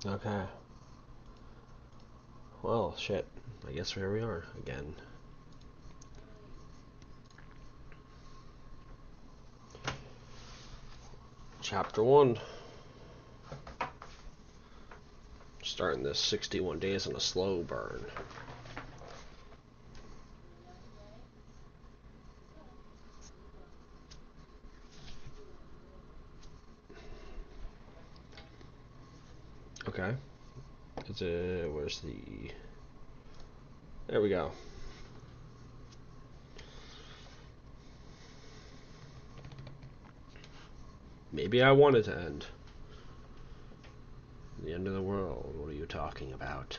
Okay. Well, shit. I guess here we are again. Chapter 1. Starting this 61 days on a slow burn. Okay. Where's the... There we go. Maybe I want it to end. The end of the world. What are you talking about?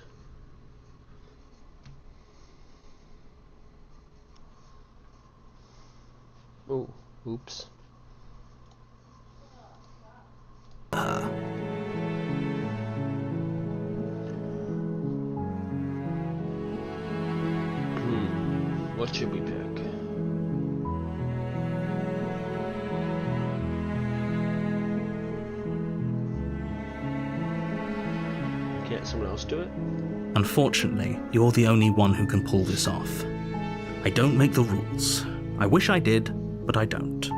Oh, oops. What should we pick? Can't someone else do it? Unfortunately, you're the only one who can pull this off. I don't make the rules. I wish I did, but I don't.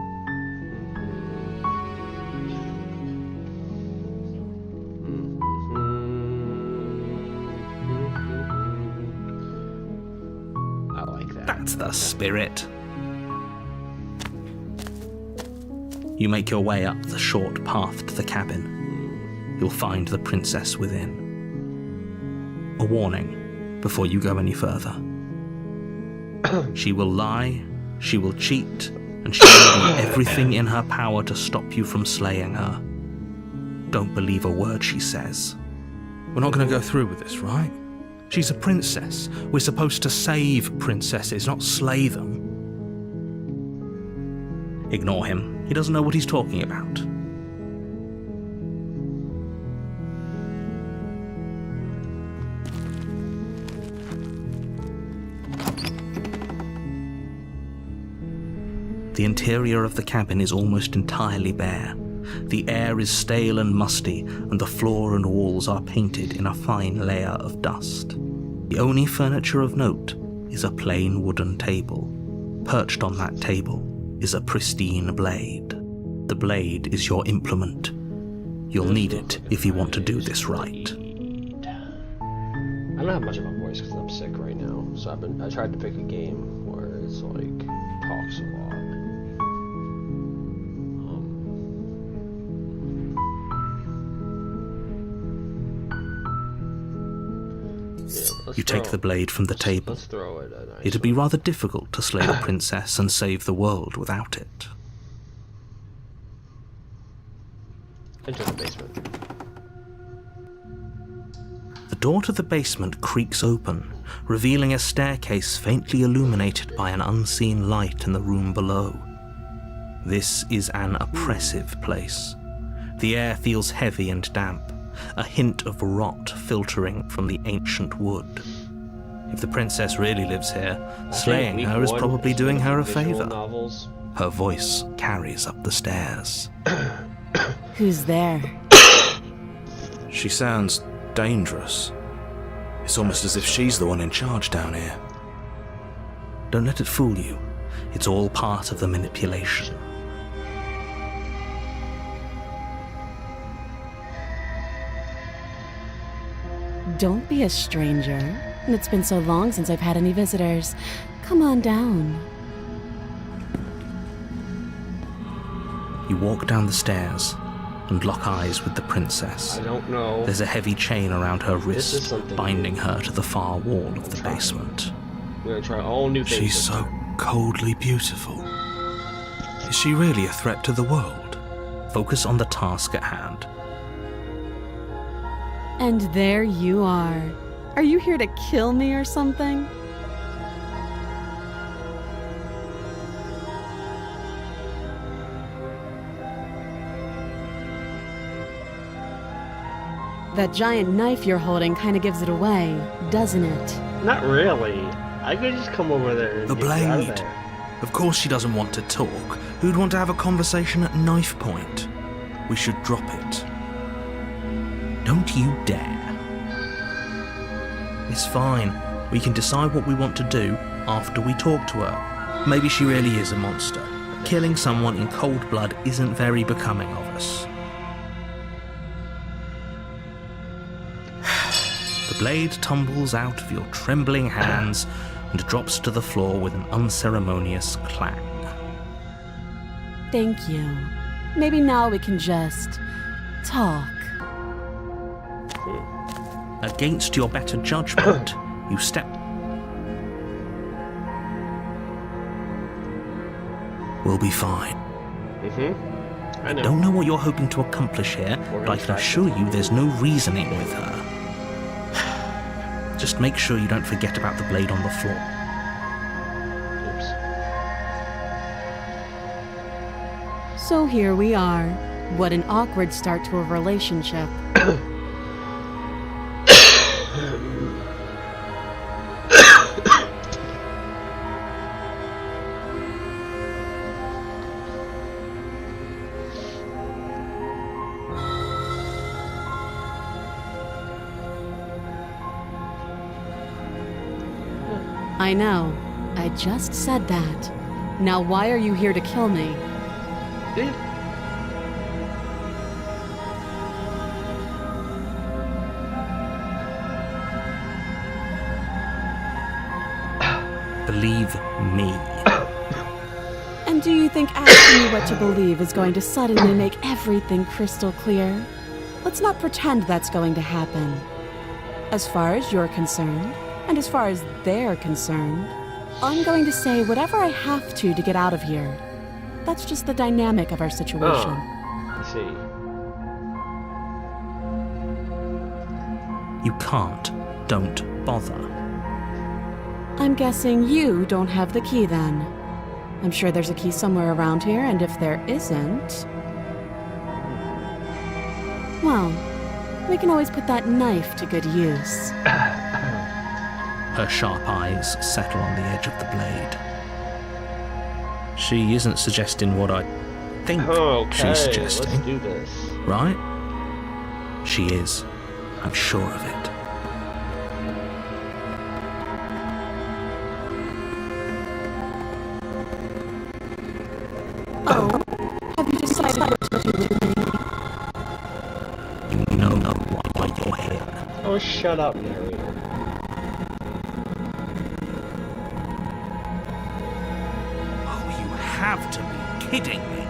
I like that. That's the spirit. You make your way up the short path to the cabin. You'll find the princess within. A warning before you go any further. She will lie, she will cheat, and she will do everything in her power to stop you from slaying her. Don't believe a word she says. We're not going to go through with this, right? She's a princess. We're supposed to save princesses, not slay them. Ignore him. He doesn't know what he's talking about. The interior of the cabin is almost entirely bare. The air is stale and musty, and the floor and walls are painted in a fine layer of dust. The only furniture of note is a plain wooden table. Perched on that table is a pristine blade. The blade is your implement. You'll need it if you want to do this right. I don't have much of a voice because I'm sick right now, so I tried to pick a game where it's like talks a lot. You take the blade from the table. Let's throw it. It'd be rather difficult to slay the princess and save the world without it. Into the basement. The door to the basement creaks open, revealing a staircase faintly illuminated by an unseen light in the room below. This is an oppressive place. The air feels heavy and damp, a hint of rot filtering from the ancient wood. If the princess really lives here, slaying her is probably doing her a favor. Her voice carries up the stairs. Who's there? She sounds dangerous. It's almost as if she's the one in charge down here. Don't let it fool you. It's all part of the manipulation. Don't be a stranger. It's been so long since I've had any visitors. Come on down. You walk down the stairs and lock eyes with the princess. I don't know. There's a heavy chain around her wrist, something binding her to the far wall of the basement. We're gonna try all new things. She's so coldly beautiful. Is she really a threat to the world? Focus on the task at hand. And there you are. Are you here to kill me or something? That giant knife you're holding kind of gives it away, doesn't it? Not really. I could just come over there and The get you out of blade. there. Of course she doesn't want to talk. Who'd want to have a conversation at knife point? We should drop it. Don't you dare. It's fine. We can decide what we want to do after we talk to her. Maybe she really is a monster. Killing someone in cold blood isn't very becoming of us. The blade tumbles out of your trembling hands and drops to the floor with an unceremonious clang. Thank you. Maybe now we can just talk. Against your better judgment, you step. We'll be fine. I know. Don't know what you're hoping to accomplish here, but I can assure you there's no reasoning with her. Just make sure you don't forget about the blade on the floor. Oops. So here we are. What an awkward start to a relationship. I know. I just said that. Now why are you here to kill me? Believe me. And do you think asking me what to believe is going to suddenly make everything crystal clear? Let's not pretend that's going to happen. As far as you're concerned, and as far as they're concerned, I'm going to say whatever I have to get out of here. That's just the dynamic of our situation. I see. You can't. Don't bother. I'm guessing you don't have the key then. I'm sure there's a key somewhere around here, and if there isn't... well, we can always put that knife to good use. Her sharp eyes settle on the edge of the blade. She isn't suggesting what I think she's suggesting. Let's do this. Right? She is. I'm sure of it. Oh, have you decided what to do with me? You know why you're here. Oh, shut up, narrator. Have to be kidding me.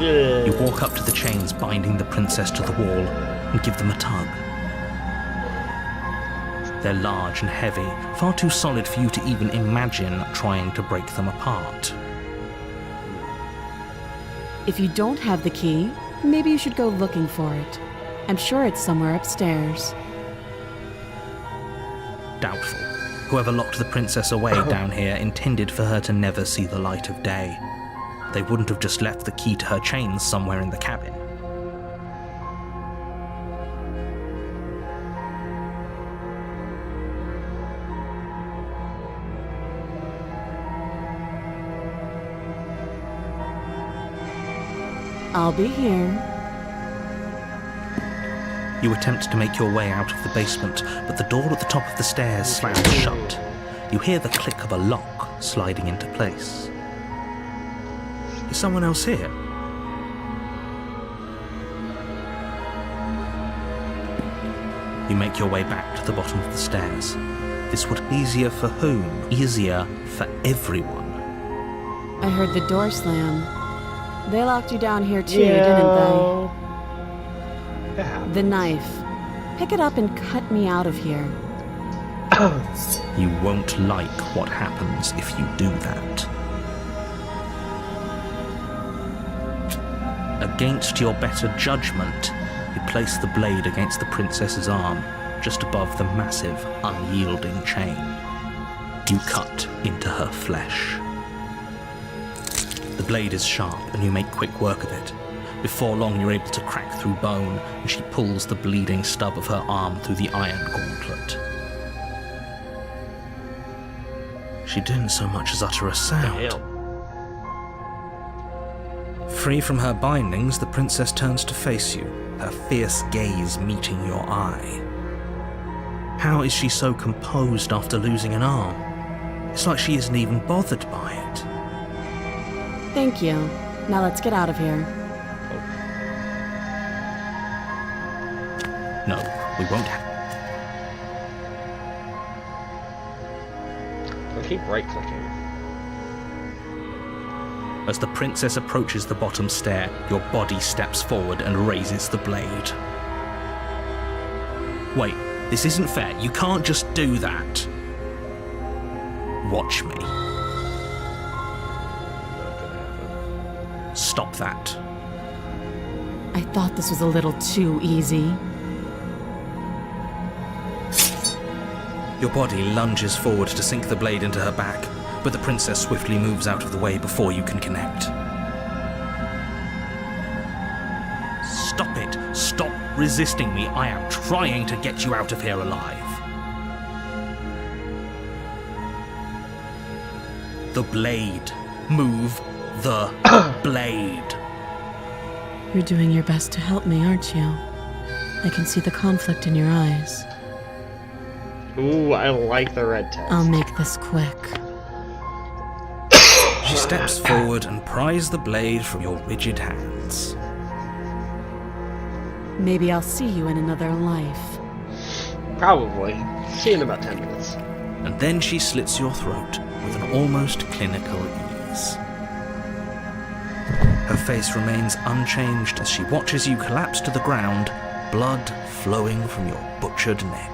Yeah. You walk up to the chains binding the princess to the wall and give them a tug. They're large and heavy, far too solid for you to even imagine trying to break them apart. If you don't have the key, maybe you should go looking for it. I'm sure it's somewhere upstairs. Doubtful. Whoever locked the princess away down here intended for her to never see the light of day. They wouldn't have just left the key to her chains somewhere in the cabin. I'll be here. You attempt to make your way out of the basement, but the door at the top of the stairs slams shut. You hear the click of a lock sliding into place. Is someone else here? You make your way back to the bottom of the stairs. This would be easier for whom? Easier for everyone. I heard the door slam. They locked you down here too, didn't they? The knife. Pick it up and cut me out of here. You won't like what happens if you do that. Against your better judgment, you place the blade against the princess's arm, just above the massive, unyielding chain. You cut into her flesh. The blade is sharp, and you make quick work of it. Before long, you're able to crack through bone, and she pulls the bleeding stub of her arm through the iron gauntlet. She didn't so much as utter a sound. Free from her bindings, the princess turns to face you, her fierce gaze meeting your eye. How is she so composed after losing an arm? It's like she isn't even bothered by it. Thank you. Now let's get out of here. No, we won't have. I keep right-clicking. As the princess approaches the bottom stair, your body steps forward and raises the blade. Wait, this isn't fair. You can't just do that. Watch me. Stop that. I thought this was a little too easy. Your body lunges forward to sink the blade into her back, but the princess swiftly moves out of the way before you can connect. Stop it! Stop resisting me! I am trying to get you out of here alive. The blade. Move the blade. You're doing your best to help me, aren't you? I can see the conflict in your eyes. Ooh, I like the red text. I'll make this quick. She steps forward and pries the blade from your rigid hands. Maybe I'll see you in another life. Probably. See you in about 10 minutes. And then she slits your throat with an almost clinical ease. Her face remains unchanged as she watches you collapse to the ground, blood flowing from your butchered neck.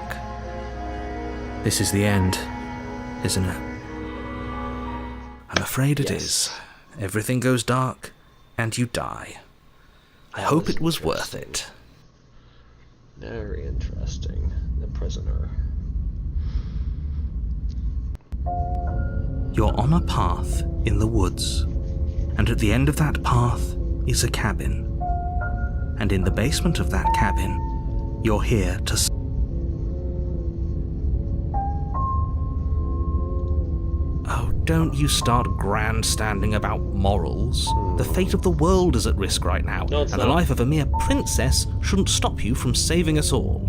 This is the end, isn't it? I'm afraid it is. Everything goes dark, and you die. I hope it was worth it. Very interesting. The prisoner. You're on a path in the woods, and at the end of that path is a cabin. And in the basement of that cabin, you're here to... Oh, don't you start grandstanding about morals. The fate of the world is at risk right now, No, it's and the not. life of a mere princess shouldn't stop you from saving us all.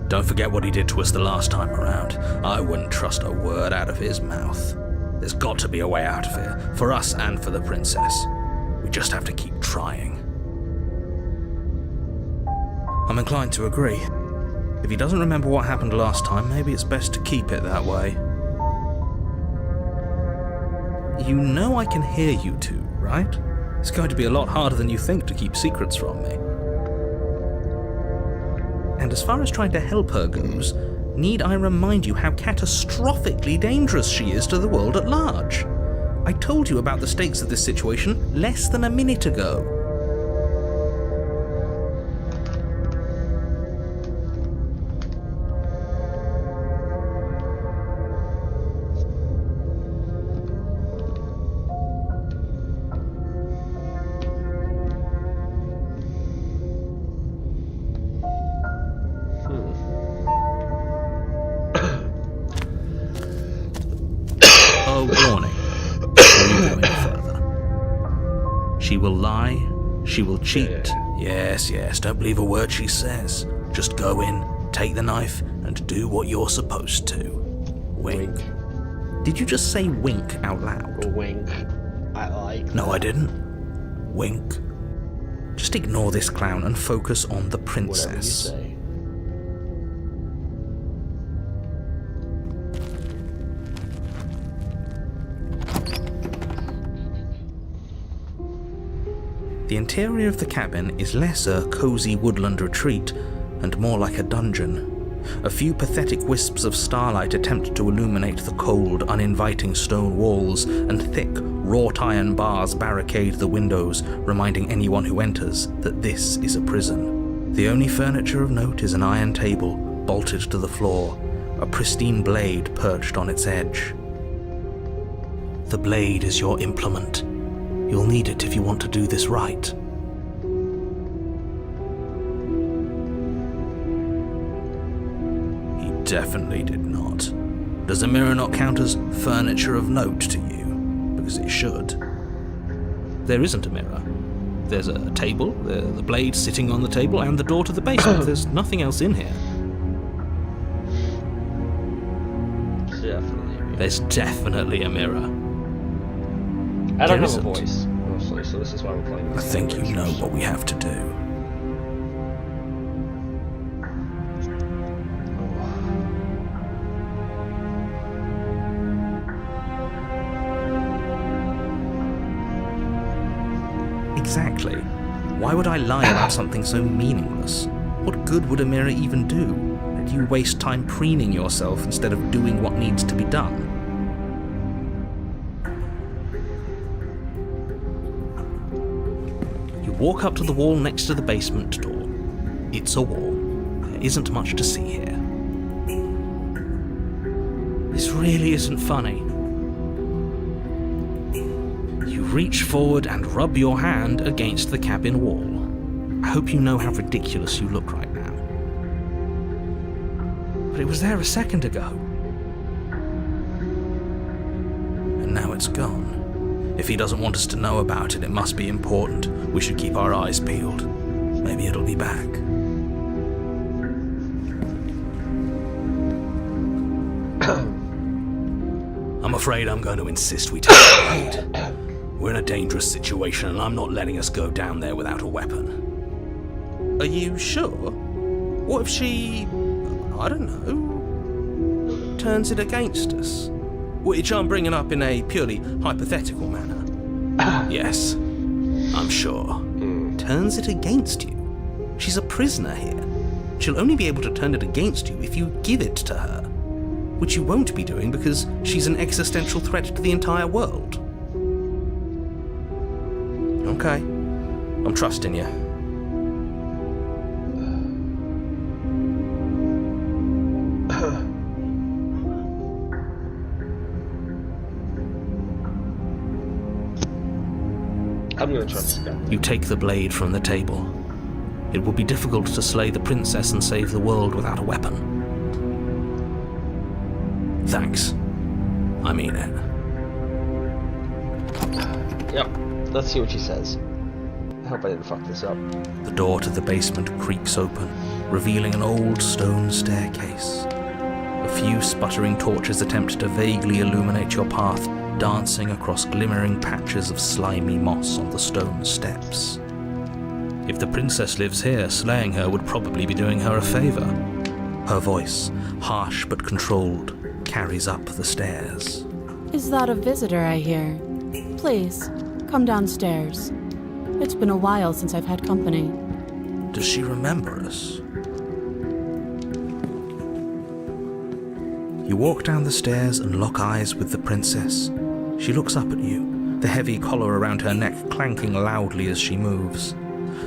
Don't forget what he did to us the last time around. I wouldn't trust a word out of his mouth. There's got to be a way out of here, for us and for the princess. We just have to keep trying. I'm inclined to agree. If he doesn't remember what happened last time, maybe it's best to keep it that way. You know I can hear you two, right? It's going to be a lot harder than you think to keep secrets from me. And as far as trying to help her goes, need I remind you how catastrophically dangerous she is to the world at large? I told you about the stakes of this situation less than a minute ago. A warning before you go any further. She will lie, she will cheat. Yes, don't believe a word she says. Just go in, take the knife, and do what you're supposed to. Wink. Did you just say wink out loud? Wink. I like No, I didn't. Wink. Just ignore this clown and focus on the whatever you princess. say. The interior of the cabin is less a cozy woodland retreat and more like a dungeon. A few pathetic wisps of starlight attempt to illuminate the cold, uninviting stone walls, and thick, wrought iron bars barricade the windows, reminding anyone who enters that this is a prison. The only furniture of note is an iron table, bolted to the floor, a pristine blade perched on its edge. The blade is your implement. You'll need it if you want to do this right. He definitely did not. Does the mirror not count as furniture of note to you? Because it should. there isn't a mirror. There's a table, the blade sitting on the table, and the door to the basement. There's nothing else in here. There's definitely a mirror. I don't have a voice, honestly, so this is why we're playing this. I think you know what we have to do. Exactly. Why would I lie about something so meaningless? What good would a mirror even do? Let you waste time preening yourself instead of doing what needs to be done. You walk up to the wall next to the basement door. It's a wall. There isn't much to see here. This really isn't funny. You reach forward and rub your hand against the cabin wall. I hope you know how ridiculous you look right now. But it was there a second ago. And now it's gone. If he doesn't want us to know about it, it must be important. We should keep our eyes peeled. Maybe it'll be back. I'm afraid I'm going to insist we take the blade. We're in a dangerous situation, and I'm not letting us go down there without a weapon. Are you sure? What if she, I don't know, turns it against us? Which I'm bringing up in a purely hypothetical manner. Yes, I'm sure. Turns it against you? She's a prisoner here. She'll only be able to turn it against you if you give it to her. Which you won't be doing because she's an existential threat to the entire world. Okay, I'm trusting you. I'm gonna trust this guy. You take the blade from the table. It will be difficult to slay the princess and save the world without a weapon. Thanks. I mean it. Yep. Let's see what she says. I hope I didn't fuck this up. The door to the basement creaks open, revealing an old stone staircase. A few sputtering torches attempt to vaguely illuminate your path, dancing across glimmering patches of slimy moss on the stone steps. If the princess lives here, slaying her would probably be doing her a favor. Her voice, harsh but controlled, carries up the stairs. Is that a visitor I hear? Please, come downstairs. It's been a while since I've had company. Does she remember us? You walk down the stairs and lock eyes with the princess. She looks up at you, the heavy collar around her neck clanking loudly as she moves.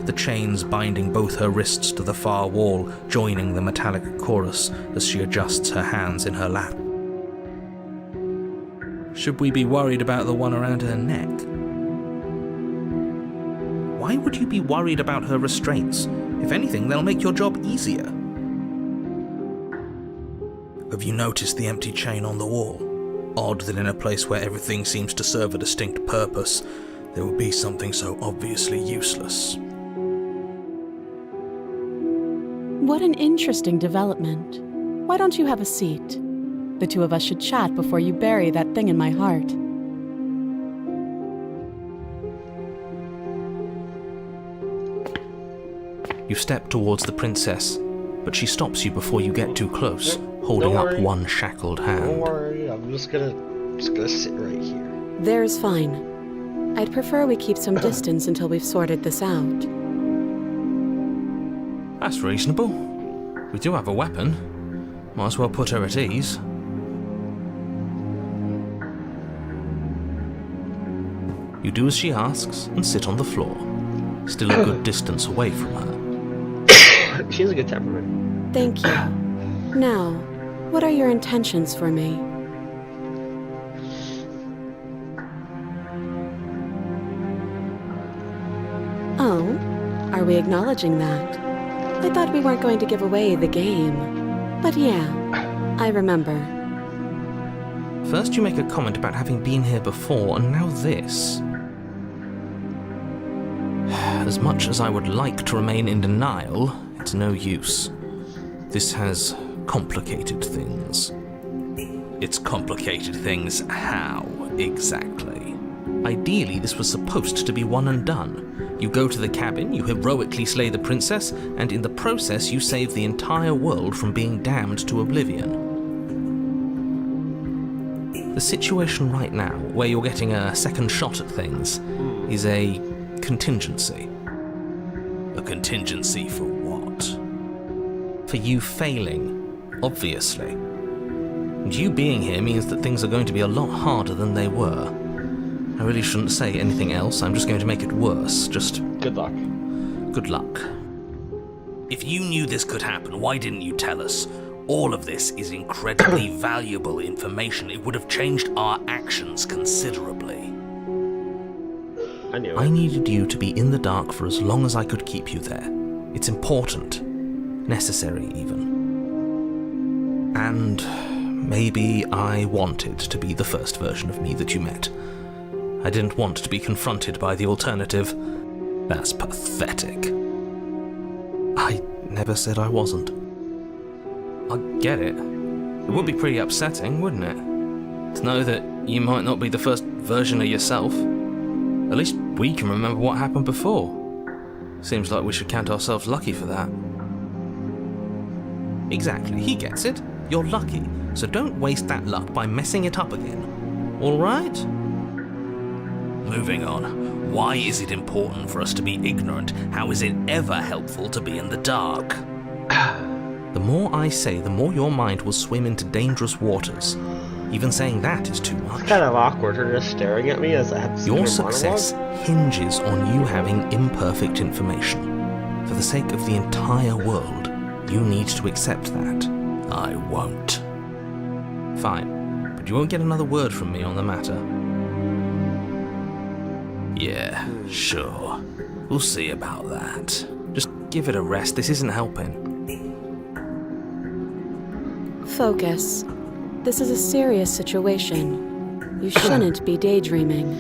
The chains binding both her wrists to the far wall, joining the metallic chorus as she adjusts her hands in her lap. Should we be worried about the one around her neck? Why would you be worried about her restraints? If anything, they'll make your job easier. Have you noticed the empty chain on the wall? Odd that in a place where everything seems to serve a distinct purpose, there would be something so obviously useless. What an interesting development. Why don't you have a seat? The two of us should chat before you bury that thing in my heart. You step towards the princess, but she stops you before you get too close, holding up one shackled hand. Don't worry, I'm just gonna sit right here. There's fine. I'd prefer we keep some distance until we've sorted this out. That's reasonable. We do have a weapon. Might as well put her at ease. You do as she asks and sit on the floor, still a good distance away from her. She has a good temperament. Thank you. Now, what are your intentions for me? Oh, are we acknowledging that? I thought we weren't going to give away the game. But yeah, I remember. First you make a comment about having been here before, and now this. as much as I would like to remain in denial, it's no use. This has complicated things. It's complicated things how, exactly? Ideally, this was supposed to be one and done. You go to the cabin, you heroically slay the princess, and in the process you save the entire world from being damned to oblivion. The situation right now, where you're getting a second shot at things, is a contingency. A contingency for what? For you failing, obviously. And you being here means that things are going to be a lot harder than they were. I really shouldn't say anything else, I'm just going to make it worse. Just... Good luck. Good luck. If you knew this could happen, why didn't you tell us? All of this is incredibly valuable information. It would have changed our actions considerably. I knew it. I needed you to be in the dark for as long as I could keep you there. It's important. Necessary, even. And maybe I wanted to be the first version of me that you met. I didn't want to be confronted by the alternative. That's pathetic. I never said I wasn't. I get it. It would be pretty upsetting, wouldn't it? To know that you might not be the first version of yourself. At least we can remember what happened before. Seems like we should count ourselves lucky for that. Exactly, he gets it. You're lucky, so don't waste that luck by messing it up again. All right? Moving on. Why is it important for us to be ignorant? How is it ever helpful to be in the dark? The more I say, the more your mind will swim into dangerous waters. Even saying that is too much. It's kind of awkward, her just staring at me as I have Your success hinges on you having imperfect information. For the sake of the entire world, you need to accept that. I won't. Fine, but you won't get another word from me on the matter. Yeah, sure. We'll see about that. Just give it a rest, this isn't helping. Focus. This is a serious situation. You shouldn't be daydreaming.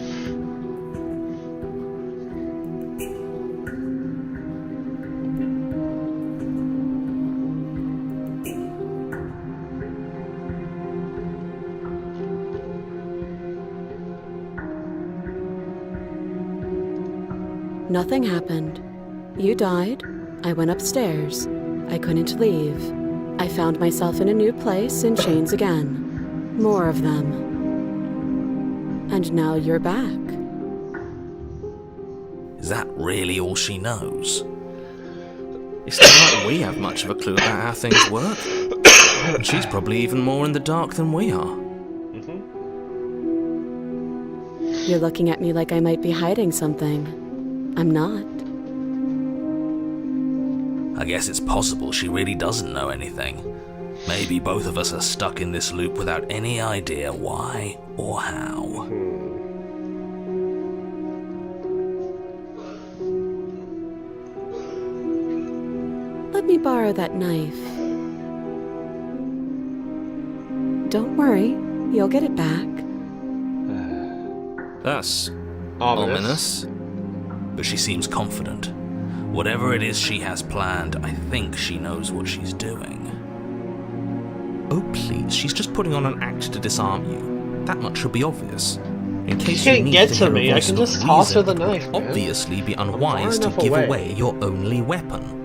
Nothing happened. You died. I went upstairs. I couldn't leave. I found myself in a new place in chains again. More of them. And now you're back. Is that really all she knows? It's not like we have much of a clue about how things work. And she's probably even more in the dark than we are. You're looking at me like I might be hiding something. I'm not. I guess it's possible she really doesn't know anything. Maybe both of us are stuck in this loop without any idea why or how. Let me borrow that knife. Don't worry, you'll get it back. That's ominous. But she seems confident. Whatever it is she has planned, I think she knows what she's doing. Oh please, she's just putting on an act to disarm you. That much should be obvious. In case She you can't need get to to hear a me, I voice can of just toss her reason, the it would knife, man. obviously be unwise to enough give away. away your only weapon.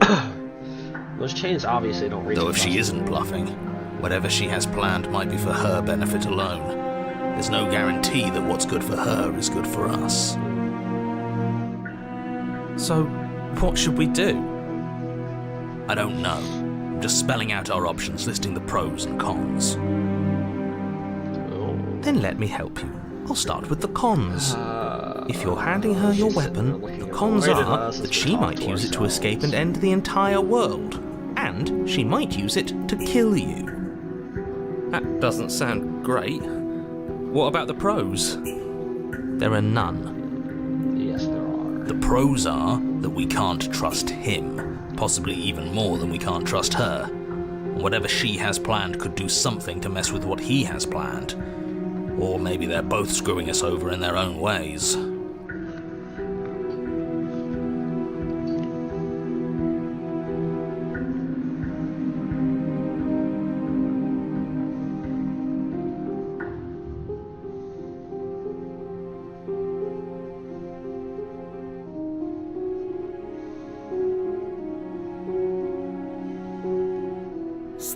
Those chains obviously don't reach Though if across. she isn't bluffing, whatever she has planned might be for her benefit alone. There's no guarantee that what's good for her is good for us. So, what should we do? I don't know. I'm just spelling out our options, listing the pros and cons. Then let me help you. I'll start with the cons. If you're handing her your weapon, the cons are that she might use it to escape and end the entire world. And she might use it to kill you. That doesn't sound great. What about the pros? There are none. Yes, there are. The pros are that we can't trust him, possibly even more than we can't trust her. Whatever she has planned could do something to mess with what he has planned. Or maybe they're both screwing us over in their own ways.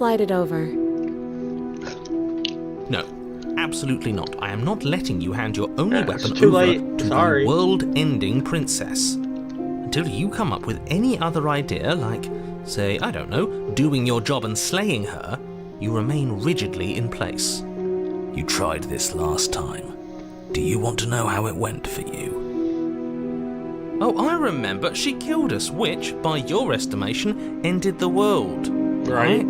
slide it over. No, absolutely not. I am not letting you hand your only Yeah, weapon it's too over late. to Sorry. the world-ending princess. Until you come up with any other idea, like, say, I don't know, doing your job and slaying her, you remain rigidly in place. You tried this last time. Do you want to know how it went for you? Oh, I remember. She killed us, which, by your estimation, ended the world. Right?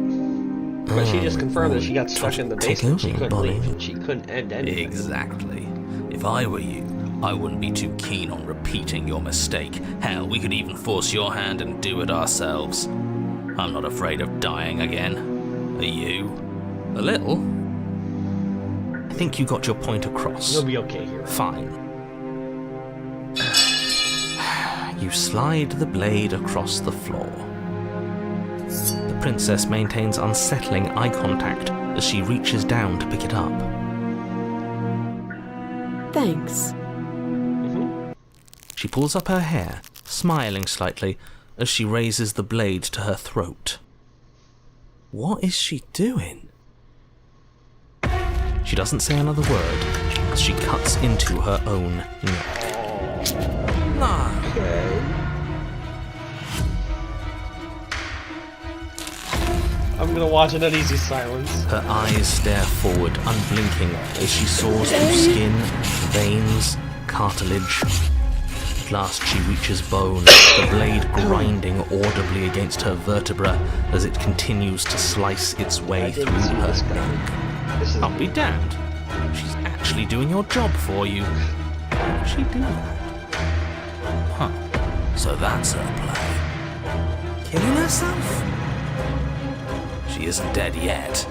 But she just confirmed that she got stuck in the basement. She couldn't leave, and she couldn't end anything. Exactly. If I were you, I wouldn't be too keen on repeating your mistake. Hell, we could even force your hand and do it ourselves. I'm not afraid of dying again. Are you? A little. I think you got your point across. You'll be okay here. Fine. You slide the blade across the floor. The princess maintains unsettling eye contact as she reaches down to pick it up. Thanks. She pulls up her hair, smiling slightly, as she raises the blade to her throat. What is she doing? She doesn't say another word as she cuts into her own neck. I'm gonna watch an uneasy silence. Her eyes stare forward, unblinking, as she saws through skin, veins, cartilage. At last she reaches bone, the blade grinding audibly against her vertebra as it continues to slice its way through her neck. I'll be damned. She's actually doing your job for you. How did she do that? Huh. So that's her plan. Killing herself? She isn't dead yet.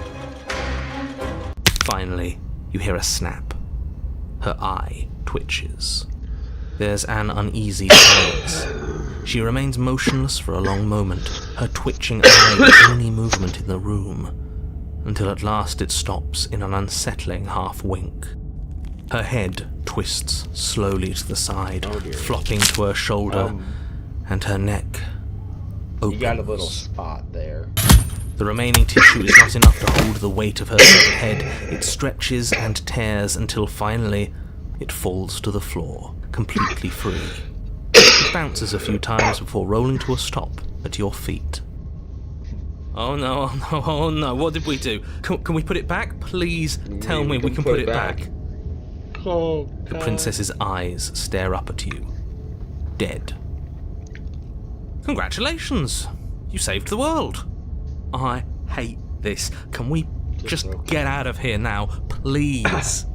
Finally, you hear a snap. Her eye twitches. There's an uneasy silence. She remains motionless for a long moment, her twitching eye the only movement in the room, until at last it stops in an unsettling half-wink. Her head twists slowly to the side, flopping to her shoulder, and her neck opens. You got a little spot there. The remaining tissue is not enough to hold the weight of her severed head. It stretches and tears until finally it falls to the floor, completely free. It bounces a few times before rolling to a stop at your feet. Oh no, oh no, oh no, what did we do? Can we put it back? Please tell me we can put it back. Oh, The princess's eyes stare up at you. Dead. Congratulations! You saved the world. I hate this. Can we just get out of here now, please?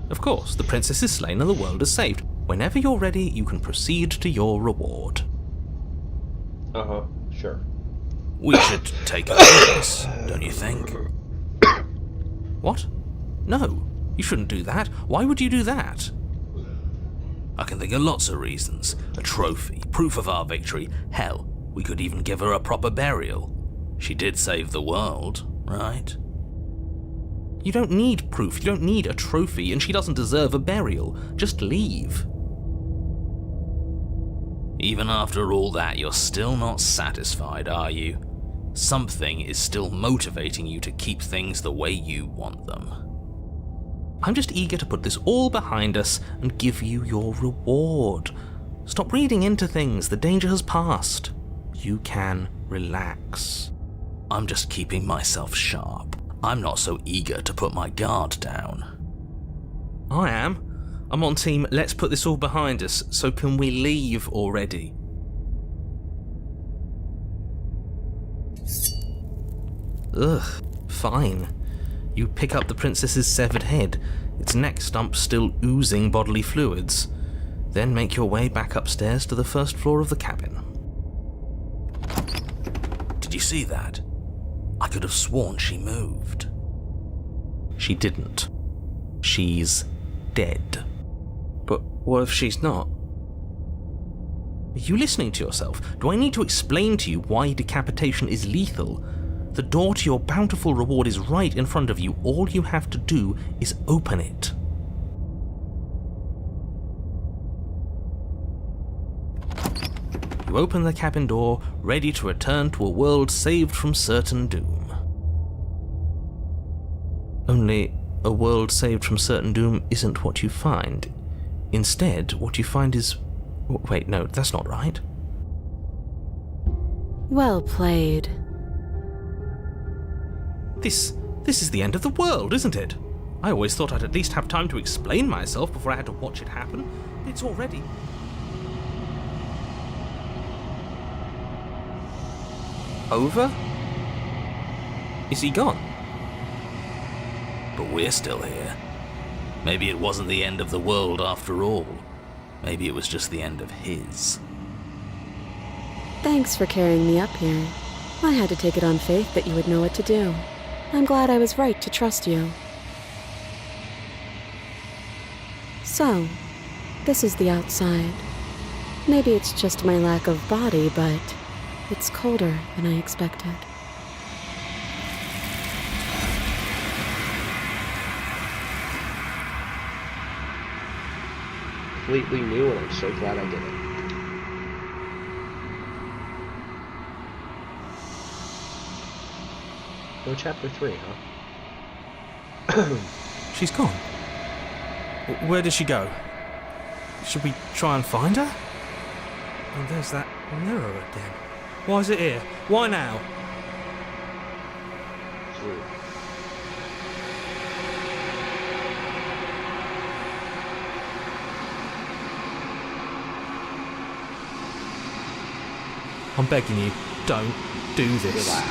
Of course, the princess is slain and the world is saved. Whenever you're ready, you can proceed to your reward. Uh-huh, sure. We should take a this, don't you think? What? No, you shouldn't do that. Why would you do that? I can think of lots of reasons. A trophy, proof of our victory. Hell, we could even give her a proper burial. She did save the world, right? You don't need proof, you don't need a trophy, and she doesn't deserve a burial. Just leave. Even after all that, you're still not satisfied, are you? Something is still motivating you to keep things the way you want them. I'm just eager to put this all behind us and give you your reward. Stop reading into things, the danger has passed. You can relax. I'm just keeping myself sharp. I'm not so eager to put my guard down. I am. I'm on team, let's put this all behind us, so can we leave already? Ugh, fine. You pick up the princess's severed head, its neck stump still oozing bodily fluids, then make your way back upstairs to the first floor of the cabin. Did you see that? I could have sworn she moved. She didn't. She's dead. But what if she's not? Are you listening to yourself? Do I need to explain to you why decapitation is lethal? The door to your bountiful reward is right in front of you. All you have to do is open it. You open the cabin door, ready to return to a world saved from certain doom. Only a world saved from certain doom isn't what you find. Instead, what you find is... Wait, no, that's not right. Well played. This is the end of the world, isn't it? I always thought I'd at least have time to explain myself before I had to watch it happen. It's already... over? Is he gone? But we're still here. Maybe it wasn't the end of the world after all. Maybe it was just the end of his. Thanks for carrying me up here. I had to take it on faith that you would know what to do. I'm glad I was right to trust you. So, this is the outside. Maybe it's just my lack of body, but it's colder than I expected. Completely new, and I'm so glad I did it. No chapter 3, huh? She's gone. Where did she go? Should we try and find her? And there's that mirror again. Why is it here? Why now? Sweet. I'm begging you, don't do this. Relax.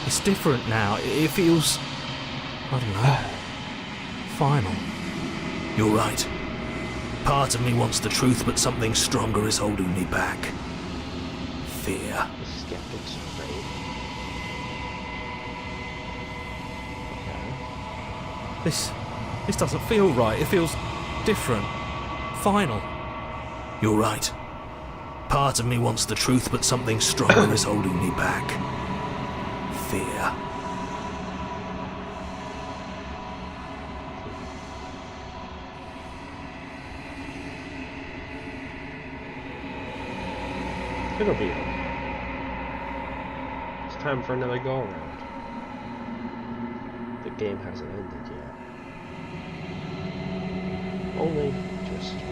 It's different now. It feels... I don't know. Final. You're right. Part of me wants the truth, but something stronger is holding me back. Fear. The skeptic's afraid. Okay. This doesn't feel right. It feels different. Final. You're right. Part of me wants the truth, but something stronger is holding me back. Fear. It'll be okay. It's time for another go around. The game hasn't ended yet. Only just begun.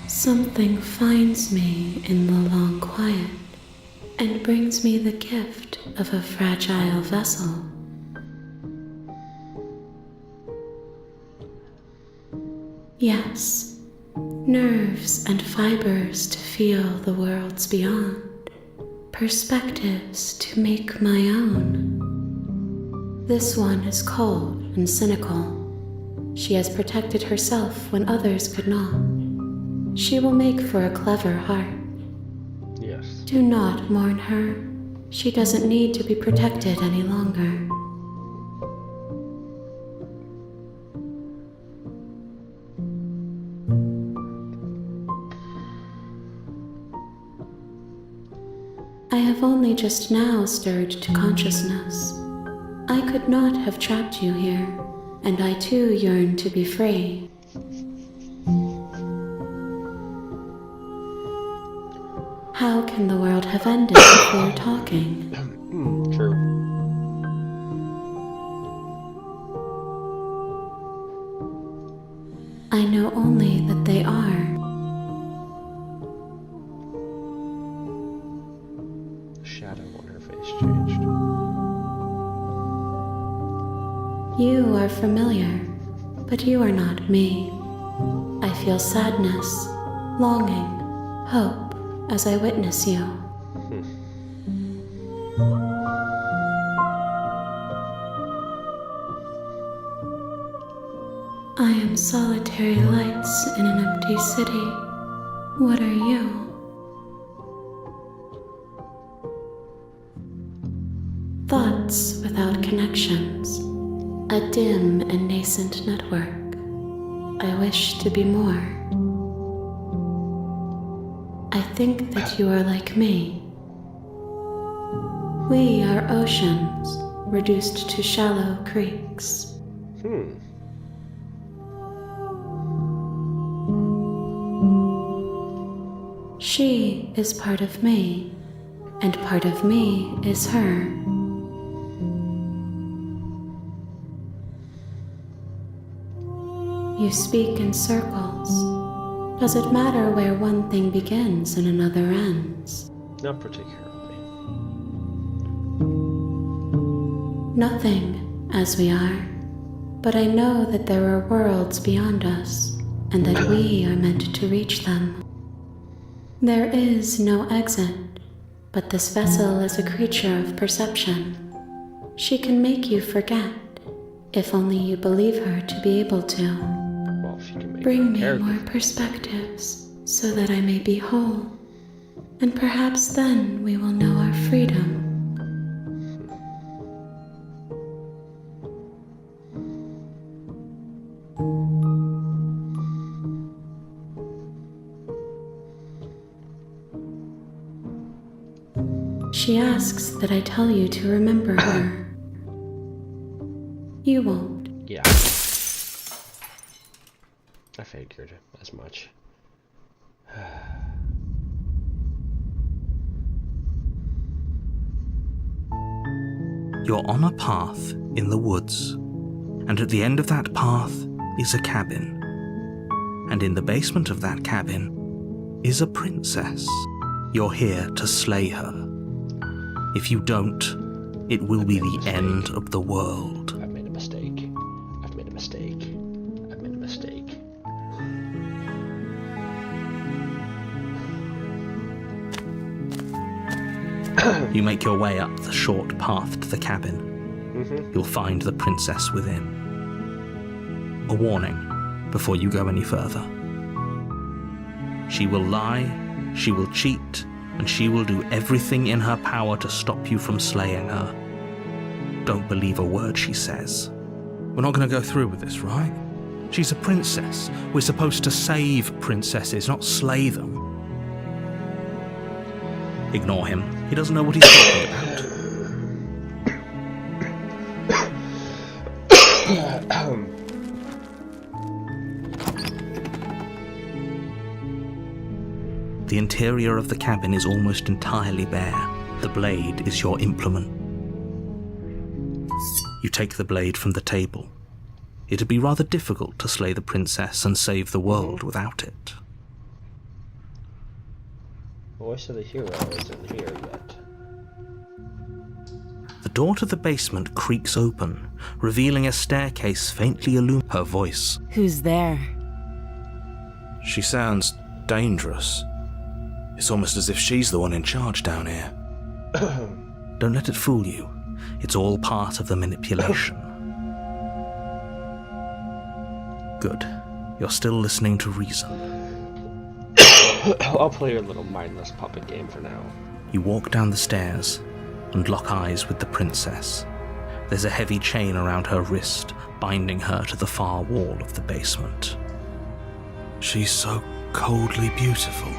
Something finds me in the long quiet and brings me the gift of a fragile vessel. Yes, nerves and fibers to feel the worlds beyond, perspectives to make my own. This one is cold and cynical. She has protected herself when others could not. She will make for a clever heart. Yes. Do not mourn her. She doesn't need to be protected any longer. I have only just now stirred to consciousness. I could not have trapped you here, and I too yearn to be free. How can the world have ended if we are talking? True. I know only that they are. The shadow on her face changed. You are familiar, but you are not me. I feel sadness, longing, hope as I witness you. I am solitary lights in an empty city. What are you? Thoughts without connections. A dim and nascent network. I wish to be more. I think that you are like me. We are oceans, reduced to shallow creeks. She is part of me, and part of me is her. You speak in circles. Does it matter where one thing begins and another ends? Not particularly. Nothing, as we are. But I know that there are worlds beyond us, and that we are meant to reach them. There is no exit, but this vessel is a creature of perception. She can make you forget, if only you believe her to be able to. Well, she can make Bring me character. more perspectives, so that I may be whole, and perhaps then we will know our freedom. She asks that I tell you to remember her. You won't. Yeah. I figured as much. You're on a path in the woods, and at the end of that path is a cabin. And in the basement of that cabin is a princess. You're here to slay her. If you don't, it will be the end of the world. I've made a mistake. I've made a mistake. I've made a mistake. You make your way up the short path to the cabin. You'll find the princess within. A warning before you go any further. She will lie, she will cheat, and she will do everything in her power to stop you from slaying her. Don't believe a word she says. We're not going to go through with this, right? She's a princess. We're supposed to save princesses, not slay them. Ignore him. He doesn't know what he's talking about. The interior of the cabin is almost entirely bare. The blade is your implement. You take the blade from the table. It'd be rather difficult to slay the princess and save the world without it. Voice of the hero isn't here yet. The door to the basement creaks open, revealing a staircase faintly illuminated. Her voice. Who's there? She sounds dangerous. It's almost as if she's the one in charge down here. Don't let it fool you. It's all part of the manipulation. Good. You're still listening to reason. I'll play your little mindless puppet game for now. You walk down the stairs and lock eyes with the princess. There's a heavy chain around her wrist, binding her to the far wall of the basement. She's so coldly beautiful.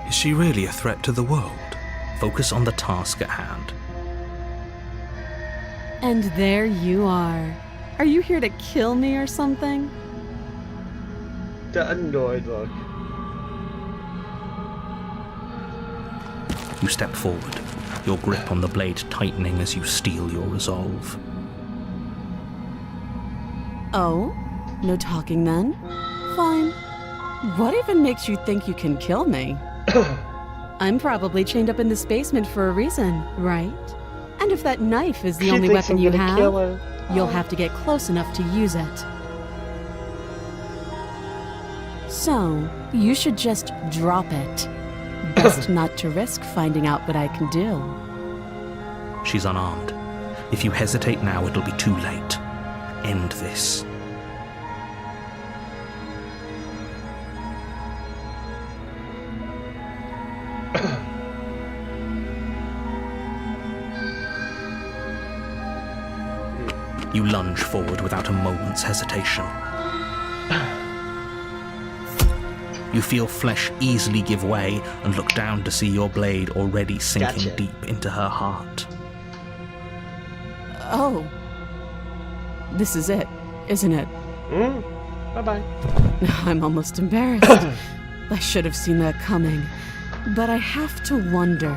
Is she really a threat to the world? Focus on the task at hand. And there you are. Are you here to kill me or something? The annoyed look. You step forward, your grip on the blade tightening as you steel your resolve. Oh? No talking then? Fine. What even makes you think you can kill me? I'm probably chained up in this basement for a reason, right? And if that knife is the only weapon you have, you'll have to get close enough to use it. So, you should just drop it. Best not to risk finding out what I can do. She's unarmed. If you hesitate now, it'll be too late. End this. You lunge forward without a moment's hesitation. You feel flesh easily give way and look down to see your blade already sinking Gotcha. deep into her heart. Oh. This is it, isn't it? Bye-bye. I'm almost embarrassed. I should have seen that coming. But I have to wonder,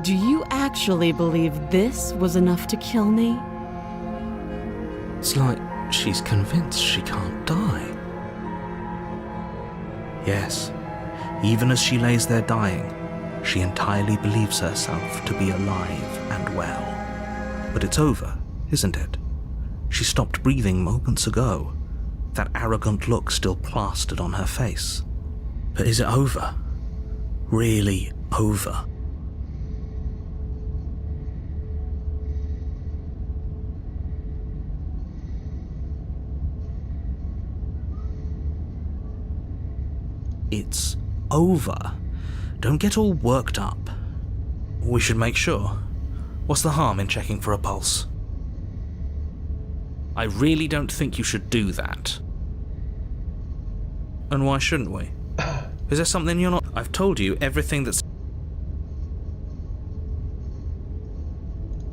do you actually believe this was enough to kill me? It's like she's convinced she can't die. Yes, even as she lays there dying, she entirely believes herself to be alive and well. But it's over, isn't it? She stopped breathing moments ago, that arrogant look still plastered on her face. But is it over? Really over? It's over. Don't get all worked up. We should make sure. What's the harm in checking for a pulse? I really don't think you should do that. And why shouldn't we? Is there something you're not... I've told you everything that's...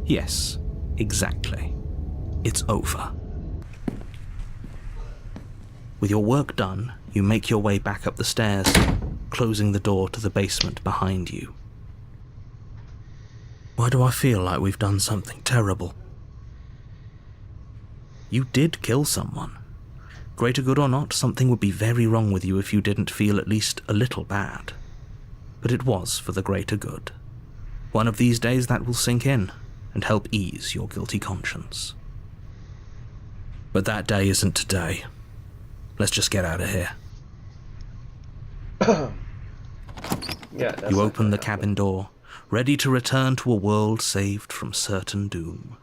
Yes, exactly. It's over. With your work done, you make your way back up the stairs, closing the door to the basement behind you. Why do I feel like we've done something terrible? You did kill someone. Greater good or not, something would be very wrong with you if you didn't feel at least a little bad. But it was for the greater good. One of these days that will sink in and help ease your guilty conscience. But that day isn't today. Let's just get out of here. Yeah, that's You not open gonna the happen. cabin door, ready to return to a world saved from certain doom.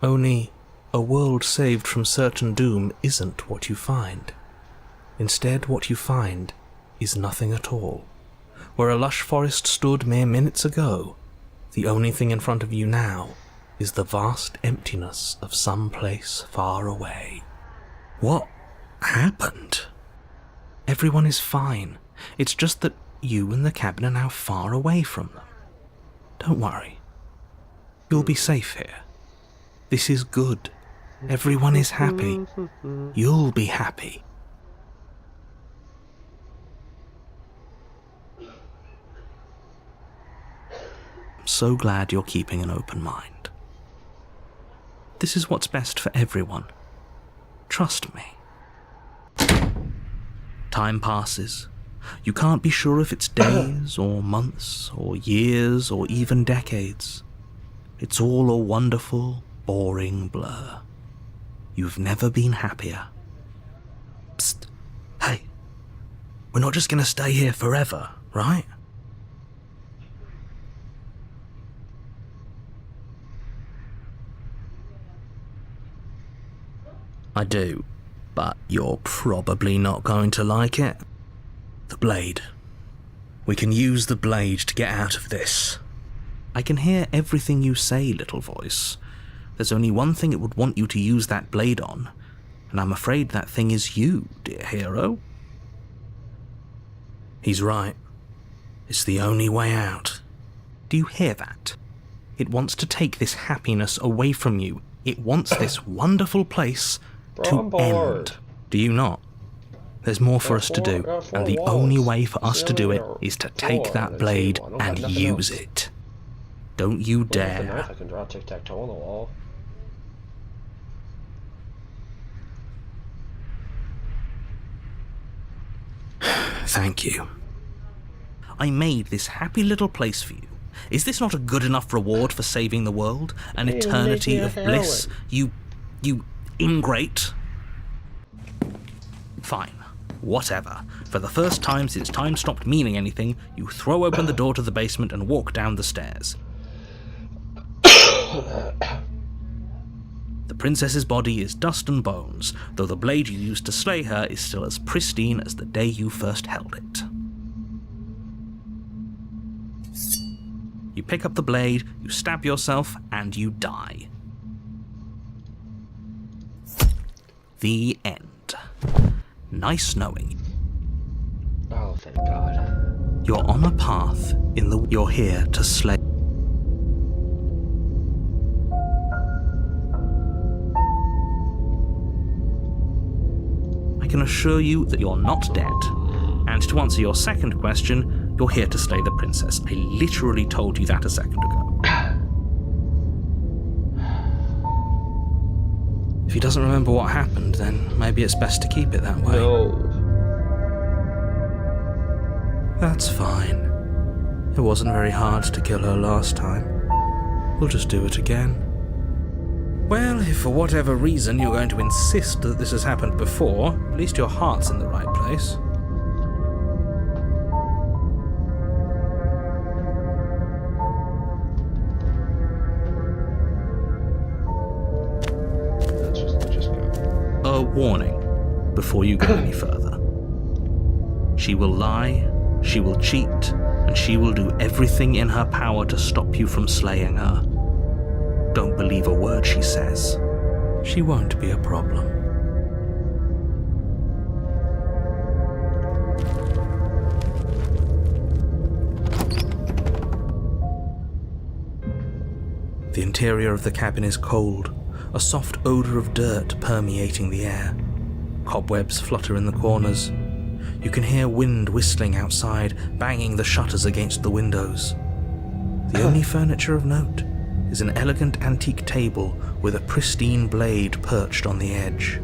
Only, a world saved from certain doom isn't what you find. Instead, what you find is nothing at all. Where a lush forest stood mere minutes ago, the only thing in front of you now is the vast emptiness of some place far away. What happened? Everyone is fine. It's just that you and the cabin are now far away from them. Don't worry. You'll be safe here. This is good. Everyone is happy. You'll be happy. I'm so glad you're keeping an open mind. This is what's best for everyone. Trust me. Time passes. You can't be sure if it's days or months or years or even decades. It's all a wonderful, boring blur. You've never been happier. Psst. Hey. We're not just gonna stay here forever, right? I do, but you're probably not going to like it. The blade. We can use the blade to get out of this. I can hear everything you say, little voice. There's only one thing it would want you to use that blade on, and I'm afraid that thing is you, dear hero. He's right. It's the only way out. Do you hear that? It wants to take this happiness away from you. It wants this wonderful place to I'm bored. end. Do you not? There's more for us to do, and the only way for us to do it is to take that blade and use it. Don't you With a dare. knife, I can draw tic-tac-toe on the wall. Thank you. I made this happy little place for you. Is this not a good enough reward for saving the world? An Hey, eternity make me a of bliss? heroine. You ingrate? Fine. Whatever. For the first time since time stopped meaning anything, you throw open the door to the basement and walk down the stairs. The princess's body is dust and bones, though the blade you used to slay her is still as pristine as the day you first held it. You pick up the blade, you stab yourself, and you die. The end. Nice knowing you. Oh, thank God. You're on a path you're here to slay. I can assure you that you're not dead. And to answer your second question, you're here to slay the princess. I literally told you that a second ago. If he doesn't remember what happened, then maybe it's best to keep it that way. No. That's fine. It wasn't very hard to kill her last time. We'll just do it again. Well, if for whatever reason you're going to insist that this has happened before, at least your heart's in the right place. Let's just go. A warning before you go any further. She will lie, she will cheat, and she will do everything in her power to stop you from slaying her. Don't believe a word she says. She won't be a problem. The interior of the cabin is cold, a soft odor of dirt permeating the air. Cobwebs flutter in the corners. You can hear wind whistling outside, banging the shutters against the windows. The only furniture of note is an elegant antique table with a pristine blade perched on the edge.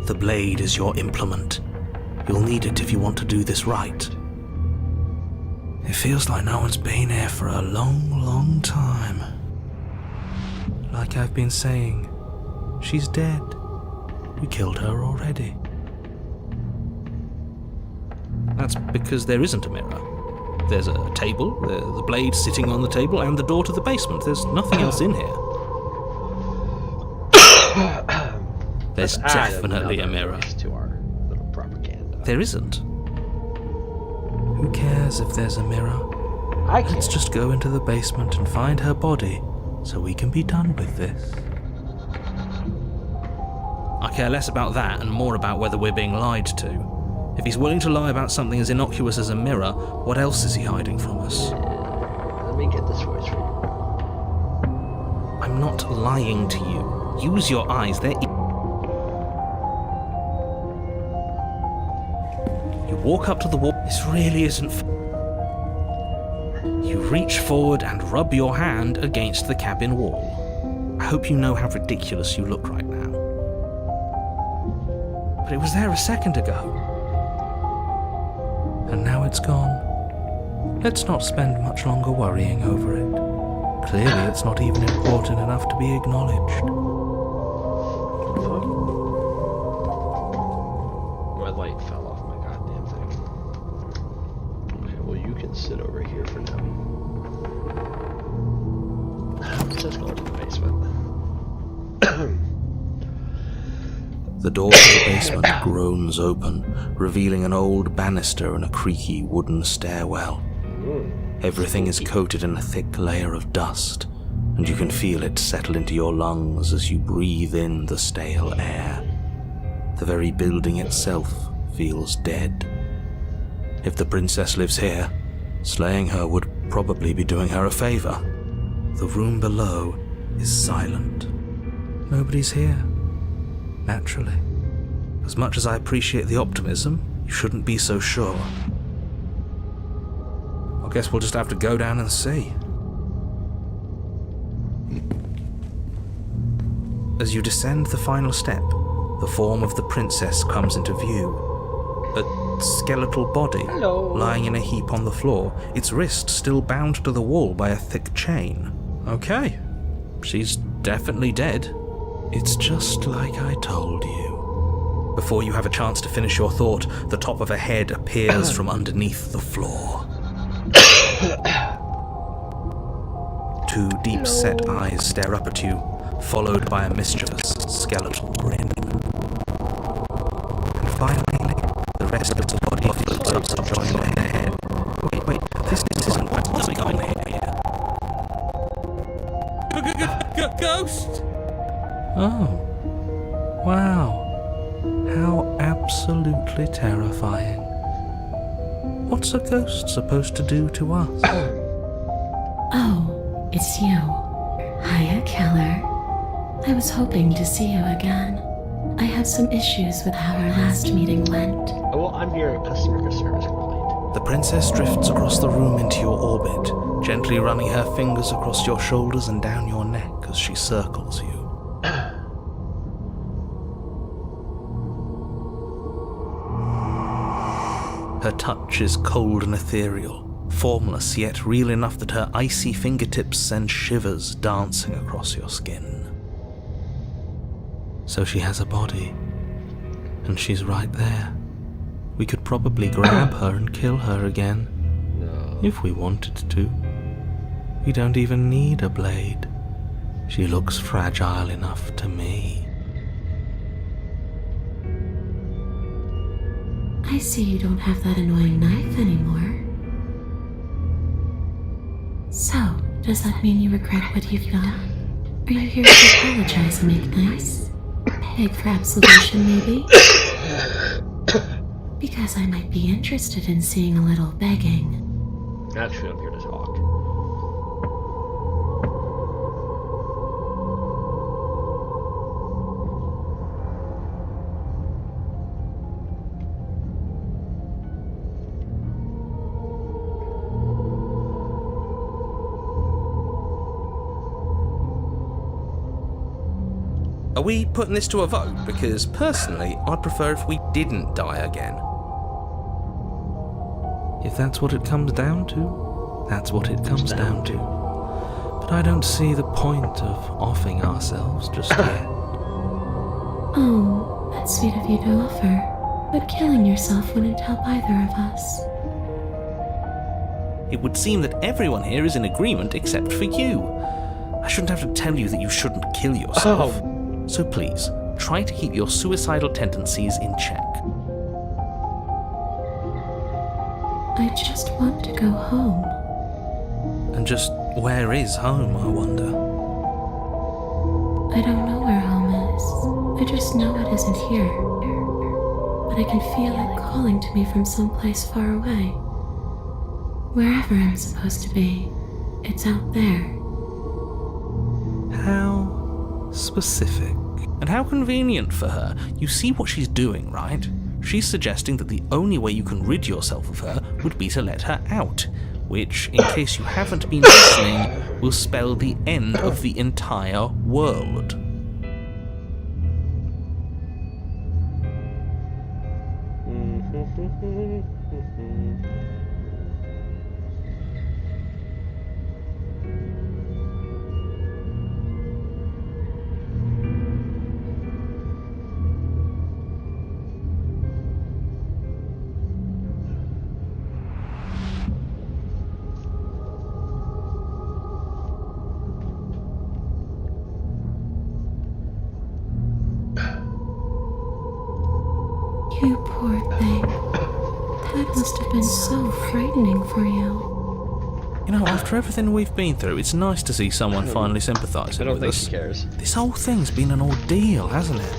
The blade is your implement. You'll need it if you want to do this right. It feels like no one's been here for a long, long time. Like I've been saying, she's dead. We killed her already. That's because there isn't a mirror. There's a table, the blade sitting on the table, and the door to the basement. There's nothing else in here. There's definitely a mirror. To our little propaganda. There isn't. Who cares if there's a mirror? Let's just go into the basement and find her body, so we can be done with this. I care less about that and more about whether we're being lied to. If he's willing to lie about something as innocuous as a mirror, what else is he hiding from us? Let me get this voice for you. I'm not lying to you. Use your eyes, they're... You walk up to the wall. This really isn't... You reach forward and rub your hand against the cabin wall. I hope you know how ridiculous you look right now. But it was there a second ago. And now it's gone. Let's not spend much longer worrying over it. Clearly it's not even important enough to be acknowledged. My light fell off my goddamn thing. Okay, well you can sit over here for now. Let's just go to the basement. The door to the basement groans open, revealing an old banister and a creaky wooden stairwell. Everything is coated in a thick layer of dust, and you can feel it settle into your lungs as you breathe in the stale air. The very building itself feels dead. If the princess lives here, slaying her would probably be doing her a favor. The room below is silent. Nobody's here. Naturally. As much as I appreciate the optimism, you shouldn't be so sure. I guess we'll just have to go down and see. As you descend the final step, the form of the princess comes into view. A skeletal body lying in a heap on the floor, its wrist still bound to the wall by a thick chain. Okay, she's definitely dead. It's just like I told you. Before you have a chance to finish your thought, the top of a head appears from underneath the floor. Two deep-set eyes stare up at you, followed by a mischievous skeletal grin. And finally, the rest of the body floats up to join the head. Wait, this isn't what's going on here. Ghost! Oh, wow. You're absolutely terrifying. What's a ghost supposed to do to us? Oh, it's you. Hiya, Keller. I was hoping to see you again. I have some issues with how our last meeting went. Oh, well, I'm your customer service complaint. The princess drifts across the room into your orbit, gently running her fingers across your shoulders and down your neck as she circles you. Her touch is cold and ethereal, formless yet real enough that her icy fingertips send shivers dancing across your skin. So she has a body, and she's right there. We could probably grab her and kill her again, if we wanted to. We don't even need a blade. She looks fragile enough to me. I see you don't have that annoying knife anymore. So, does that mean you regret what you've done? Are you here to apologize and make nice? Beg for absolution, maybe? Because I might be interested in seeing a little begging. Actually, I'm here to talk. Are we putting this to a vote? Because personally, I'd prefer if we didn't die again. If that's what it comes down to, that's what it comes down to. But I don't see the point of offing ourselves just yet. Oh, that's sweet of you to offer. But killing yourself wouldn't help either of us. It would seem that everyone here is in agreement except for you. I shouldn't have to tell you that you shouldn't kill yourself. So please, try to keep your suicidal tendencies in check. I just want to go home. And just where is home, I wonder? I don't know where home is. I just know it isn't here. But I can feel it calling to me from someplace far away. Wherever I'm supposed to be, it's out there. How specific. And how convenient for her. You see what she's doing, right? She's suggesting that the only way you can rid yourself of her would be to let her out, which, in case you haven't been listening, will spell the end of the entire world. You poor thing. That must have been so frightening for you. You know, after everything we've been through, it's nice to see someone finally sympathising with us. I don't think she cares. This whole thing's been an ordeal, hasn't it?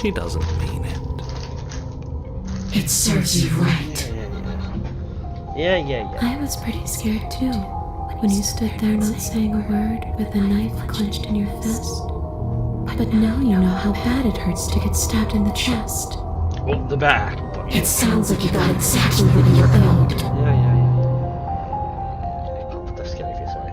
She doesn't mean it. It serves you right. Yeah. I was pretty scared too, when you stood there not saying a word with the knife clenched in your fist. But now you know how bad it hurts to get stabbed in the chest. Well, the back. But... It sounds like you got exactly what you're owed. Yeah. I'll put the scary face away.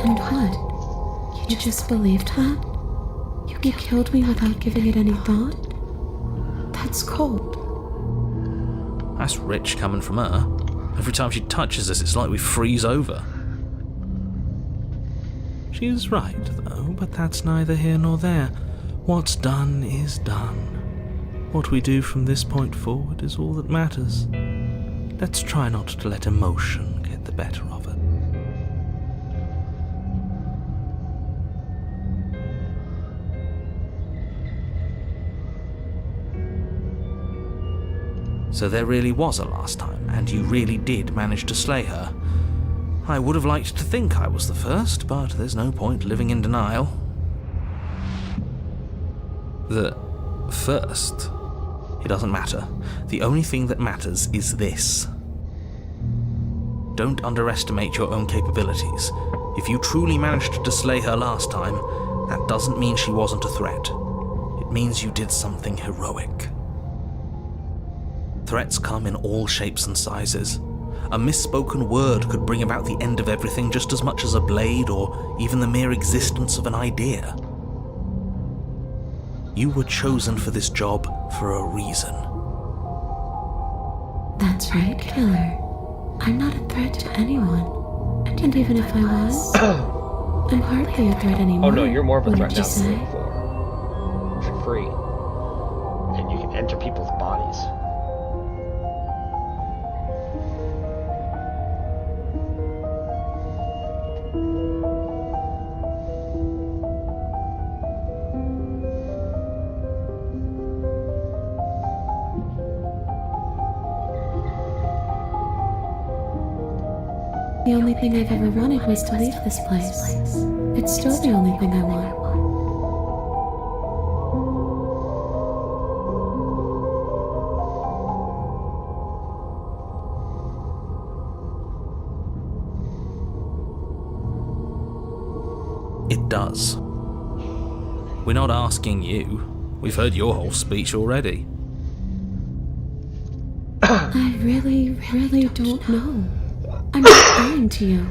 And what? You just believed that? You killed me without giving it any thought? That's cold. That's rich coming from her. Every time she touches us, it's like we freeze over. She's right, though, but that's neither here nor there. What's done is done. What we do from this point forward is all that matters. Let's try not to let emotion get the better of it. So there really was a last time, and you really did manage to slay her. I would have liked to think I was the first, but there's no point living in denial. The first? It doesn't matter. The only thing that matters is this. Don't underestimate your own capabilities. If you truly managed to slay her last time, that doesn't mean she wasn't a threat. It means you did something heroic. Threats come in all shapes and sizes. A misspoken word could bring about the end of everything just as much as a blade or even the mere existence of an idea. You were chosen for this job for a reason. That's right, Killer. I'm not a threat to anyone. And even if I was, I'm hardly a threat anymore. Oh no, you're more of a threat now wouldn't you than say? before. You're free. And you can enter people's bodies. The only thing I've ever wanted was to leave this place. It's still the only thing I want. It does. We're not asking you. We've heard your whole speech already. I really don't know. I'm not lying to you.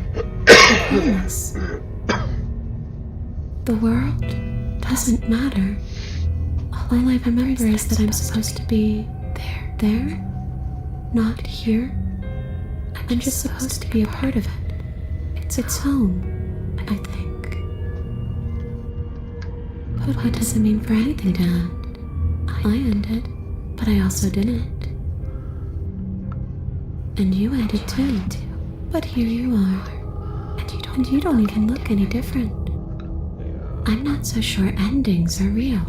I promise. The world doesn't matter. All I remember is that I'm supposed to be there, not here. I'm just supposed to be a part of it. It's home, I think. But what does it mean for anything to end? I ended, but I also didn't. And you ended too. But here you are, and you don't even look any different. I'm not so sure endings are real.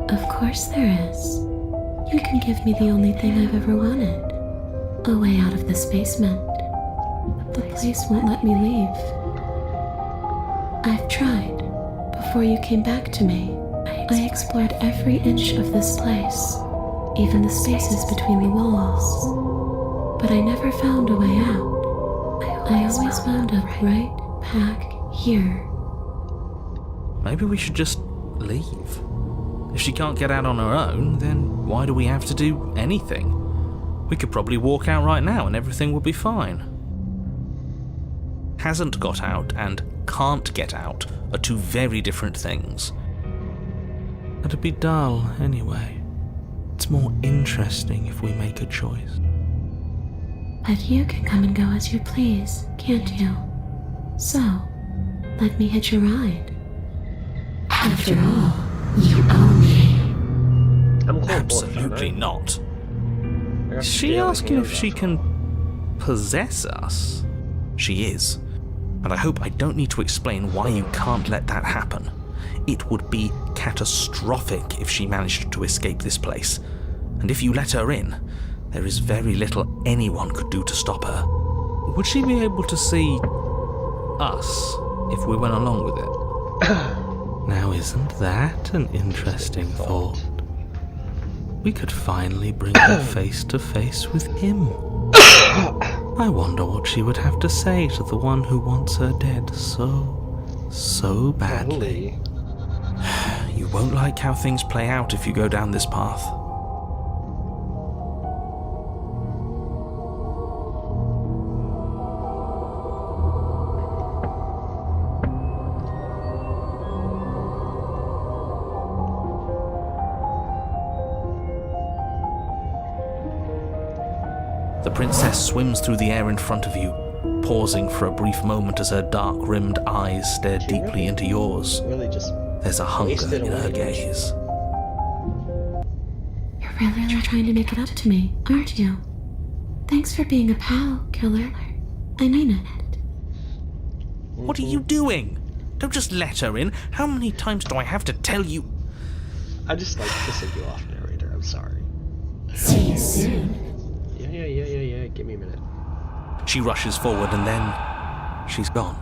Of course there is. You can give me the only thing I've ever wanted. A way out of this basement. The place won't let me leave. I've tried. Before you came back to me, I explored every inch of this place, even the spaces between the walls. But I never found a way out. I always wound up right back here. Maybe we should just leave. If she can't get out on her own, then why do we have to do anything? We could probably walk out right now and everything would be fine. Hasn't got out and can't get out are two very different things. It'd be dull anyway. It's more interesting if we make a choice. But you can come and go as you please, can't you? So, let me hitch a ride. After all, you owe me. I'm cold Absolutely not. Is she asking if she can possess us? She is. And I hope I don't need to explain why you can't let that happen. It would be catastrophic if she managed to escape this place. And if you let her in, there is very little anyone could do to stop her. Would she be able to see us if we went along with it? Now isn't that an interesting thought? We could finally bring her face to face with him. I wonder what she would have to say to the one who wants her dead so badly. You won't like how things play out if you go down this path. The princess swims through the air in front of you, pausing for a brief moment as her dark-rimmed eyes stare deeply into yours. Really just There's a hunger in her gaze. You're really trying to make it up to me, aren't you? Thanks for being a pal, killer. I mean it. What are you doing? Don't just let her in. How many times do I have to tell you? I just like pissing you off, narrator. I'm sorry. See you soon. Yeah. Give me a minute. She rushes forward and then she's gone.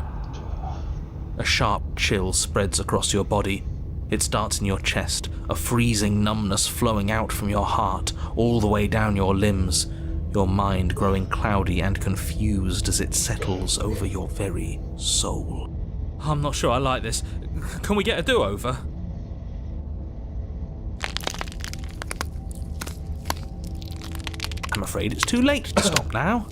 A sharp chill spreads across your body. It starts in your chest, a freezing numbness flowing out from your heart, all the way down your limbs, your mind growing cloudy and confused as it settles over your very soul. I'm not sure I like this. Can we get a do-over? I'm afraid it's too late to stop now.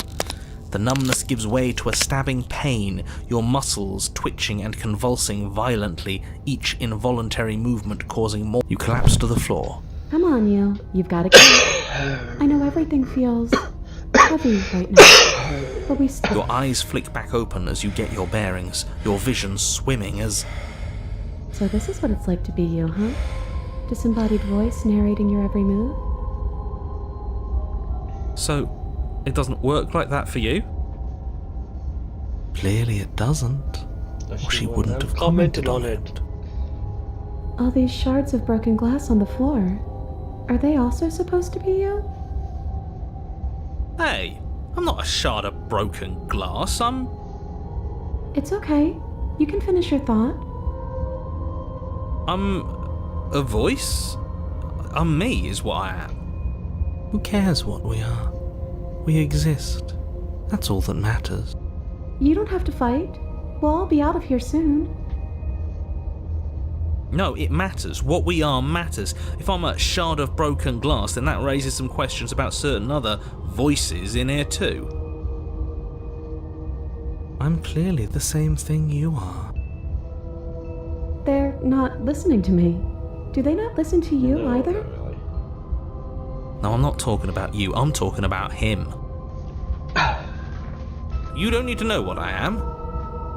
The numbness gives way to a stabbing pain, your muscles twitching and convulsing violently, each involuntary movement causing more. You collapse to the floor. Come on, you've got to go. I know everything feels heavy right now, but we still... Your eyes flick back open as you get your bearings, your vision swimming as... So this is what it's like to be you, huh? Disembodied voice narrating your every move? So, it doesn't work like that for you? Clearly it doesn't. Or she wouldn't have commented on it. All these shards of broken glass on the floor, are they also supposed to be you? Hey, I'm not a shard of broken glass, I'm... It's okay. You can finish your thought. I'm... a voice? I'm me, is what I am. Who cares what we are? We exist. That's all that matters. You don't have to fight. We'll all be out of here soon. No, it matters. What we are matters. If I'm a shard of broken glass, then that raises some questions about certain other voices in here too. I'm clearly the same thing you are. They're not listening to me. Do they not listen to you either? No, I'm not talking about you. I'm talking about him. You don't need to know what I am.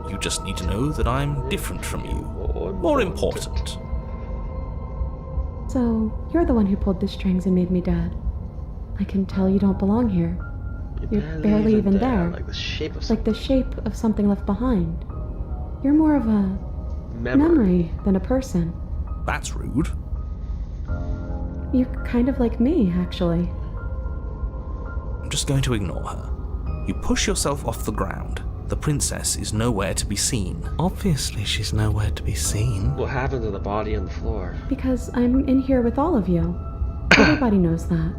You just need to know that I'm different from you. More important. So, you're the one who pulled the strings and made me dead. I can tell you don't belong here. You're barely even there. Like the shape of something left behind. You're more of a memory than a person. That's rude. You're kind of like me, actually. I'm just going to ignore her. You push yourself off the ground. The princess is nowhere to be seen. Obviously, she's nowhere to be seen. What happened to the body on the floor? Because I'm in here with all of you. Everybody knows that.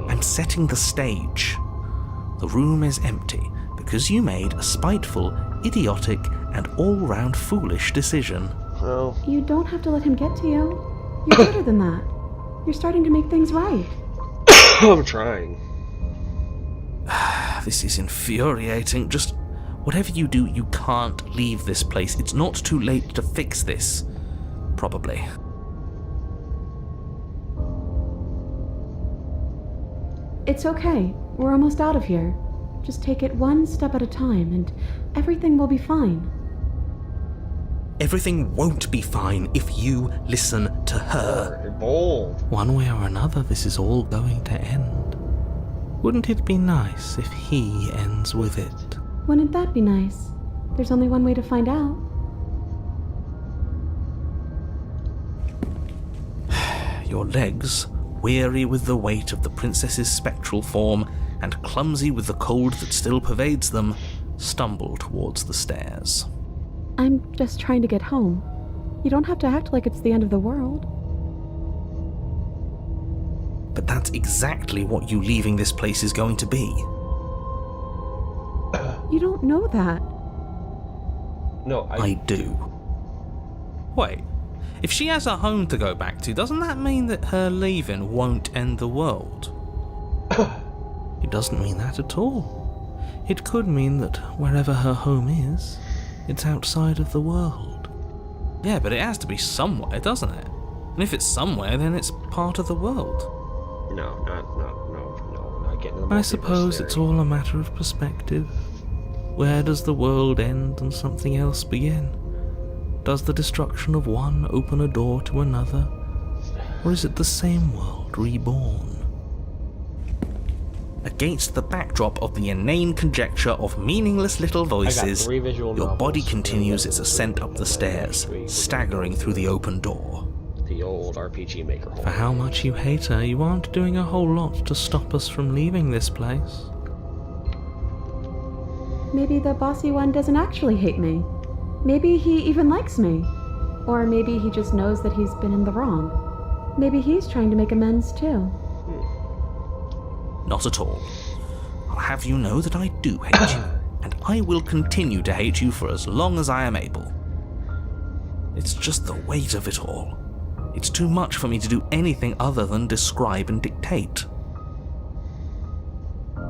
I'm setting the stage. The room is empty because you made a spiteful, idiotic, and all-round foolish decision. Well... You don't have to let him get to you. You're better than that. You're starting to make things right. I'm trying. This is infuriating. Just whatever you do, you can't leave this place. It's not too late to fix this. Probably. It's okay. We're almost out of here. Just take it one step at a time and everything will be fine. Everything won't be fine if you listen to her. You're bold. One way or another, this is all going to end. Wouldn't it be nice if he ends with it? Wouldn't that be nice? There's only one way to find out. Your legs, weary with the weight of the princess's spectral form and clumsy with the cold that still pervades them, stumble towards the stairs. I'm just trying to get home. You don't have to act like it's the end of the world. But that's exactly what you leaving this place is going to be. You don't know that. No, I do. Wait, if she has a home to go back to, doesn't that mean that her leaving won't end the world? It doesn't mean that at all. It could mean that wherever her home is, it's outside of the world. Yeah, but it has to be somewhere, doesn't it? And if it's somewhere, then it's part of the world. No, not getting into the I suppose it's all a matter of perspective. Where does the world end and something else begin? Does the destruction of one open a door to another? Or is it the same world reborn? Against the backdrop of the inane conjecture of meaningless little voices, your body continues its ascent up the stairs, staggering through the open door. The old RPG Maker hole. For how much you hate her, you aren't doing a whole lot to stop us from leaving this place. Maybe the bossy one doesn't actually hate me. Maybe he even likes me. Or maybe he just knows that he's been in the wrong. Maybe he's trying to make amends too. Not at all. I'll have you know that I do hate you, and I will continue to hate you for as long as I am able. It's just the weight of it all. It's too much for me to do anything other than describe and dictate.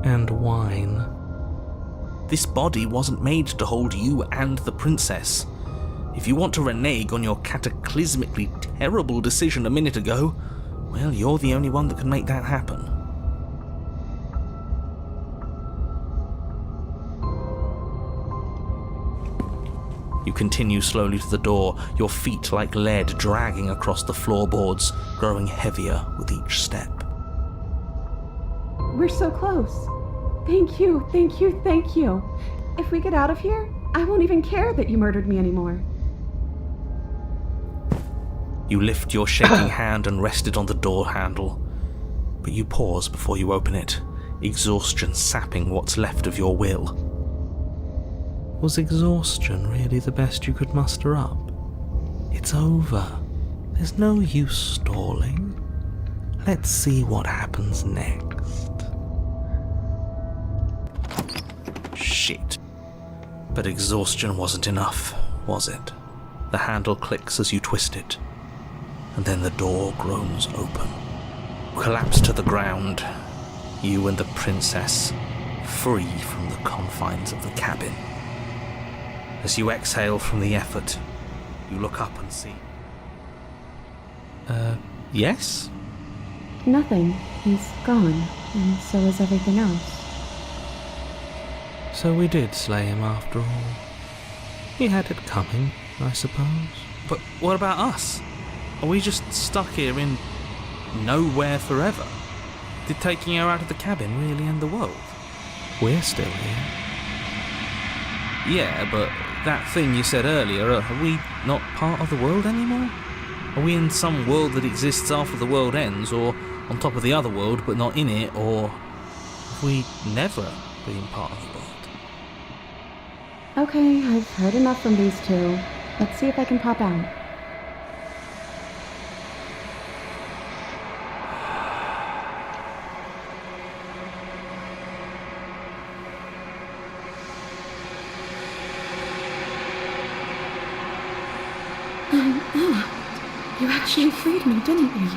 And whine. This body wasn't made to hold you and the princess. If you want to renege on your cataclysmically terrible decision a minute ago, well, you're the only one that can make that happen. You continue slowly to the door, your feet like lead dragging across the floorboards, growing heavier with each step. We're so close. Thank you, thank you, thank you. If we get out of here, I won't even care that you murdered me anymore. You lift your shaking hand and rest it on the door handle, but you pause before you open it, exhaustion sapping what's left of your will. Was exhaustion really the best you could muster up? It's over. There's no use stalling. Let's see what happens next. Shit. But exhaustion wasn't enough, was it? The handle clicks as you twist it, and then the door groans open. Collapse to the ground, you and the princess, free from the confines of the cabin. As you exhale from the effort, you look up and see... yes? Nothing. He's gone, and so is everything else. So we did slay him after all. He had it coming, I suppose. But what about us? Are we just stuck here in nowhere forever? Did taking her out of the cabin really end the world? We're still here. Yeah, but that thing you said earlier, are we not part of the world anymore? Are we in some world that exists after the world ends, or on top of the other world but not in it, or have we never been part of the world? Okay, I've heard enough from these two. Let's see if I can pop out. I'm out. You actually freed me, didn't you?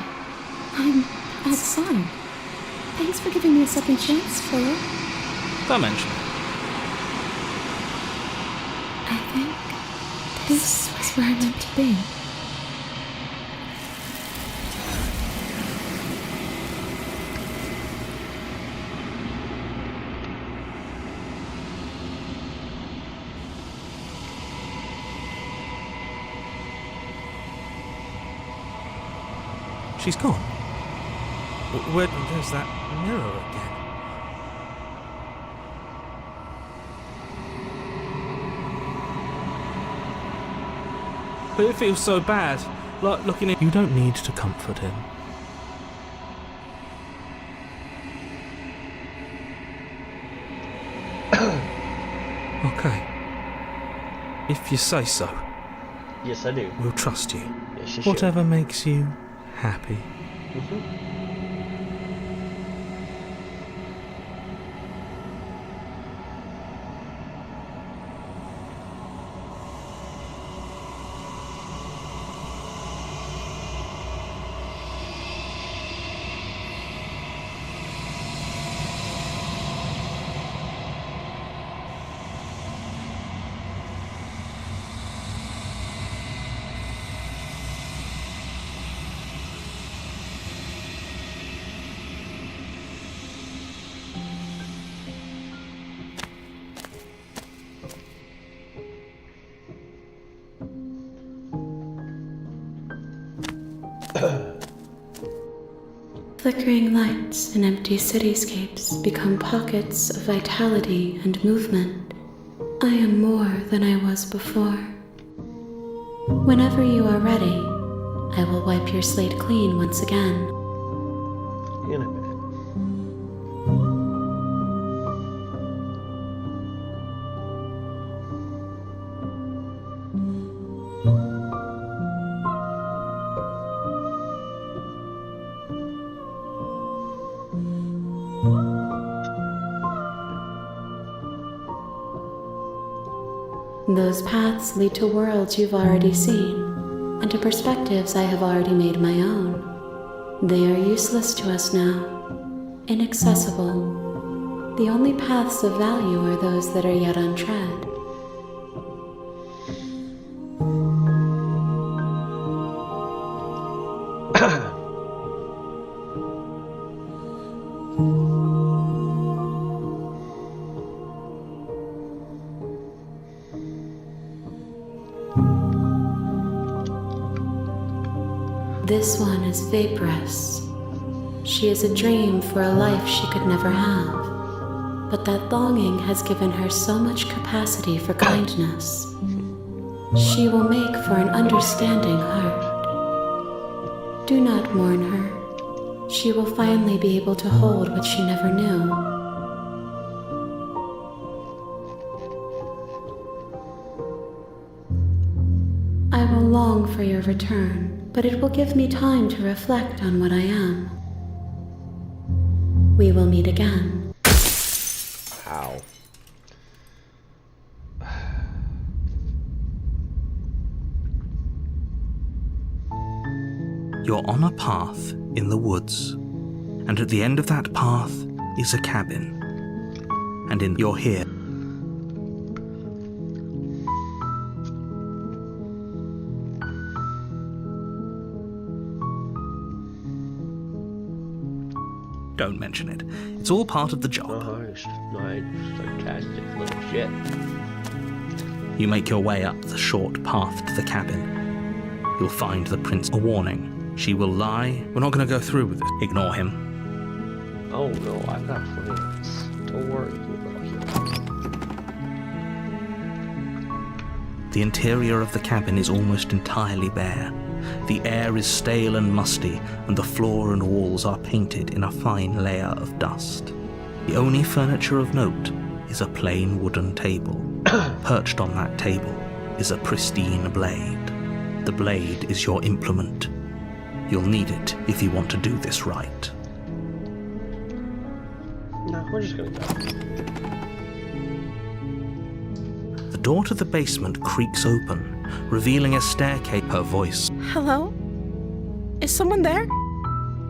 I'm outside. Thanks for giving me a second chance, Philip. Dimension. I think this was where I meant to be. She's gone. Where there's that mirror again. But it feels so bad, like looking at... You don't need to comfort him. Okay. If you say so. Yes, I do. We'll trust you. Yes, you Whatever makes you happy. should. Flickering lights in empty cityscapes become pockets of vitality and movement. I am more than I was before. Whenever you are ready, I will wipe your slate clean once again. In a minute. Those paths lead to worlds you've already seen, and to perspectives I have already made my own. They are useless to us now, inaccessible. The only paths of value are those that are yet untread. This one is vaporous. She is a dream for a life she could never have, but that longing has given her so much capacity for kindness. She will make for an understanding heart. Do not mourn her. She will finally be able to hold what she never knew. I will long for your return, but it will give me time to reflect on what I am. We will meet again. Ow. You're on a path in the woods, and at the end of that path is a cabin. And you're here. Don't mention it. It's all part of the job. Nice, sarcastic little shit. You make your way up the short path to the cabin. You'll find the prince. A warning. She will lie. We're not going to go through with it. Ignore him. Oh no, I've got plans. Don't worry about him. The interior of the cabin is almost entirely bare. The air is stale and musty, and the floor and walls are painted in a fine layer of dust. The only furniture of note is a plain wooden table. Perched on that table is a pristine blade. The blade is your implement. You'll need it if you want to do this right. No, we're just gonna go. The door to the basement creaks open, revealing a staircase. Her voice Hello? Is someone there?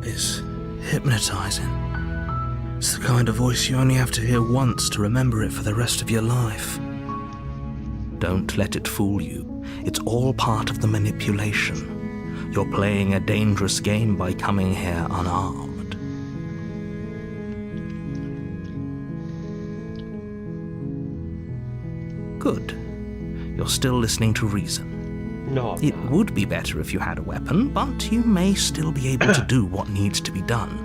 is hypnotizing. It's the kind of voice you only have to hear once to remember it for the rest of your life. Don't let it fool you. It's all part of the manipulation. You're playing a dangerous game by coming here unarmed. Good. You're still listening to reason. No, I'm It not. would be better if you had a weapon, but you may still be able to do what needs to be done.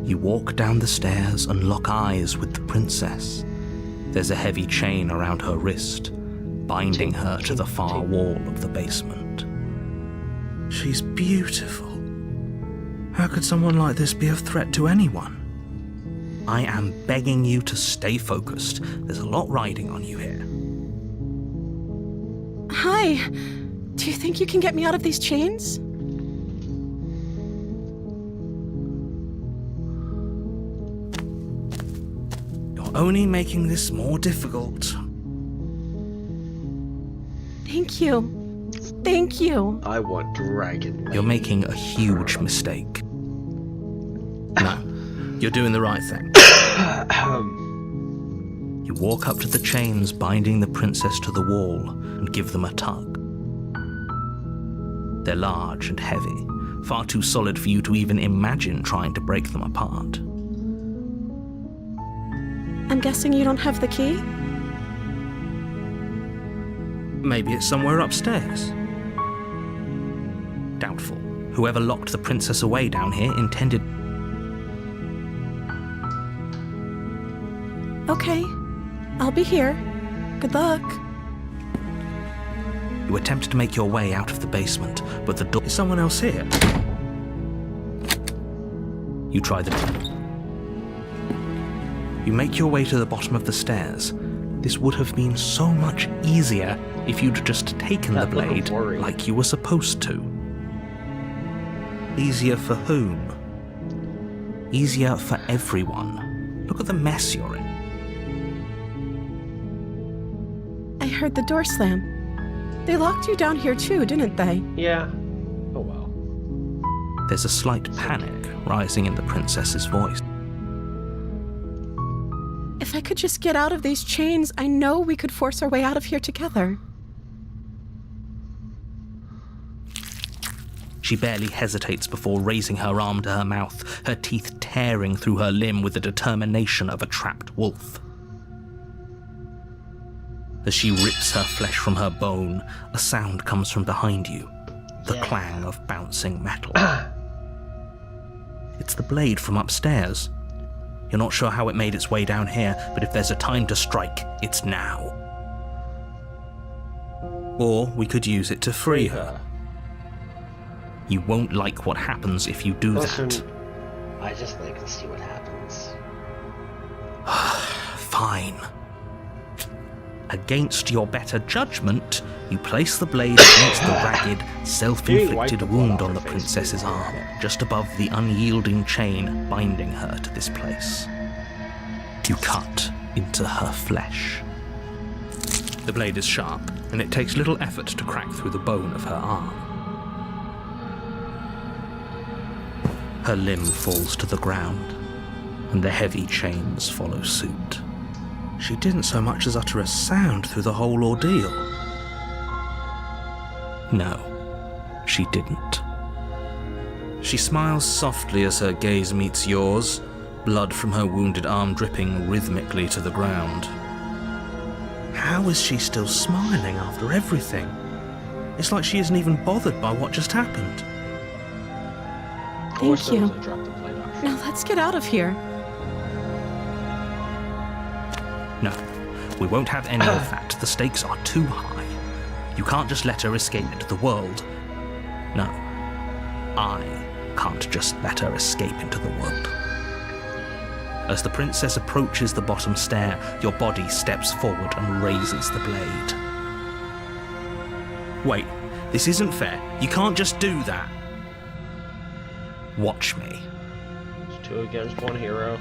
You walk down the stairs and lock eyes with the princess. There's a heavy chain around her wrist, binding her to the far wall of the basement. She's beautiful. How could someone like this be a threat to anyone? I am begging you to stay focused. There's a lot riding on you here. Hi. Do you think you can get me out of these chains? You're only making this more difficult. Thank you. Thank you. I want dragon. You're making a huge mistake. No, you're doing the right thing. You walk up to the chains binding the princess to the wall and give them a tug. They're large and heavy, far too solid for you to even imagine trying to break them apart. I'm guessing you don't have the key? Maybe it's somewhere upstairs. Doubtful. Whoever locked the princess away down here intended... Okay. I'll be here. Good luck. You attempt to make your way out of the basement, but the door... Is someone else here? You try the door. You make your way to the bottom of the stairs. This would have been so much easier if you'd just taken the blade like you were supposed to. Easier for whom? Easier for everyone. Look at the mess you're in. I heard the door slam. They locked you down here too, didn't they? Yeah. Oh well. There's a slight panic rising in the princess's voice. If I could just get out of these chains, I know we could force our way out of here together. She barely hesitates before raising her arm to her mouth, her teeth tearing through her limb with the determination of a trapped wolf. As she rips her flesh from her bone, a sound comes from behind you, the clang of bouncing metal. It's the blade from upstairs. You're not sure how it made its way down here, but if there's a time to strike, it's now. Or we could use it to free her. You won't like what happens if you do that. I just like to see what happens. Fine. Against your better judgment, you place the blade against the ragged, self-inflicted wound on the princess's arm, just above the unyielding chain binding her to this place. You cut into her flesh. The blade is sharp, and it takes little effort to crack through the bone of her arm. Her limb falls to the ground, and the heavy chains follow suit. She didn't so much as utter a sound through the whole ordeal. No, she didn't. She smiles softly as her gaze meets yours, blood from her wounded arm dripping rhythmically to the ground. How is she still smiling after everything? It's like she isn't even bothered by what just happened. Thank you. Now let's get out of here. No, we won't have any of that. The stakes are too high. You can't just let her escape into the world. No, I can't just let her escape into the world. As the princess approaches the bottom stair, your body steps forward and raises the blade. Wait, this isn't fair. You can't just do that. Watch me. It's 2 against 1 hero.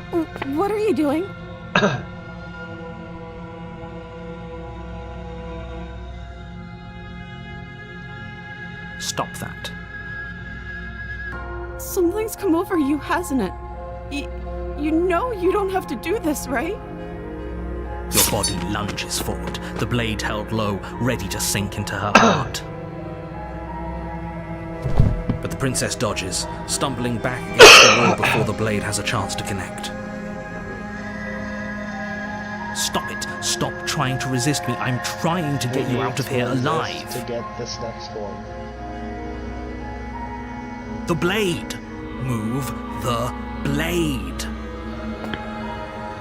What are you doing? Stop that. Something's come over you, hasn't it? You know you don't have to do this, right? Your body lunges forward, the blade held low, ready to sink into her heart. But the princess dodges, stumbling back against the wall before the blade has a chance to connect. Stop it. Stop trying to resist me. I'm trying to get you out of here alive. To get this next one. The blade. Move the blade.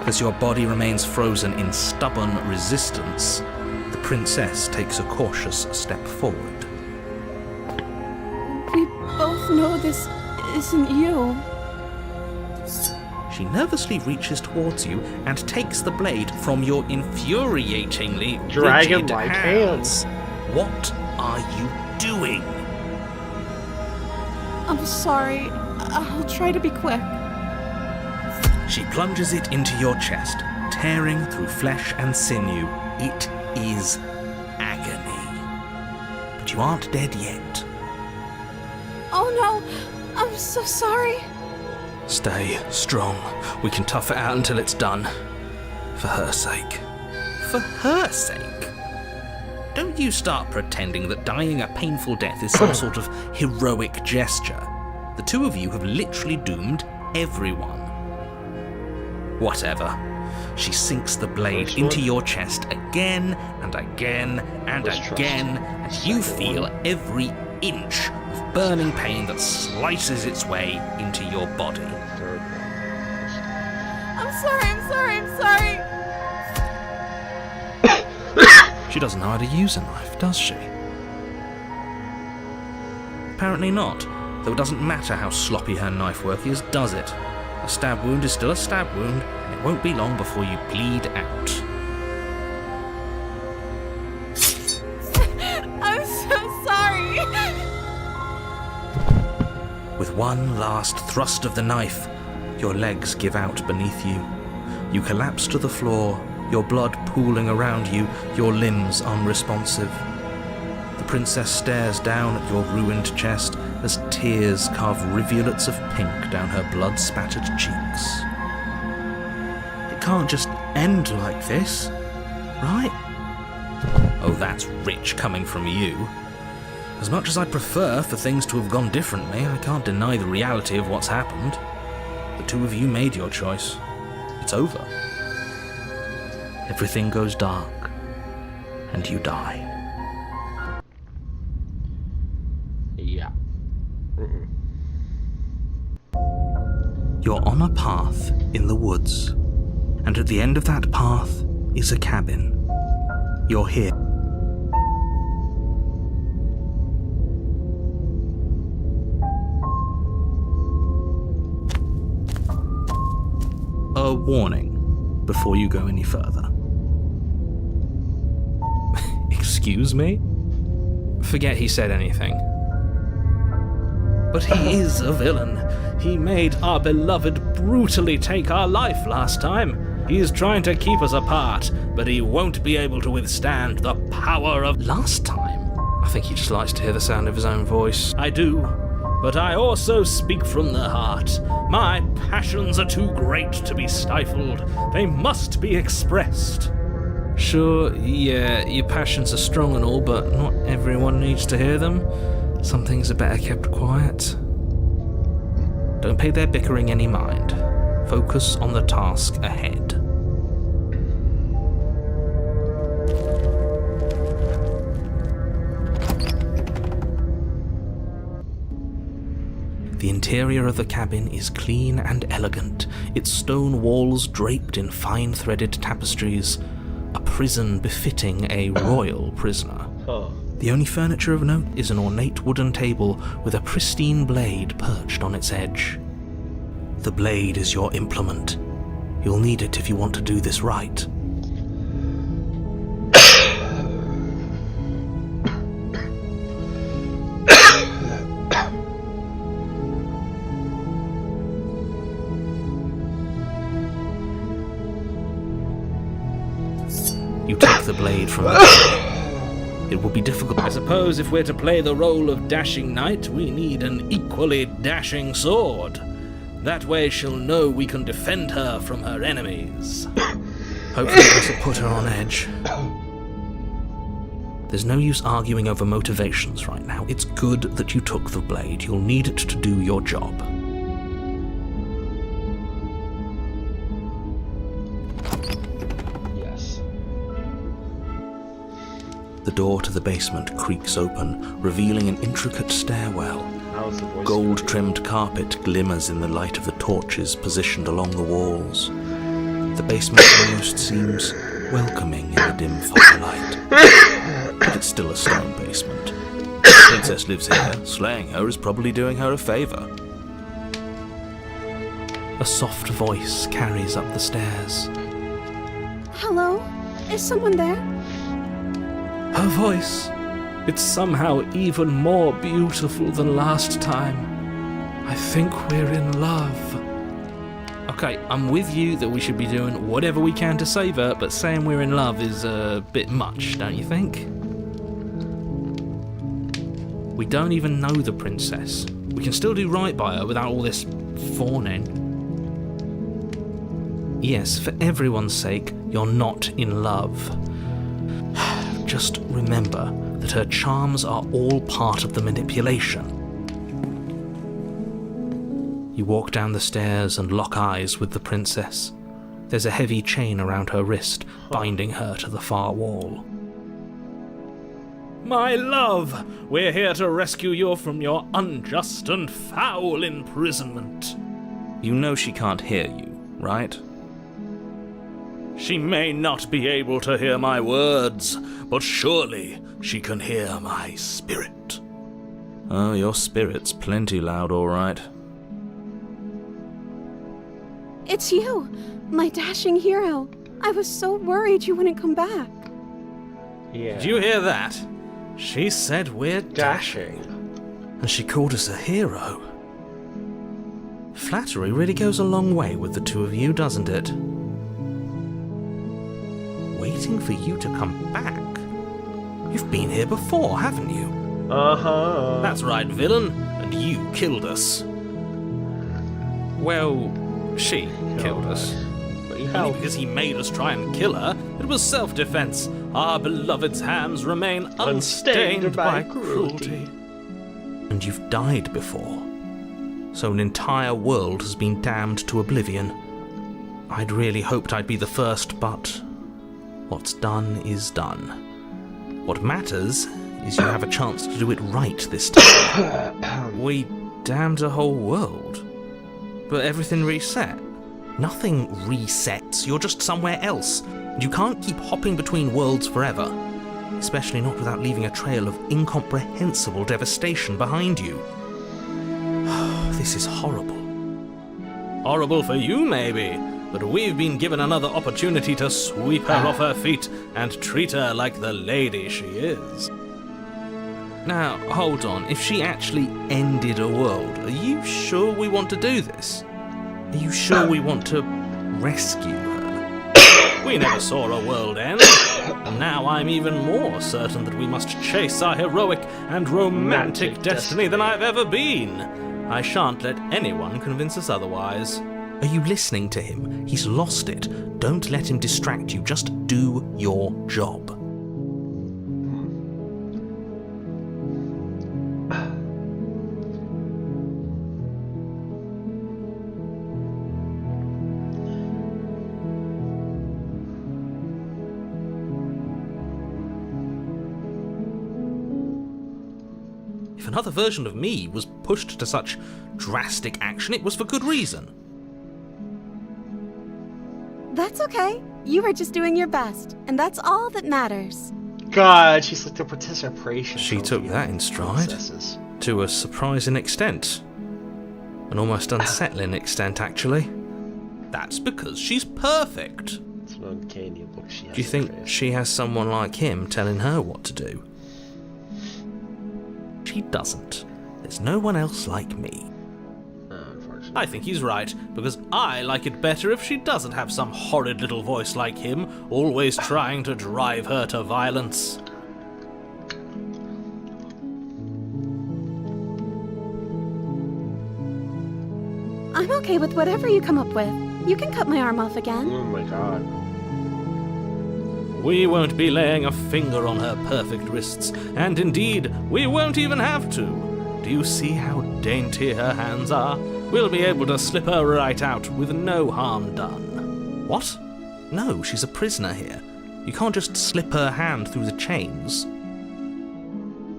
As your body remains frozen in stubborn resistance, the princess takes a cautious step forward. We both know this isn't you. She She nervously reaches towards you and takes the blade from your infuriatingly rigid Dragon-like hands. What are you doing? I'm sorry. I'll try to be quick. She plunges it into your chest, tearing through flesh and sinew. It is agony. But you aren't dead yet. Oh no, I'm so sorry. Stay strong. We can tough it out until it's done. For her sake. For her sake? Don't you start pretending that dying a painful death is some sort of heroic gesture. The two of you have literally doomed everyone. Whatever. She sinks the blade into your chest again and again and again, and you feel every inch of burning pain that slices its way into your body. I'm sorry. She doesn't know how to use a knife, does she? Apparently not, though it doesn't matter how sloppy her knife work is, does it? A stab wound is still a stab wound, and it won't be long before you bleed out. I'm so sorry. With one last thrust of the knife, your legs give out beneath you. You collapse to the floor, your blood pooling around you, your limbs unresponsive. The princess stares down at your ruined chest as tears carve rivulets of pink down her blood-spattered cheeks. It can't just end like this, right? Oh, that's rich coming from you. As much as I'd prefer for things to have gone differently, I can't deny the reality of what's happened. The two of you made your choice. It's over. Everything goes dark, and you die. Yeah. You're on a path in the woods, and at the end of that path is a cabin. You're here. A warning before you go any further. Excuse me? Forget he said anything. But he is a villain. He made our beloved brutally take our life last time. He is trying to keep us apart, but he won't be able to withstand the power of... Last time? I think he just likes to hear the sound of his own voice. I do, but I also speak from the heart. My passions are too great to be stifled. They must be expressed. Sure, yeah, your passions are strong and all, but not everyone needs to hear them. Some things are better kept quiet. Don't pay their bickering any mind. Focus on the task ahead. The interior of the cabin is clean and elegant, its stone walls draped in fine-threaded tapestries, a prison befitting a royal prisoner. The only furniture of note is an ornate wooden table with a pristine blade perched on its edge. The blade is your implement. You'll need it if you want to do this right. You take the blade from the table. It will be difficult. I suppose if we're to play the role of dashing knight, we need an equally dashing sword. That way she'll know we can defend her from her enemies. Hopefully this will put her on edge. There's no use arguing over motivations right now. It's good that you took the blade. You'll need it to do your job. The door to the basement creaks open, revealing an intricate stairwell. Gold-trimmed carpet glimmers in the light of the torches positioned along the walls. The basement almost seems welcoming in the dim firelight. But it's still a stone basement. The princess lives here. Slaying her is probably doing her a favor. A soft voice carries up the stairs. Hello? Is someone there? Her voice, it's somehow even more beautiful than last time. I think we're in love. Okay, I'm with you that we should be doing whatever we can to save her, but saying we're in love is a bit much, don't you think? We don't even know the princess. We can still do right by her without all this fawning. Yes, for everyone's sake, you're not in love. Just remember that her charms are all part of the manipulation. You walk down the stairs and lock eyes with the princess. There's a heavy chain around her wrist, binding her to the far wall. My love, we're here to rescue you from your unjust and foul imprisonment. You know she can't hear you, right? She may not be able to hear my words, but surely she can hear my spirit. Oh, your spirit's plenty loud, all right. It's you, my dashing hero. I was so worried you wouldn't come back. Yeah. Did you hear that? She said we're dashing. And she called us a hero. Flattery really goes a long way with the two of you, doesn't it? Waiting for you to come back? You've been here before, haven't you? Uh-huh. That's right, villain. And you killed us. Well, she killed us. Only because he made us try and kill her. It was self-defense. Our beloved's hands remain unstained by cruelty. And you've died before. So an entire world has been damned to oblivion. I'd really hoped I'd be the first, but what's done is done. What matters is you have a chance to do it right this time. We damned a whole world. But everything reset. Nothing resets, you're just somewhere else. You can't keep hopping between worlds forever. Especially not without leaving a trail of incomprehensible devastation behind you. This is horrible. Horrible for you, maybe, but we've been given another opportunity to sweep her off her feet and treat her like the lady she is. Now, hold on, if she actually ended a world, are you sure we want to do this? Are you sure we want to rescue her? We never saw a world end, and now I'm even more certain that we must chase our heroic and romantic destiny than I've ever been. I shan't let anyone convince us otherwise. Are you listening to him? He's lost it. Don't let him distract you, just do your job. If another version of me was pushed to such drastic action, it was for good reason. That's okay. You were just doing your best, and that's all that matters. God, she's like the participation. She took that in stride. Princesses. To a surprising extent. An almost unsettling extent, actually. That's because she's perfect. It's an uncanny look she has. Do you think she has someone like him telling her what to do? She doesn't. There's no one else like me. Unfortunately. I think he's right, because I like it better if she doesn't have some horrid little voice like him, always trying to drive her to violence. I'm okay with whatever you come up with. You can cut my arm off again. Oh my god. We won't be laying a finger on her perfect wrists, and indeed, we won't even have to. Do you see how dainty her hands are? We'll be able to slip her right out with no harm done. What? No, she's a prisoner here. You can't just slip her hand through the chains.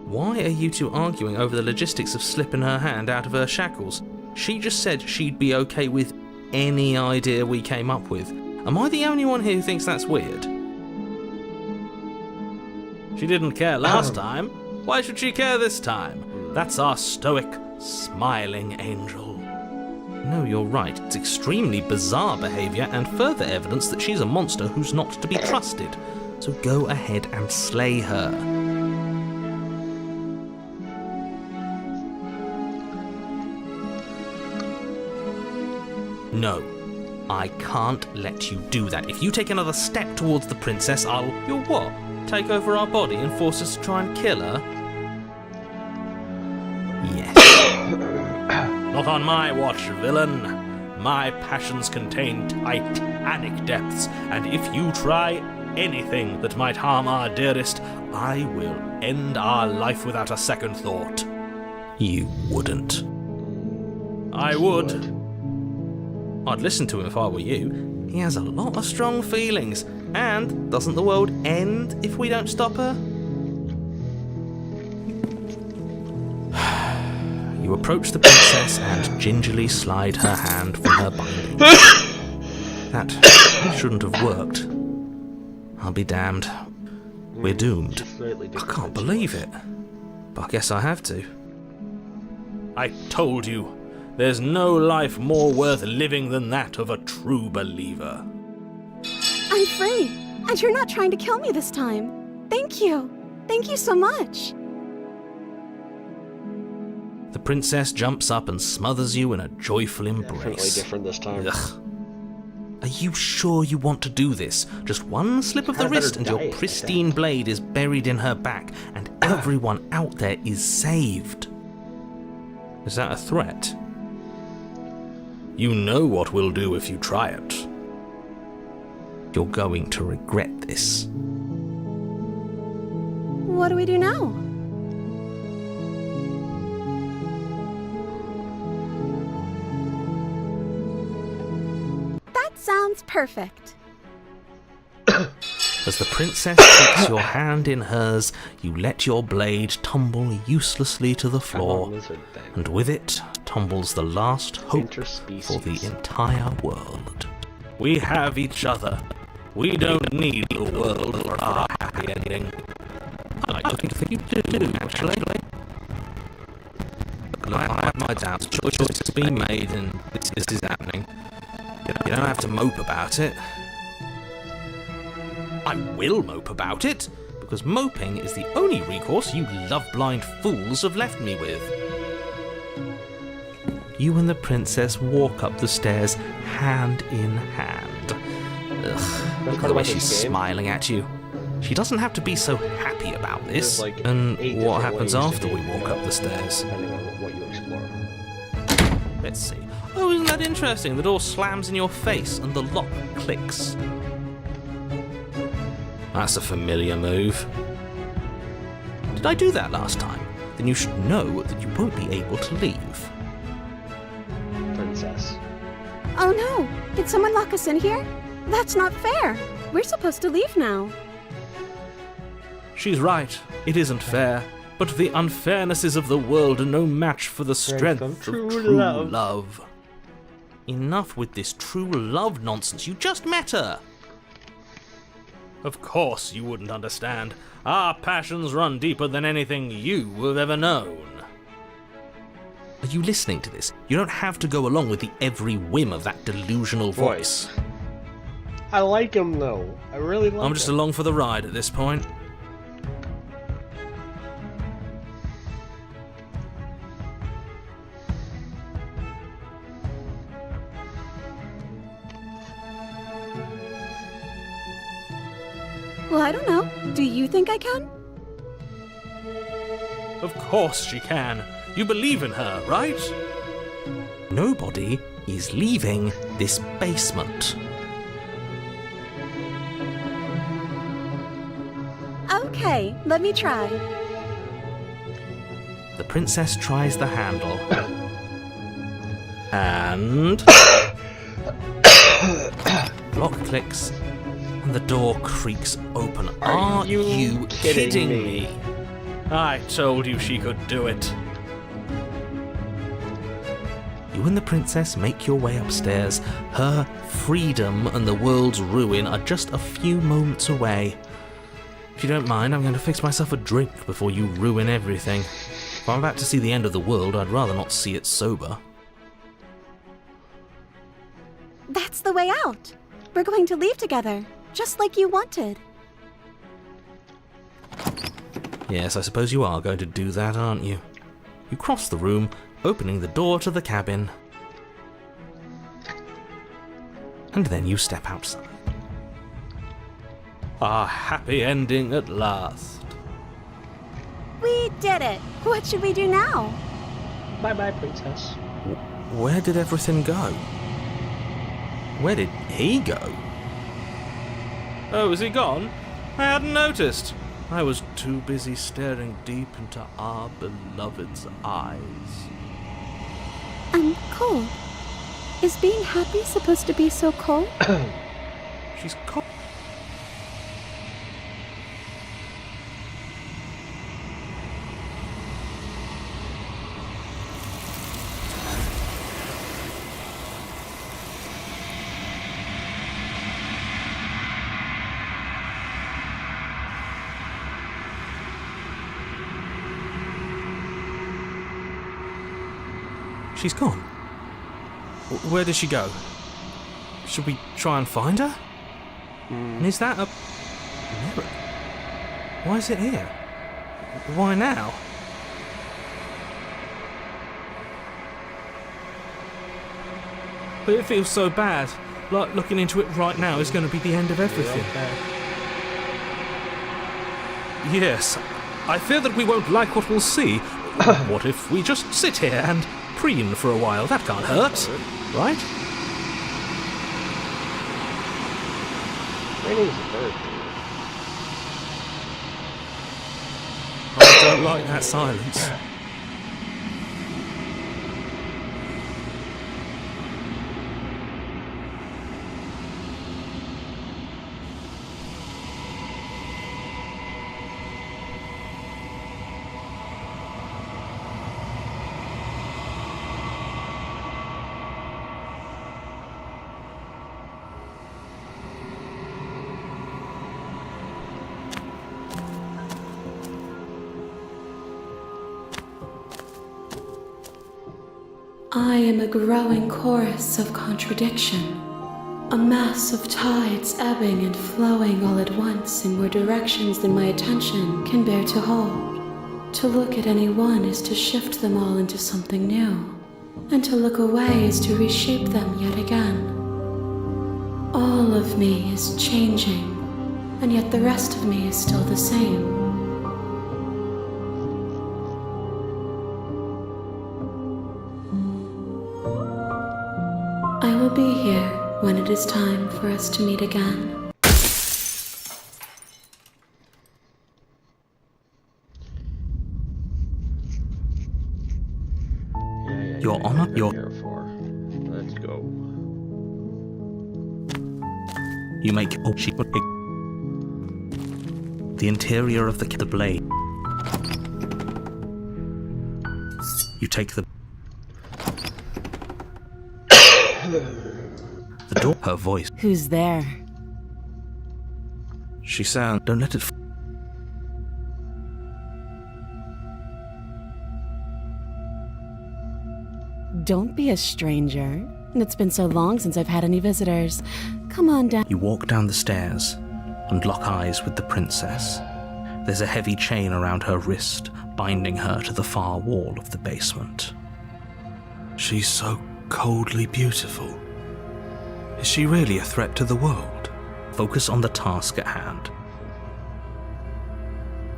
Why are you two arguing over the logistics of slipping her hand out of her shackles? She just said she'd be okay with any idea we came up with. Am I the only one here who thinks that's weird? She didn't care last time. Why should she care this time? That's our stoic, smiling angel. No, you're right. It's extremely bizarre behaviour and further evidence that she's a monster who's not to be trusted. So go ahead and slay her. No, I can't let you do that. If you take another step towards the princess, You'll what? Take over our body and force us to try and kill her? Yes. Not on my watch, villain. My passions contain titanic depths, and if you try anything that might harm our dearest, I will end our life without a second thought. You wouldn't. I would. I'd listen to him if I were you. He has a lot of strong feelings. And doesn't the world end if we don't stop her? You approach the princess and gingerly slide her hand from her binding. That shouldn't have worked. I'll be damned. We're doomed. I can't believe it. But I guess I have to. I told you. There's no life more worth living than that of a true believer. I'm free, and you're not trying to kill me this time. Thank you. Thank you so much. The princess jumps up and smothers you in a joyful embrace. Definitely different this time. Ugh. Are you sure you want to do this? Just one slip of the wrist and your pristine blade is buried in her back, and everyone out there is saved. Is that a threat? You know what we'll do if you try it. You're going to regret this. What do we do now? That sounds perfect. As the princess takes your hand in hers, you let your blade tumble uselessly to the floor, and with it tumbles the last hope for the entire world. We have each other. We don't need the world for our happy ending. I like to think you do, actually. Look, I have my doubts. Choice has been made and this is happening. You don't have to mope about it. I will mope about it, because moping is the only recourse you love-blind fools have left me with. You and the princess walk up the stairs hand in hand. Ugh, look at the way she's smiling at you. She doesn't have to be so happy about this. And what happens after we walk up the stairs? Depending on what you explore. Let's see. Oh, isn't that interesting? The door slams in your face and the lock clicks. That's a familiar move. Did I do that last time? Then you should know that you won't be able to leave. Princess. Oh no! Did someone lock us in here? That's not fair. We're supposed to leave now. She's right. It isn't fair. But the unfairnesses of the world are no match for the strength of true love. Enough with this true love nonsense. You just met her. Of course you wouldn't understand. Our passions run deeper than anything you have ever known. Are you listening to this? You don't have to go along with the every whim of that delusional voice. I like him though. I really like him. I'm just along for the ride at this point. Well, I don't know. Do you think I can? Of course she can. You believe in her, right? Nobody is leaving this basement. Okay, let me try. The princess tries the handle. And... lock clicks, and the door creaks open. Are you kidding me? I told you she could do it. You and the princess make your way upstairs. Her freedom and the world's ruin are just a few moments away. If you don't mind, I'm going to fix myself a drink before you ruin everything. If I'm about to see the end of the world, I'd rather not see it sober. That's the way out. We're going to leave together, just like you wanted. Yes, I suppose you are going to do that, aren't you? You cross the room, opening the door to the cabin. And then you step outside. A happy ending at last. We did it. What should we do now? Bye-bye, princess. Where did everything go? Where did he go? Oh, is he gone? I hadn't noticed. I was too busy staring deep into our beloved's eyes. I'm cold. Is being happy supposed to be so cold? She's cold. She's gone. Where did she go? Should we try and find her? And is that a mirror? Why is it here? Why now? But it feels so bad. Like looking into it right now is going to be the end of everything. Yes, I fear that we won't like what we'll see. What if we just sit here and preen for a while? That can't hurt, right? Raining is a bird. I don't like that silence. I am a growing chorus of contradiction, a mass of tides ebbing and flowing all at once in more directions than my attention can bear to hold. To look at any one is to shift them all into something new, and to look away is to reshape them yet again. All of me is changing, and yet the rest of me is still the same. I will be here when it is time for us to meet again. You're on a... You're... Here for. Let's go. You make... Oh, she... The interior of the blade. You take the... The door, her voice. Who's there? She sounds. Don't let it. Don't be a stranger. And it's been so long since I've had any visitors. Come on down. You walk down the stairs and lock eyes with the princess. There's a heavy chain around her wrist, binding her to the far wall of the basement. She's so coldly beautiful. Is she really a threat to the world? Focus on the task at hand.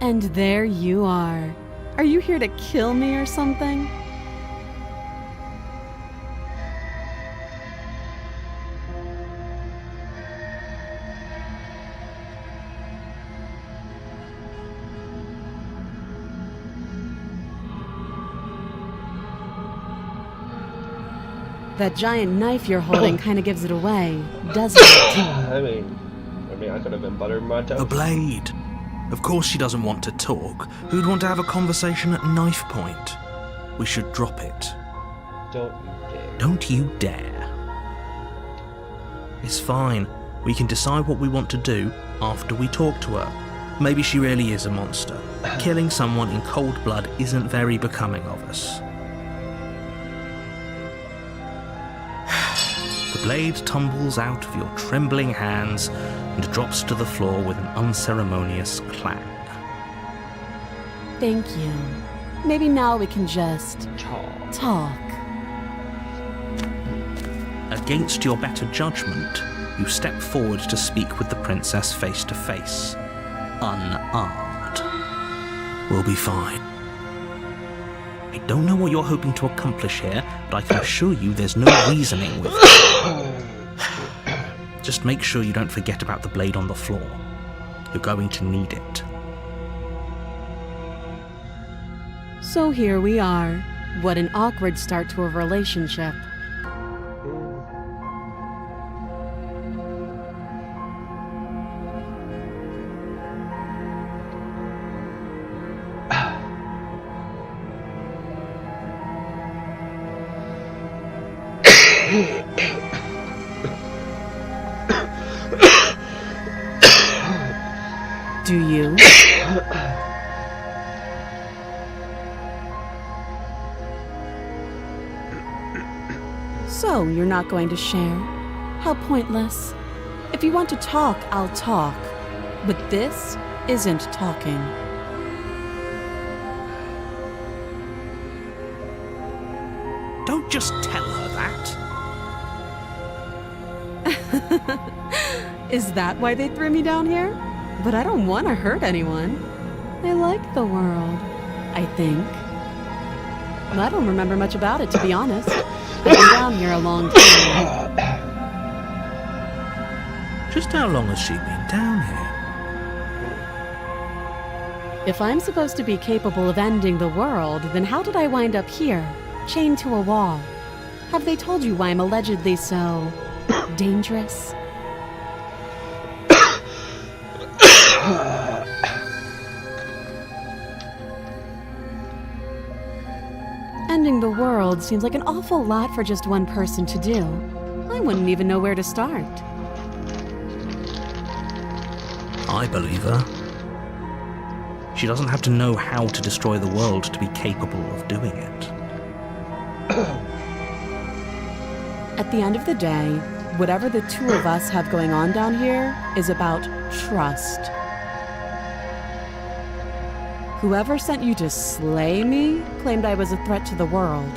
And there you are. Are you here to kill me or something? That giant knife you're holding kind of gives it away, doesn't it? I mean, I could have been buttering my toast. A blade. Of course she doesn't want to talk. Who'd want to have a conversation at knife point? We should drop it. Don't you dare. Don't you dare. It's fine. We can decide what we want to do after we talk to her. Maybe she really is a monster. Killing someone in cold blood isn't very becoming of us. The blade tumbles out of your trembling hands and drops to the floor with an unceremonious clang. Thank you. Maybe now we can just talk. Against your better judgment, you step forward to speak with the princess face to face, unarmed. We'll be fine. I don't know what you're hoping to accomplish here, but I can assure you there's no reasoning with it. Just make sure you don't forget about the blade on the floor. You're going to need it. So here we are. What an awkward start to a relationship. Do you? So, you're not going to share? How pointless. If you want to talk, I'll talk. But this isn't talking. Don't just tell her that. Is that why they threw me down here? But I don't want to hurt anyone. I like the world, I think. I don't remember much about it, to be honest. I've been down here a long time. Just how long has she been down here? If I'm supposed to be capable of ending the world, then how did I wind up here, chained to a wall? Have they told you why I'm allegedly so dangerous? Ending the world seems like an awful lot for just one person to do. I wouldn't even know where to start. I believe her. She doesn't have to know how to destroy the world to be capable of doing it. At the end of the day, whatever the two of us have going on down here is about trust. Whoever sent you to slay me claimed I was a threat to the world,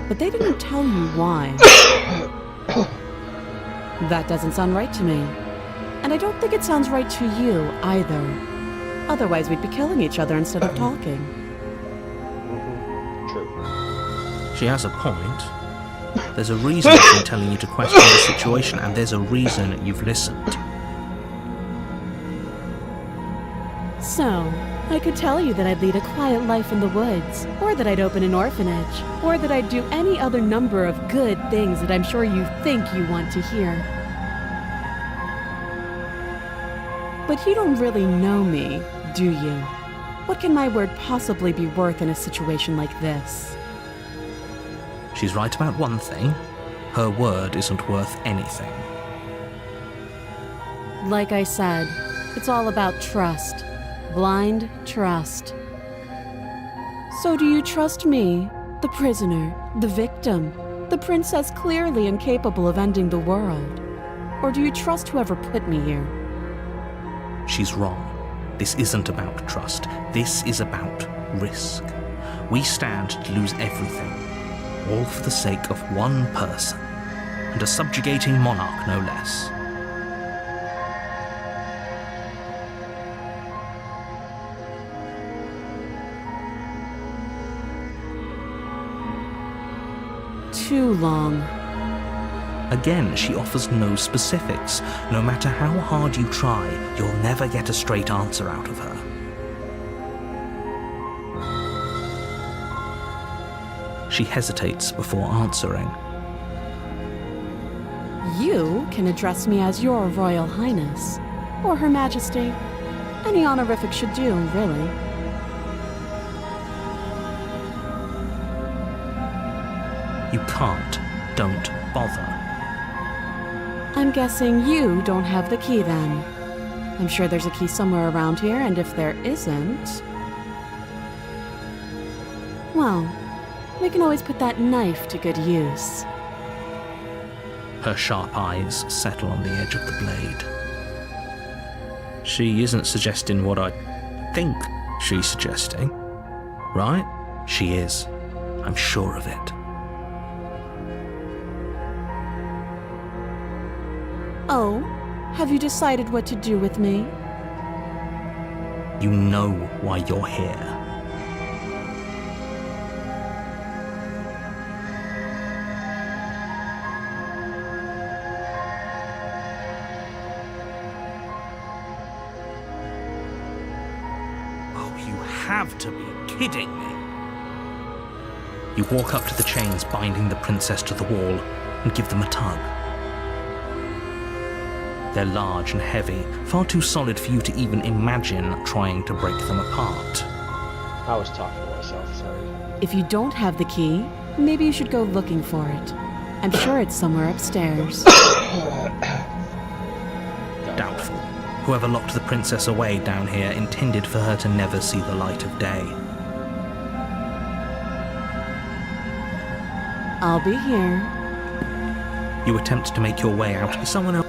but they didn't tell you why. That doesn't sound right to me. And I don't think it sounds right to you either. Otherwise, we'd be killing each other instead of talking. True. She has a point. There's a reason she's telling you to question the situation, and there's a reason you've listened. So, I could tell you that I'd lead a quiet life in the woods, or that I'd open an orphanage, or that I'd do any other number of good things that I'm sure you think you want to hear. But you don't really know me, do you? What can my word possibly be worth in a situation like this? She's right about one thing. Her word isn't worth anything. Like I said, it's all about trust. Blind trust. So do you trust me, the prisoner, the victim, the princess clearly incapable of ending the world? Or do you trust whoever put me here? She's wrong. This isn't about trust. This is about risk. We stand to lose everything, all for the sake of one person, and a subjugating monarch no less. Too long. Again, she offers no specifics. No matter how hard you try, you'll never get a straight answer out of her. She hesitates before answering. You can address me as Your Royal Highness, or Her Majesty. Any honorific should do, really. You can't. Don't bother. I'm guessing you don't have the key then. I'm sure there's a key somewhere around here, and if there isn't... well, we can always put that knife to good use. Her sharp eyes settle on the edge of the blade. She isn't suggesting what I think she's suggesting, right? She is. I'm sure of it. Oh, have you decided what to do with me? You know why you're here. Oh, you have to be kidding me. You walk up to the chains binding the princess to the wall and give them a tug. They're large and heavy, far too solid for you to even imagine trying to break them apart. I was talking to myself, sorry. If you don't have the key, maybe you should go looking for it. I'm sure it's somewhere upstairs. Doubtful. Whoever locked the princess away down here intended for her to never see the light of day. I'll be here. You attempt to make your way out. Someone else.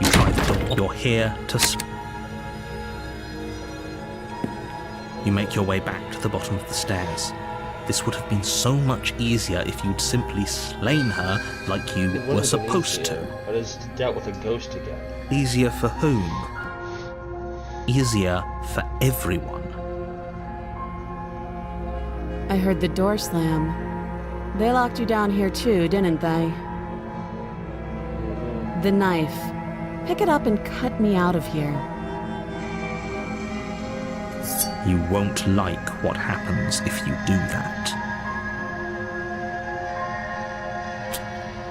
You try the door. You're here to You make your way back to the bottom of the stairs. This would have been so much easier if you'd simply slain her like you were supposed to. But it's dealt with a ghost again. Easier for whom? Easier for everyone. I heard the door slam. They locked you down here too, didn't they? The knife. Pick it up and cut me out of here. You won't like what happens if you do that.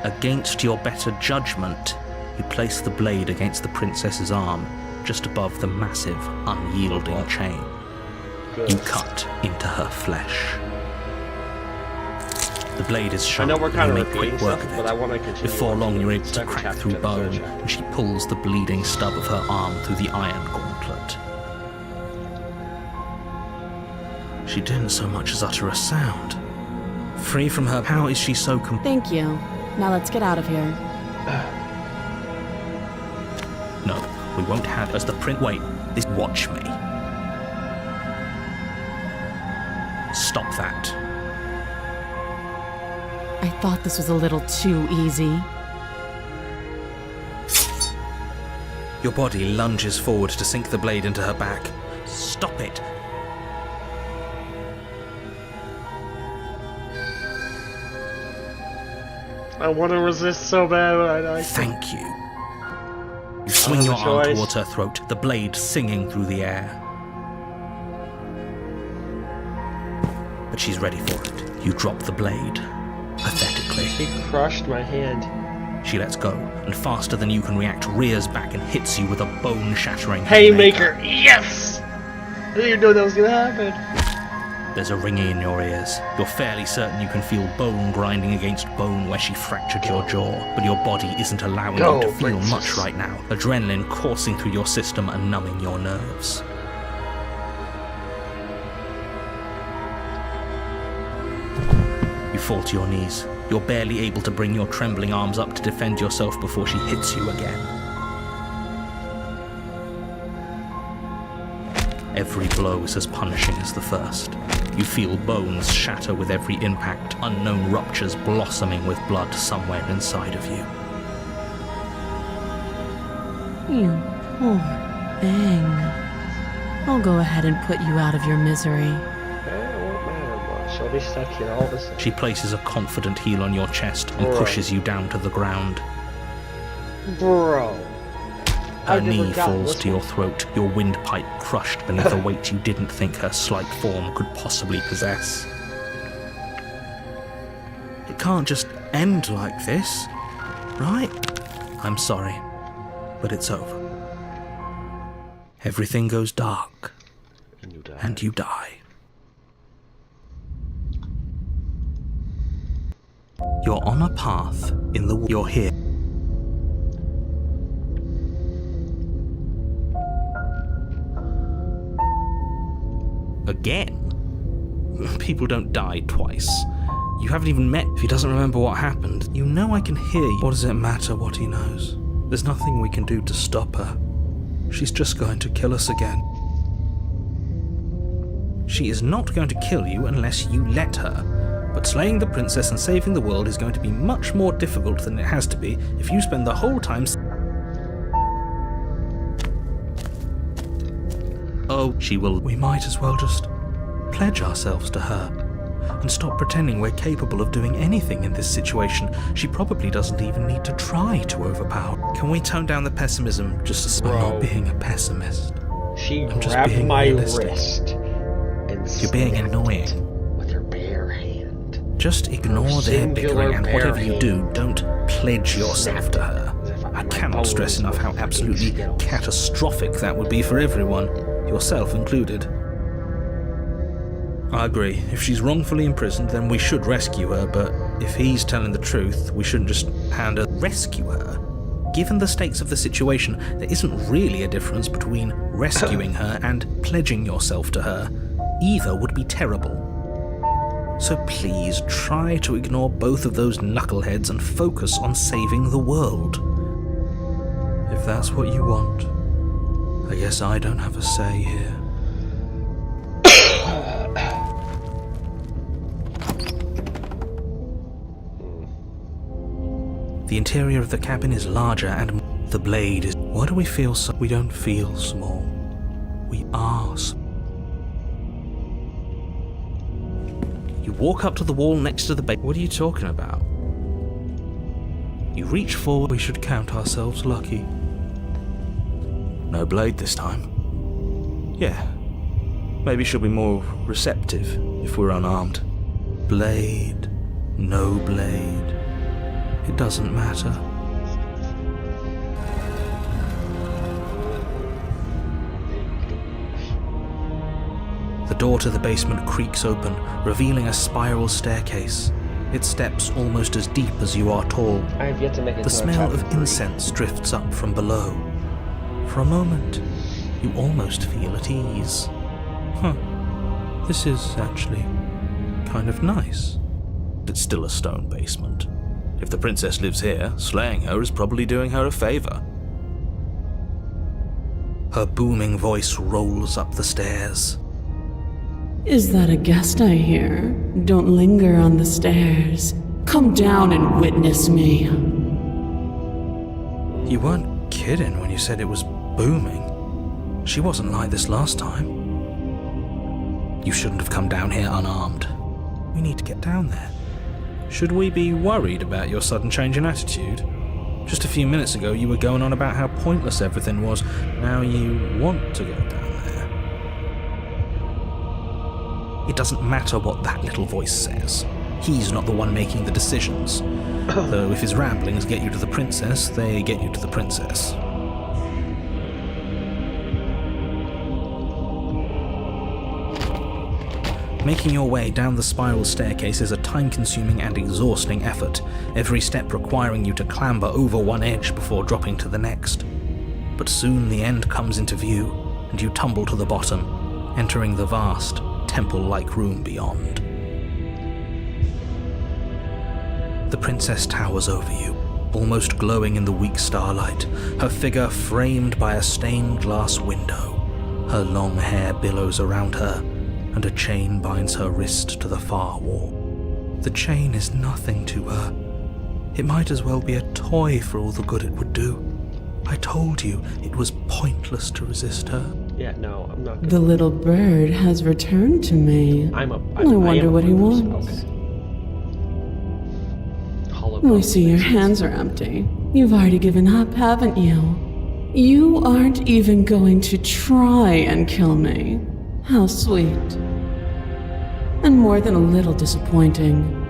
Against your better judgment, you place the blade against the princess's arm, just above the massive, unyielding chain. You cut into her flesh. The blade is sharp, I know we're kind and of you make repeating quick work stuff, of but I it. want to continue. Before long, you're able to Second crack chapter through to the third bone, chapter. and she pulls the bleeding stub of her arm through the iron gauntlet. She didn't so much as utter a sound. Free from her, how is she so Thank you. Now let's get out of here. No, we won't have as the print. Wait, this. Watch me. Stop that. I thought this was a little too easy. Your body lunges forward to sink the blade into her back. Stop it. I want to resist so bad, but I Thank you. You swing your arm towards her throat, the blade singing through the air. But she's ready for it. You drop the blade, pathetically. He crushed my hand. She lets go, and faster than you can react, rears back and hits you with a bone-shattering Haymaker! Yes! I didn't even know that was gonna happen. There's a ringing in your ears. You're fairly certain you can feel bone grinding against bone where she fractured your jaw, but your body isn't allowing you to feel much right now. Adrenaline coursing through your system and numbing your nerves. You fall to your knees. You're barely able to bring your trembling arms up to defend yourself before she hits you again. Every blow is as punishing as the first. You feel bones shatter with every impact, unknown ruptures blossoming with blood somewhere inside of you. You poor thing. I'll go ahead and put you out of your misery. It won't matter much. I'll be stuck here all the same. She places a confident heel on your chest and pushes you down to the ground. Bro. Her knee falls to your throat, your windpipe crushed beneath a weight you didn't think her slight form could possibly possess. It can't just end like this, right? I'm sorry, but it's over. Everything goes dark, and you die. You're on a path in the... You're here. Again? People don't die twice. You haven't even met. If he doesn't remember what happened, you know I can hear you. What does it matter what he knows? There's nothing we can do to stop her. She's just going to kill us again. She is not going to kill you unless you let her. But slaying the princess and saving the world is going to be much more difficult than it has to be if you spend the whole time... Oh, she will... We might as well just pledge ourselves to her and stop pretending we're capable of doing anything in this situation. She probably doesn't even need to try to overpower. Can we tone down the pessimism just to... I'm not being a pessimist. She I'm just grabbed being my realistic. wrist and You're being snapped annoying. with her bare hand. Just ignore their singular bickering, and whatever bare you do, don't pledge yourself to her. I cannot stress enough how absolutely catastrophic that would be for everyone, yourself included. I agree. If she's wrongfully imprisoned, then we should rescue her, but if he's telling the truth, we shouldn't just hand her... Rescue her? Given the stakes of the situation, there isn't really a difference between rescuing her and pledging yourself to her. Either would be terrible. So please, try to ignore both of those knuckleheads and focus on saving the world. If that's what you want, I guess I don't have a say here. The interior of the cabin is larger and the blade is... Why do we feel so... We don't feel small. We are small. You walk up to the wall next to the base. What are you talking about? You reach forward. We should count ourselves lucky. No blade this time. Yeah. Maybe she'll be more receptive if we're unarmed. Blade. No blade. It doesn't matter. The door to the basement creaks open, revealing a spiral staircase. Its steps almost as deep as you are tall. I have yet to make it The to smell chapter of 3. incense drifts up from below. For a moment, you almost feel at ease. This is actually kind of nice. It's still a stone basement. If the princess lives here, slaying her is probably doing her a favor. Her booming voice rolls up the stairs. Is that a guest I hear? Don't linger on the stairs. Come down and witness me. You weren't kidding when you said it was booming. She wasn't like this last time. You shouldn't have come down here unarmed. We need to get down there. Should we be worried about your sudden change in attitude? Just a few minutes ago you were going on about how pointless everything was. Now you want to go down there. It doesn't matter what that little voice says. He's not the one making the decisions. Though if his ramblings get you to the princess, they get you to the princess. Making your way down the spiral staircase is a time-consuming and exhausting effort, every step requiring you to clamber over one edge before dropping to the next. But soon the end comes into view, and you tumble to the bottom, entering the vast, temple-like room beyond. The princess towers over you, almost glowing in the weak starlight, her figure framed by a stained glass window. Her long hair billows around her, and a chain binds her wrist to the far wall. The chain is nothing to her. It might as well be a toy for all the good it would do. I told you it was pointless to resist her. Yeah, no, I'm not. The little bird has returned to me. I wonder what he wants. Okay. I see your hands are empty. You've already given up, haven't you? You aren't even going to try and kill me. How sweet. And more than a little disappointing.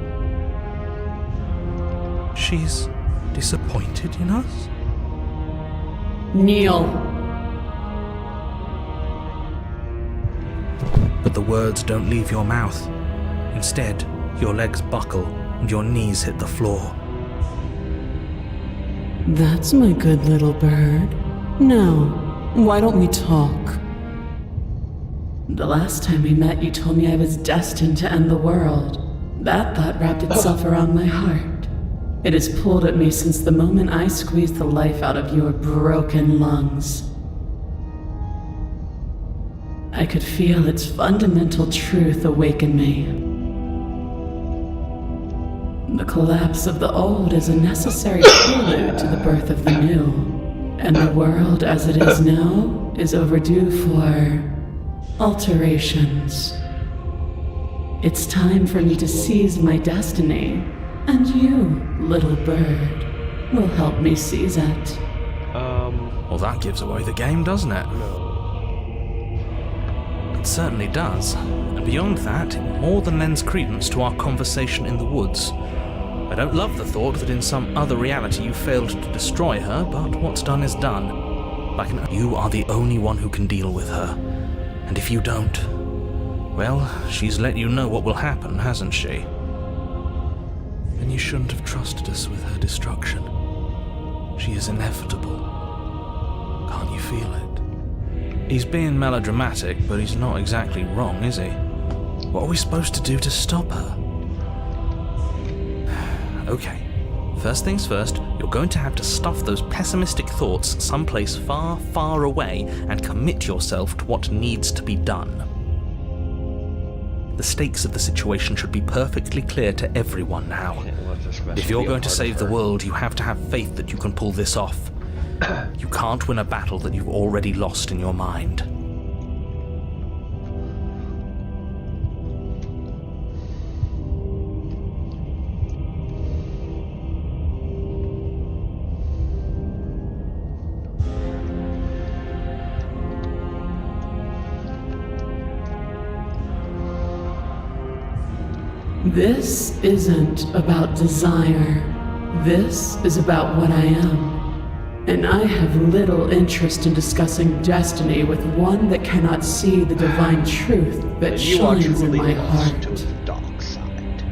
She's disappointed in us? Kneel. But the words don't leave your mouth. Instead, your legs buckle and your knees hit the floor. That's my good little bird. Now, why don't we talk? The last time we met, you told me I was destined to end the world. That thought wrapped itself around my heart. It has pulled at me since the moment I squeezed the life out of your broken lungs. I could feel its fundamental truth awaken me. The collapse of the old is a necessary prelude to the birth of the new, and the world as it is now is overdue for alterations. It's time for me to seize my destiny, and you, little bird, will help me seize it. Well, that gives away the game, doesn't it? No. It certainly does. And beyond that, it more than lends credence to our conversation in the woods. I don't love the thought that in some other reality you failed to destroy her, but what's done is done. You are the only one who can deal with her. And if you don't, well, she's let you know what will happen, hasn't she? And you shouldn't have trusted us with her destruction. She is inevitable. Can't you feel it? He's being melodramatic, but he's not exactly wrong, is he? What are we supposed to do to stop her? Okay, first things first, you're going to have to stuff those pessimistic thoughts someplace far, far away and commit yourself to what needs to be done. The stakes of the situation should be perfectly clear to everyone now. If you're going to save the world, you have to have faith that you can pull this off. You can't win a battle that you've already lost in your mind. This isn't about desire. This is about what I am. And I have little interest in discussing destiny with one that cannot see the divine truth that shines in my heart. To the dark side.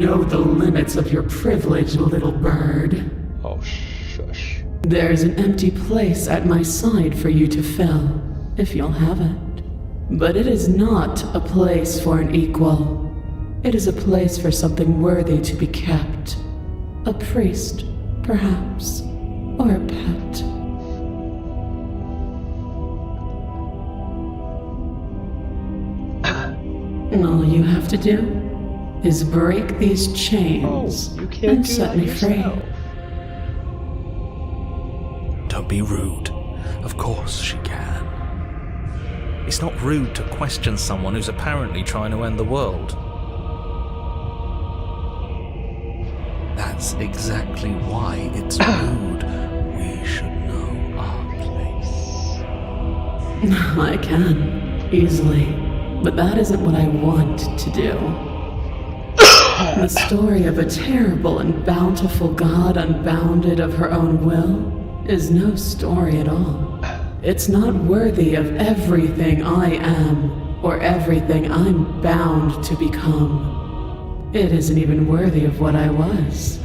Know the limits of your privilege, little bird. Oh, shush. There's an empty place at my side for you to fill, if you'll have it. But it is not a place for an equal. It is a place for something worthy to be kept. A priest, perhaps, or a pet. All you have to do is break these chains and set me free. Don't be rude. Of course she can. It's not rude to question someone who's apparently trying to end the world. That's exactly why it's rude. We should know our place. I can, easily. But that isn't what I want to do. The story of a terrible and bountiful god unbounded of her own will is no story at all. It's not worthy of everything I am, or everything I'm bound to become. It isn't even worthy of what I was.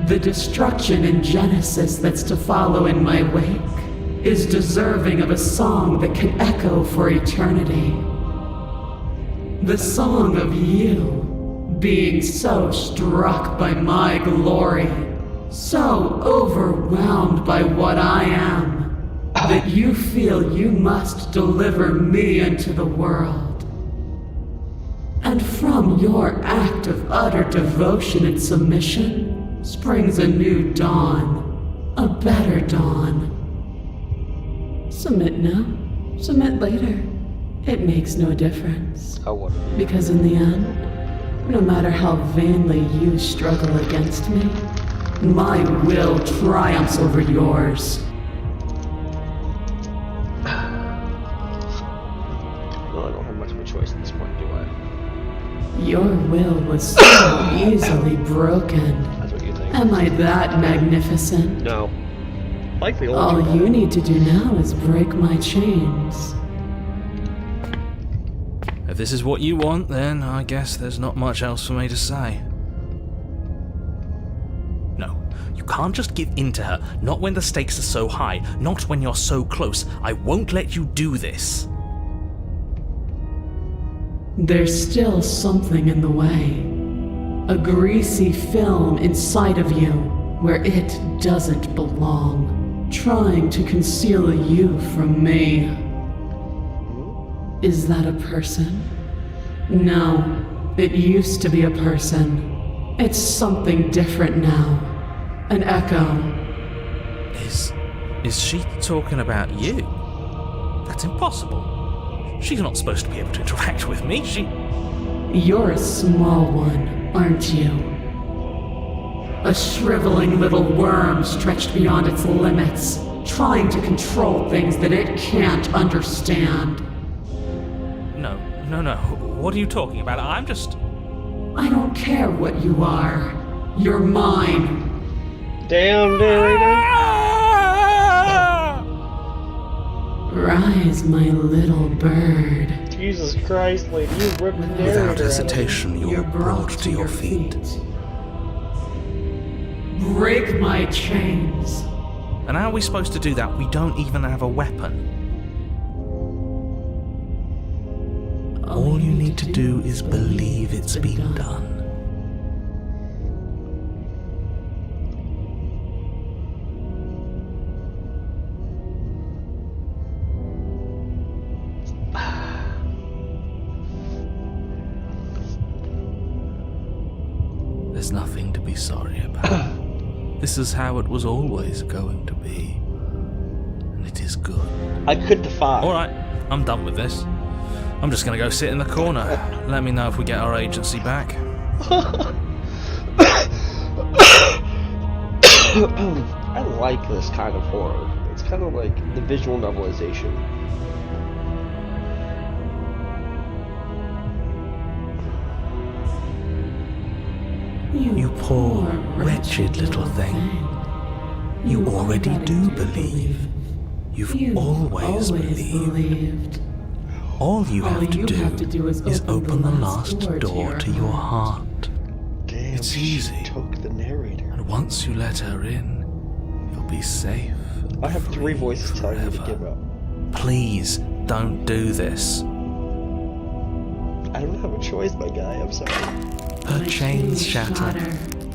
The destruction in Genesis that's to follow in my wake is deserving of a song that can echo for eternity. The song of you, being so struck by my glory, so overwhelmed by what I am, that you feel you must deliver me into the world. And from your act of utter devotion and submission springs a new dawn, a better dawn. Submit now, submit later. It makes no difference. Because in the end, no matter how vainly you struggle against me, my will triumphs over yours. Well, I don't have much of a choice at this point, do I? Your will was so easily broken. That's what you think. Am I that magnificent? No. Like the old All one. you need to do now is break my chains. If this is what you want, then I guess there's not much else for me to say. No, you can't just give in to her. Not when the stakes are so high. Not when you're so close. I won't let you do this. There's still something in the way. A greasy film inside of you where it doesn't belong, trying to conceal you from me. Is that a person? No, it used to be a person. It's something different now. An echo. Is she talking about you? That's impossible. She's not supposed to be able to interact with me. You're a small one, aren't you? A shriveling little worm stretched beyond its limits, trying to control things that it can't understand. No. What are you talking about? I don't care what you are. You're mine. Damn, dude. Rise, my little bird. Jesus Christ, lady, you ripped the narrator. Without hesitation, you're brought to your feet. Break my chains. And how are we supposed to do that? We don't even have a weapon. All you need to do is believe it's been done. There's nothing to be sorry about. This is how it was always going to be. And it is good. I could defy. Alright, I'm done with this. I'm just gonna go sit in the corner. Let me know if we get our agency back. I like this kind of horror. It's kind of like the visual novelization. You poor, wretched little thing. You already do believe. You've always believed. All you have to do is open the last door to your heart. Damn, It's easy. Took the narrator. And once you let her in, you'll be safe. And I have three free voices telling me to forever. give up. Please don't do this. I don't have a choice, my guy. I'm sorry. Her chains shatter,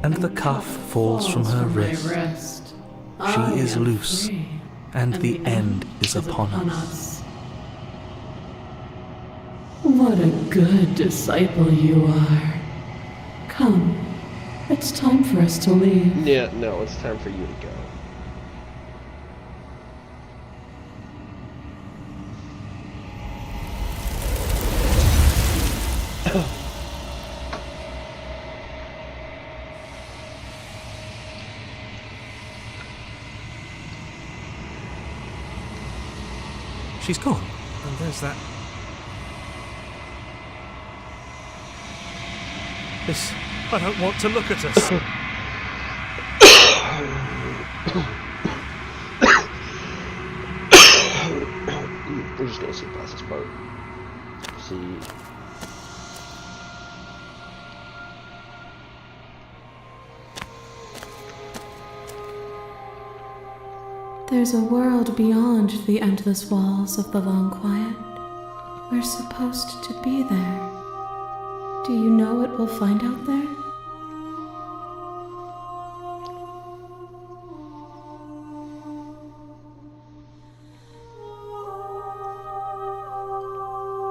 and the cuff falls from her wrist. She is loose, and the end is upon us. What a good disciple you are. Come, it's time for us to leave. Yeah, no, it's time for you to go. She's gone, and there's that. This. I don't want to look at us. We're just gonna see past this part. See. There's a world beyond the endless walls of the long quiet. We're supposed to be there. Do you know what we'll find out there?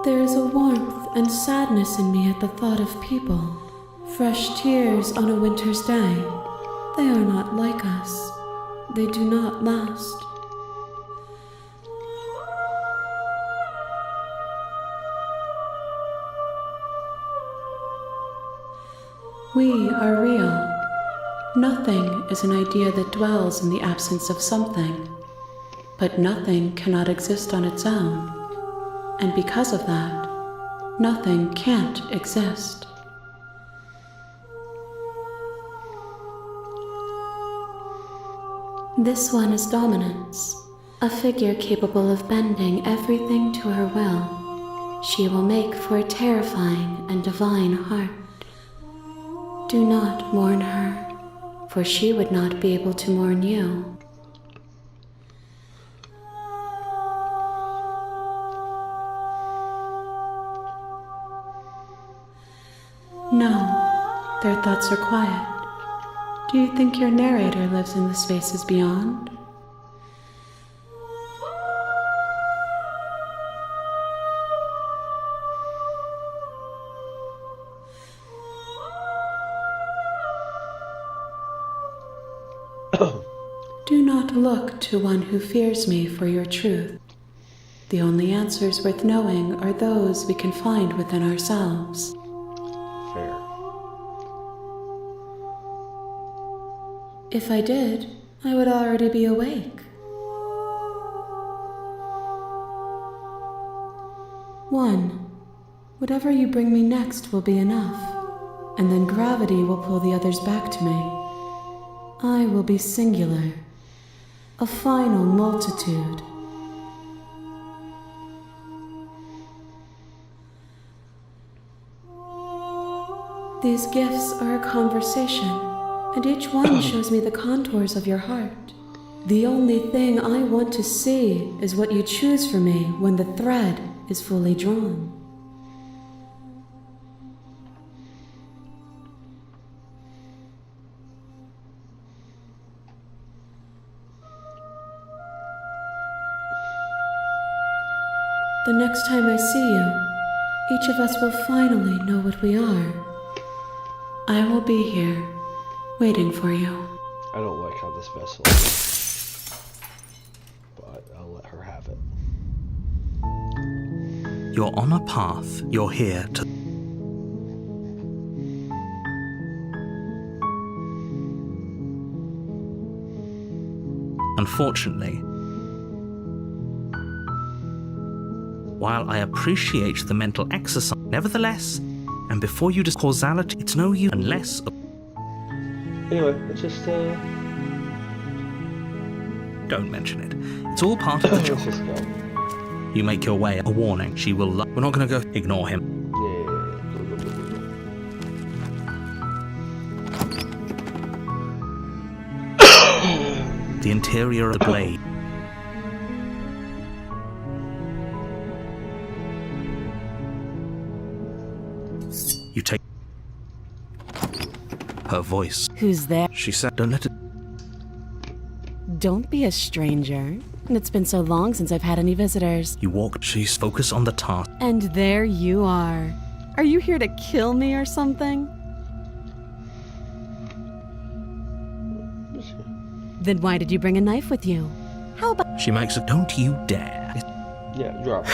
There is a warmth and sadness in me at the thought of people. Fresh tears on a winter's day. They are not like us. They do not last. We are real. Nothing is an idea that dwells in the absence of something. But nothing cannot exist on its own. And because of that, nothing can't exist. This one is dominance, a figure capable of bending everything to her will. She will make for a terrifying and divine heart. Do not mourn her, for she would not be able to mourn you. No, their thoughts are quiet. Do you think your narrator lives in the spaces beyond? Do not look to one who fears me for your truth. The only answers worth knowing are those we can find within ourselves. Fair. If I did, I would already be awake. 1. Whatever you bring me next will be enough, and then gravity will pull the others back to me. I will be singular, a final multitude. These gifts are a conversation, and each one shows me the contours of your heart. The only thing I want to see is what you choose for me when the thread is fully drawn. The next time I see you, each of us will finally know what we are. I will be here, waiting for you. I don't like how this vessel is, but I'll let her have it. You're on a path. You're here to... Unfortunately, while I appreciate the mental exercise, nevertheless, and before you discuss causality, it's no use unless... Anyway, let's just, Don't mention it. It's all part of the job. let's just go. You make your way. A warning. She will... We're not going to go... Ignore him. The interior of the blade. You take her voice. Who's there? She said, don't let it... Don't be a stranger. And it's been so long since I've had any visitors. You walk. She's focused on the task. And there you are. Are you here to kill me or something? Then why did you bring a knife with you? How about... She makes a... Don't you dare. Yeah, drop it.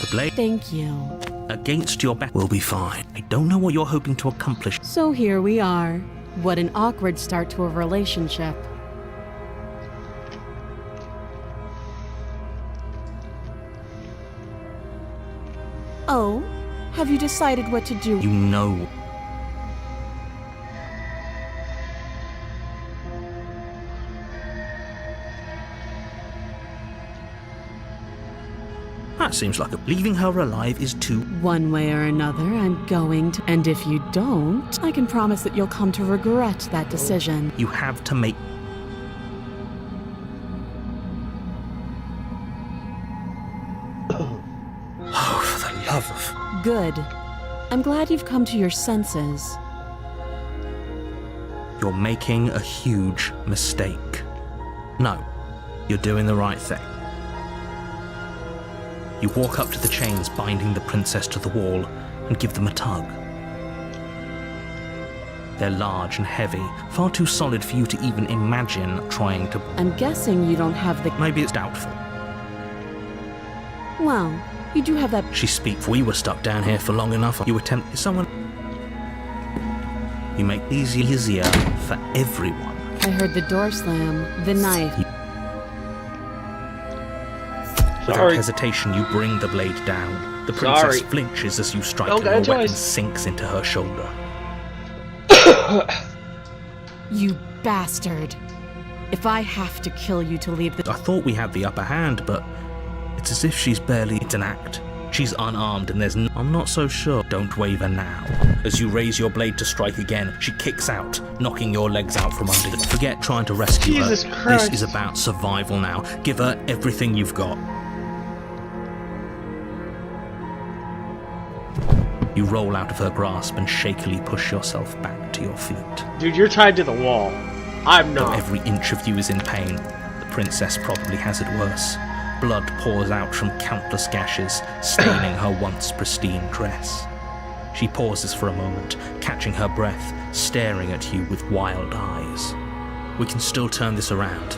The blade Thank you. against your back will be fine. I don't know what you're hoping to accomplish. So here we are. What an awkward start to a relationship. Oh, have you decided what to do? You know. That seems like leaving her alive is too... One way or another, I'm going to. And if you don't, I can promise that you'll come to regret that decision. You have to make... Oh, for the love of... Good. I'm glad you've come to your senses. You're making a huge mistake. No, you're doing the right thing. You walk up to the chains binding the princess to the wall and give them a tug. They're large and heavy, far too solid for you to even imagine trying to... I'm guessing you don't have the... Maybe it's doubtful. Well, you do have that... She speaks. We were stuck down here for long enough. You attempt... Someone... You make it easier for everyone. I heard the door slam, the knife. Without hesitation, you bring the blade down. The princess flinches as you strike her. Your weapon sinks into her shoulder. You bastard. If I have to kill you to leave the... I thought we had the upper hand, but it's as if she's barely... It's an act. She's unarmed and there's no... I'm not so sure. Don't waver now. As you raise your blade to strike again, she kicks out, knocking your legs out from under you. Forget trying to rescue her. Jesus Christ. This is about survival now. Give her everything you've got. You roll out of her grasp and shakily push yourself back to your feet. Dude, you're tied to the wall. I'm Though not. every inch of you is in pain, the princess probably has it worse. Blood pours out from countless gashes, staining her once pristine dress. She pauses for a moment, catching her breath, staring at you with wild eyes. We can still turn this around.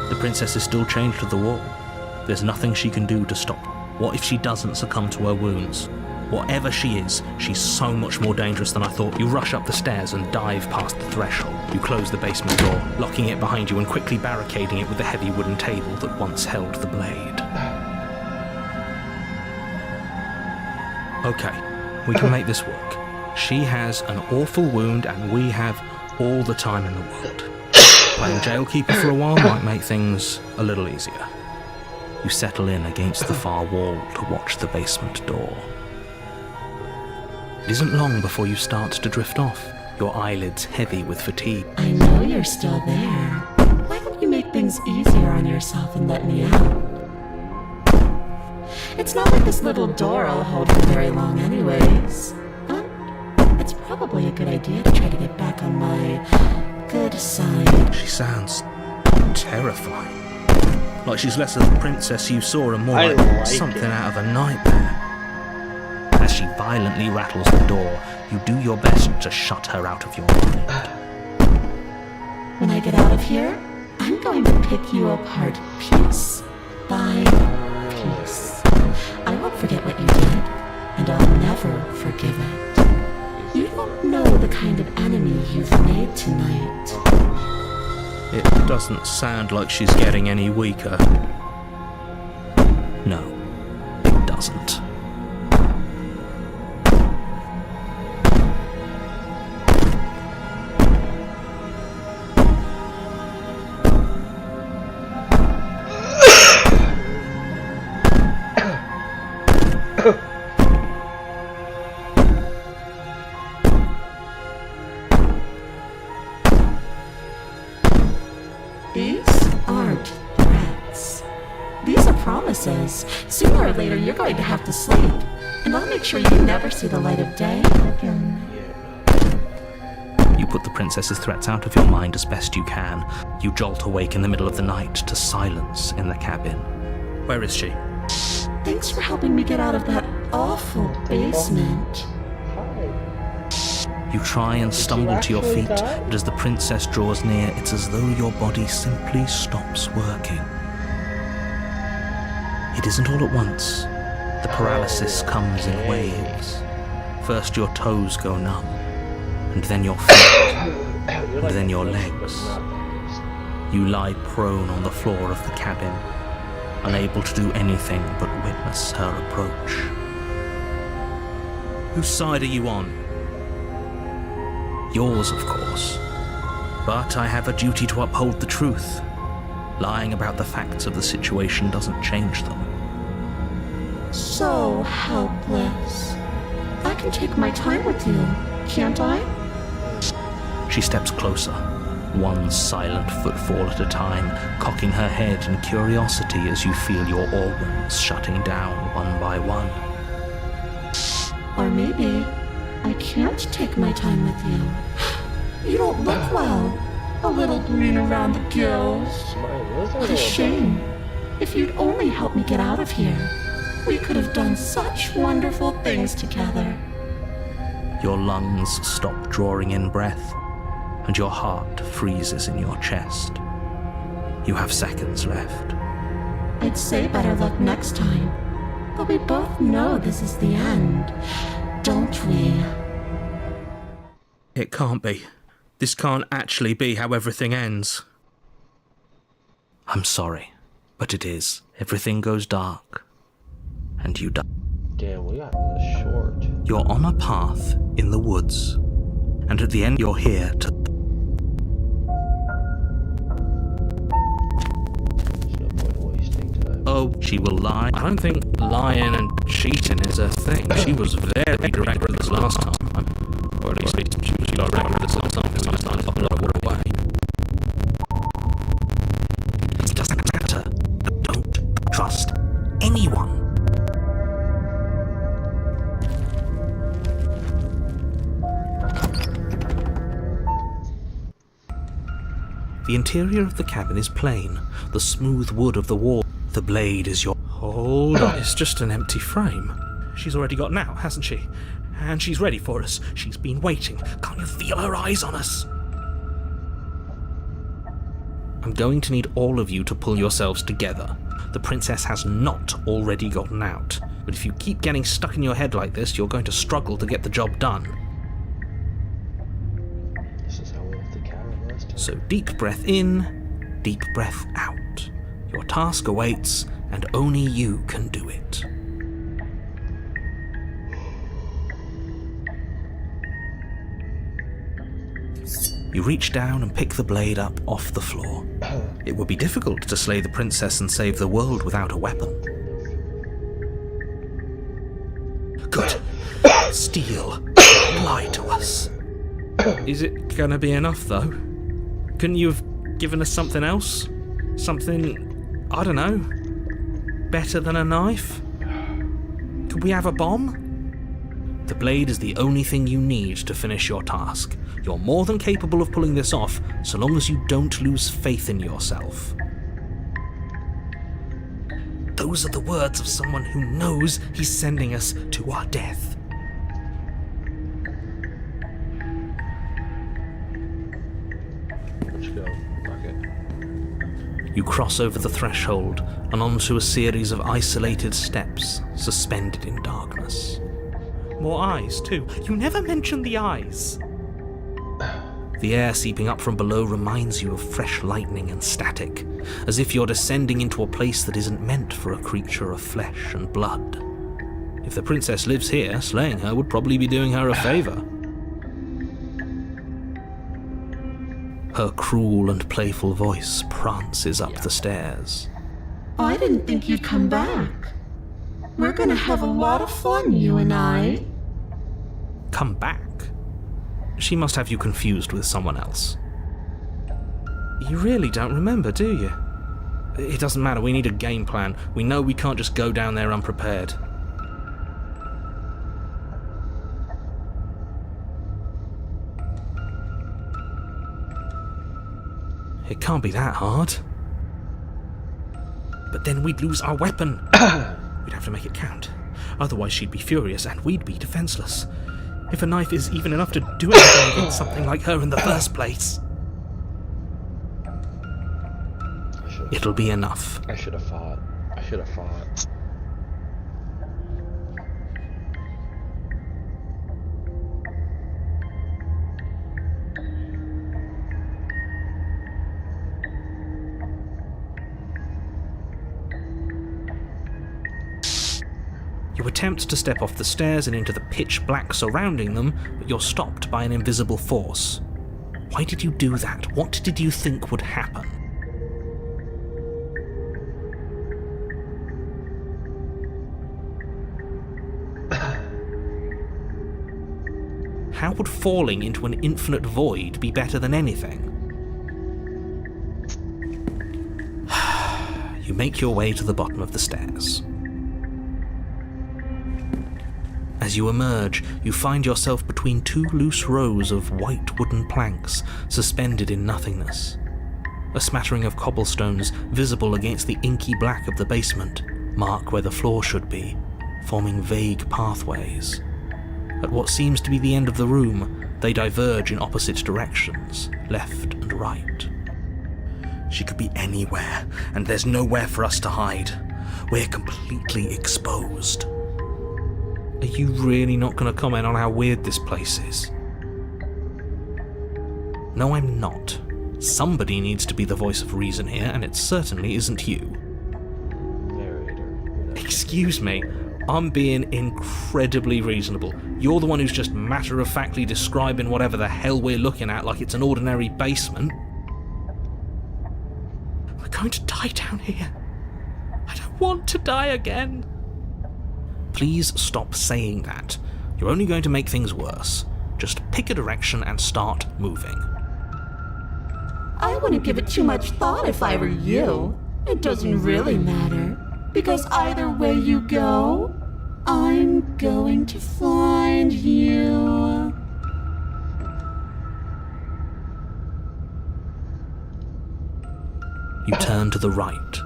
The princess is still chained to the wall. There's nothing she can do to stop her. What if she doesn't succumb to her wounds? Whatever she is, she's so much more dangerous than I thought. You rush up the stairs and dive past the threshold. You close the basement door, locking it behind you and quickly barricading it with the heavy wooden table that once held the blade. Okay, we can make this work. She has an awful wound and we have all the time in the world. Playing jailkeeper for a while might make things a little easier. You settle in against the far wall to watch the basement door. It isn't long before you start to drift off, your eyelids heavy with fatigue. I know you're still there. Why don't you make things easier on yourself and let me out? It's not like this little door will hold for very long anyways. And it's probably a good idea to try to get back on my good side. She sounds terrifying. Like she's less of the princess you saw and more like something out of a nightmare. As she violently rattles the door, you do your best to shut her out of your mind. When I get out of here, I'm going to pick you apart piece by piece. I won't forget what you did, and I'll never forgive it. You don't know the kind of enemy you've made tonight. It doesn't sound like she's getting any weaker. No, it doesn't. These aren't threats. These are promises. Sooner or later, you're going to have to sleep. And I'll make sure you never see the light of day again. You put the princess's threats out of your mind as best you can. You jolt awake in the middle of the night to silence in the cabin. Where is she? Thanks for helping me get out of that awful basement. You try and stumble to your feet, but as the princess draws near, it's as though your body simply stops working. It isn't all at once. The paralysis comes in waves. First your toes go numb, and then your feet, and then your legs. You lie prone on the floor of the cabin, unable to do anything but witness her approach. Whose side are you on? Yours, of course. But I have a duty to uphold the truth. Lying about the facts of the situation doesn't change them. So helpless. I can take my time with you, can't I? She steps closer, one silent footfall at a time, cocking her head in curiosity as you feel your organs shutting down one by one. Or maybe I can't take my time with you. You don't look well. A little green around the gills. What a shame. If you'd only help me get out of here, we could have done such wonderful things together. Your lungs stop drawing in breath, and your heart freezes in your chest. You have seconds left. I'd say better luck next time, but we both know this is the end, don't we? It can't be. This can't actually be how everything ends. I'm sorry, but it is. Everything goes dark, and you die. Damn, we got this short. You're on a path in the woods, and at the end you're here to... There's no point wasting time. Oh, she will lie. I don't think lying and cheating is a thing. She was very direct with us last time. Or at least she was direct with us at the time, because I was trying to put her away. The interior of the cabin is plain, the smooth wood of the wall. The blade is your... Hold on, it's just an empty frame. She's already gotten out, hasn't she? And she's ready for us. She's been waiting. Can't you feel her eyes on us? I'm going to need all of you to pull yourselves together. The princess has not already gotten out. But if you keep getting stuck in your head like this, you're going to struggle to get the job done. This is how we left the cabin last time. So deep breath in, deep breath out. Your task awaits, and only you can do it. You reach down and pick the blade up off the floor. It would be difficult to slay the princess and save the world without a weapon. Good. Steal. Lie to us. Is it gonna be enough, though? Couldn't you have given us something else? Something, I don't know, better than a knife? Could we have a bomb? The blade is the only thing you need to finish your task. You're more than capable of pulling this off, so long as you don't lose faith in yourself. Those are the words of someone who knows he's sending us to our death. Let's go. Fuck it. You cross over the threshold and onto a series of isolated steps, suspended in darkness. More eyes, too. You never mention the eyes. The air seeping up from below reminds you of fresh lightning and static, as if you're descending into a place that isn't meant for a creature of flesh and blood. If the princess lives here, slaying her would probably be doing her a favour. Her cruel and playful voice prances up the stairs. I didn't think you'd come back. We're gonna have a lot of fun, you and I. Come back? She must have you confused with someone else. You really don't remember, do you? It doesn't matter, we need a game plan. We know we can't just go down there unprepared. It can't be that hard. But then we'd lose our weapon. We'd have to make it count. Otherwise she'd be furious and we'd be defenseless. If a knife is even enough to do anything against something like her in the first place. It'll be enough. I should have fought. You attempt to step off the stairs and into the pitch black surrounding them, but you're stopped by an invisible force. Why did you do that? What did you think would happen? How would falling into an infinite void be better than anything? You make your way to the bottom of the stairs. As you emerge, you find yourself between two loose rows of white wooden planks suspended in nothingness. A smattering of cobblestones, visible against the inky black of the basement, mark where the floor should be, forming vague pathways. At what seems to be the end of the room, they diverge in opposite directions, left and right. She could be anywhere, and there's nowhere for us to hide. We're completely exposed. Are you really not going to comment on how weird this place is? No, I'm not. Somebody needs to be the voice of reason here, and it certainly isn't you. Narrator. Excuse me, I'm being incredibly reasonable. You're the one who's just matter-of-factly describing whatever the hell we're looking at like it's an ordinary basement. We're going to die down here. I don't want to die again. Please stop saying that. You're only going to make things worse. Just pick a direction and start moving. I wouldn't give it too much thought if I were you. It doesn't really matter, because either way you go, I'm going to find you. You turn to the right.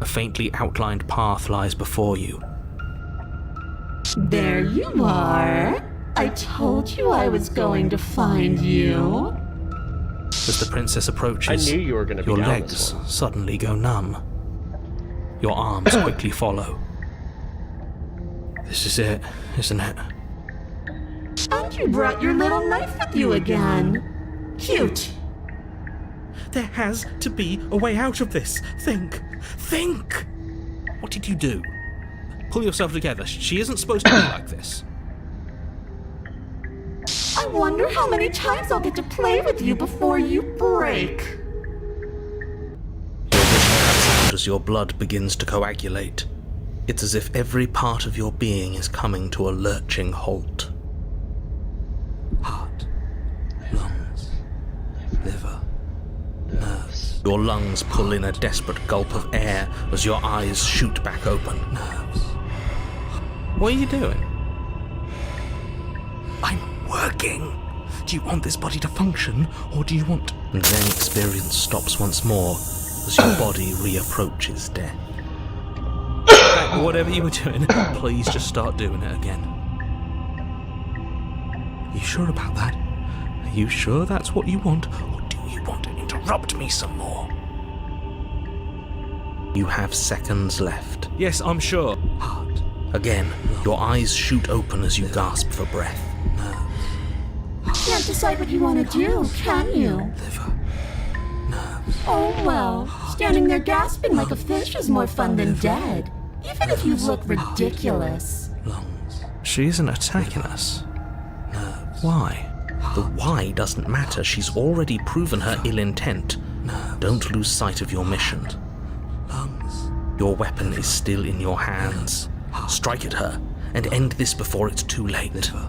A faintly outlined path lies before you. There you are. I told you I was going to find you. As the princess approaches, I knew you were going to be your down legs this one. suddenly go numb. Your arms quickly follow. This is it, isn't it? And you brought your little knife with you again. Cute. There has to be a way out of this. Think! Think! What did you do? Pull yourself together. She isn't supposed to be like this. I wonder how many times I'll get to play with you before you break. Your vision cuts out as your blood begins to coagulate. It's as if every part of your being is coming to a lurching halt. Heart, lungs, liver, nerves. Your lungs pull in a desperate gulp of air as your eyes shoot back open. Nerves. What are you doing? I'm working. Do you want this body to function, or do you want... And then experience stops once more as your body reapproaches death. Whatever you were doing, please just start doing it again. You sure about that? Are you sure that's what you want, or do you want to interrupt me some more? You have seconds left. Yes, I'm sure. Heart. Again, your eyes shoot open as you gasp for breath. Can't decide what you want to do, can you? Liver. Nerves. Oh well, standing there gasping like a fish is more fun than dead. Even if you look ridiculous. Lungs. She isn't attacking us. Nerves. Why? The why doesn't matter. She's already proven her ill intent. Don't lose sight of your mission. Lungs. Your weapon is still in your hands. Strike at her and end this before it's too late. Liver.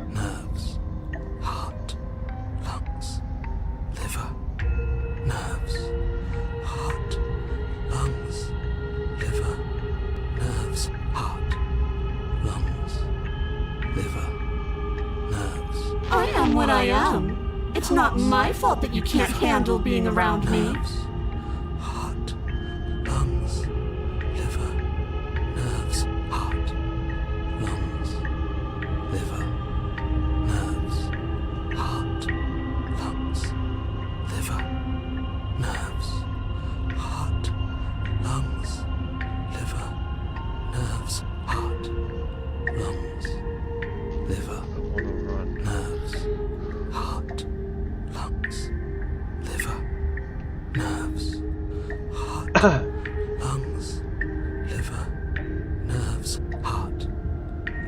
Nerves. Heart. Lungs. Liver. Nerves. Heart. Lungs. Liver. Nerves. Heart. Lungs. Liver. Nerves. I am what I am. It's not my fault that you can't handle being around me. Heart. Lungs. Liver. Nerves. Heart. Lungs. Liver. Nerves. Heart. Lungs. Liver. Nerves. Heart. Lungs. Liver. Nerves. Heart. Lungs. Liver. Nerves. Heart. Lungs. Liver. Nerves. Heart. Lungs. Liver. Nerves. Heart.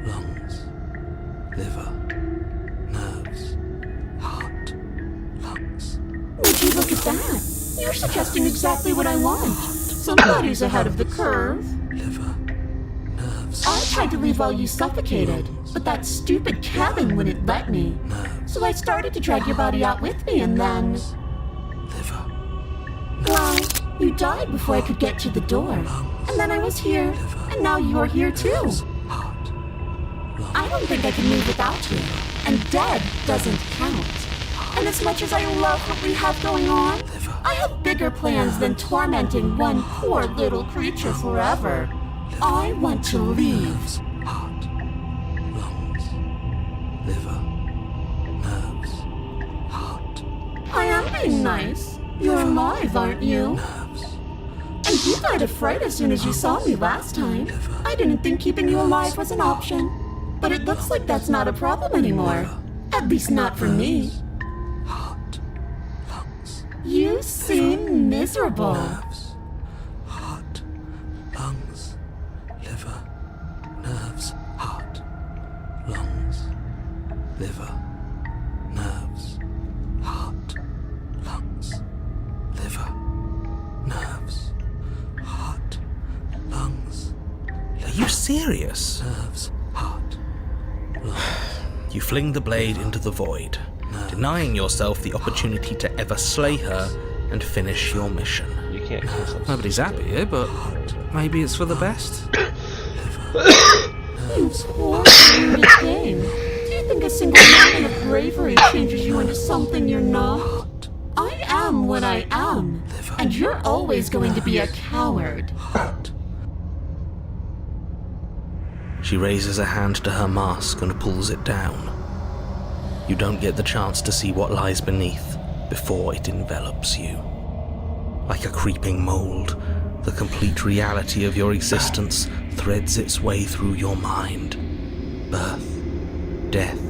Lungs. Liver. Nerves. Heart. Lungs. Would you look at that? You're suggesting exactly what I want. Somebody's ahead of the curve. Liver. Nerves. I tried to leave while you suffocated, but that stupid Kevin wouldn't let me. So I started to drag your body out with me, and then... Liver. Well, you died before I could get to the door. And then I was here, and now you're here too. Heart. I don't think I can move without you. And dead doesn't count. And as much as I love what we have going on, I have bigger plans than tormenting one poor little creature forever. I want to leave. Heart. Lungs. Liver. Nerves. Heart. I am being nice. You're alive, aren't you? Nerves. And you died of fright as soon as you saw me last time. I didn't think keeping you alive was an option. But it looks like that's not a problem anymore. At least not for me. Heart. Lungs. You seem miserable. Nerves. Heart. Lungs. Liver. Nerves. Heart. Lungs. Liver. Nerves. Heart. Lungs. Liver. Nerves. Heart. Lungs. Are you serious? Nerves. Heart. Lungs. You fling the blade into the void, denying yourself the opportunity to ever slay her and finish your mission. You can't kill something. Nobody's happy here, but maybe it's for the best. You poor wounded thing. Do you think a single moment of bravery changes you into something you're not? I am what I am. are always going to be a coward. Hurt. She raises a hand to her mask and pulls it down. You don't get the chance to see what lies beneath before it envelops you. Like a creeping mold, the complete reality of your existence threads its way through your mind. Birth, death,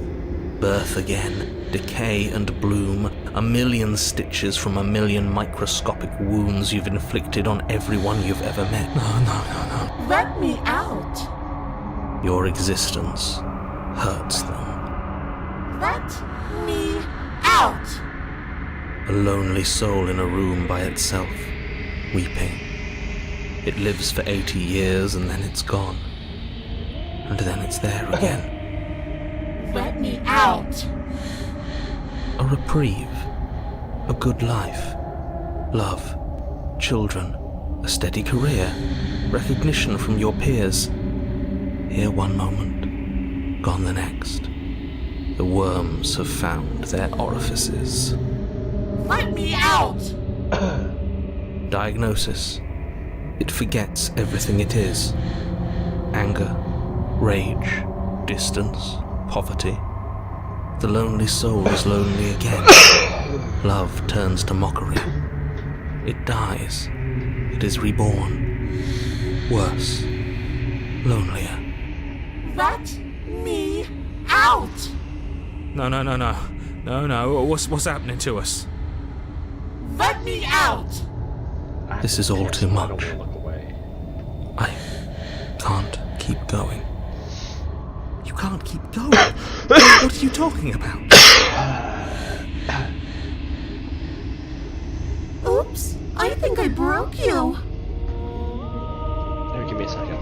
birth again, decay and bloom, a million stitches from a million microscopic wounds you've inflicted on everyone you've ever met. No. Let me out. Your existence hurts them. Let me out. A lonely soul in a room by itself, weeping. It lives for 80 years and then it's gone. And then it's there again. Let me out. A reprieve, a good life, love, children, a steady career, recognition from your peers. Here one moment, gone the next. The worms have found their orifices. Let me out. Diagnosis. It forgets everything it is. Anger, rage, distance, poverty. The lonely soul is lonely again. Love turns to mockery. It dies. It is reborn. Worse. Lonelier. Let me out. No. What's happening to us? Let me out. This is all too I much. don't want to look away. I can't keep going. You can't keep going? What are you talking about? Oops, I think I broke you. Here, give me a second.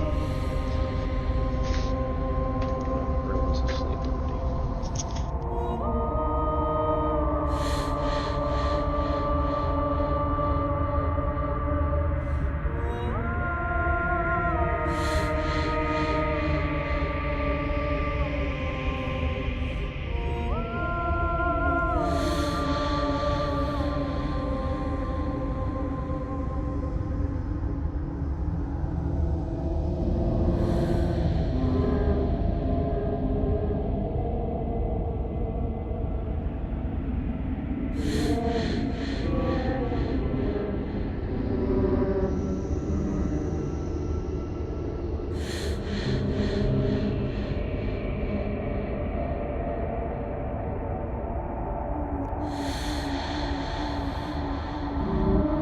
Everyone's asleep already.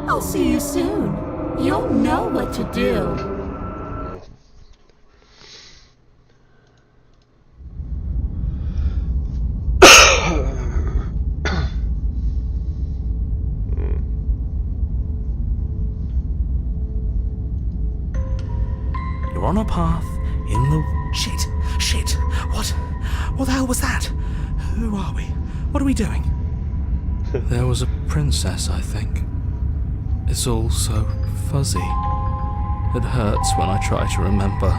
I'll see you soon. You'll know what to do. You're on a path in the... Shit! What the hell was that? Who are we? What are we doing? There was a princess, I think. It's all so fuzzy. It hurts when I try to remember.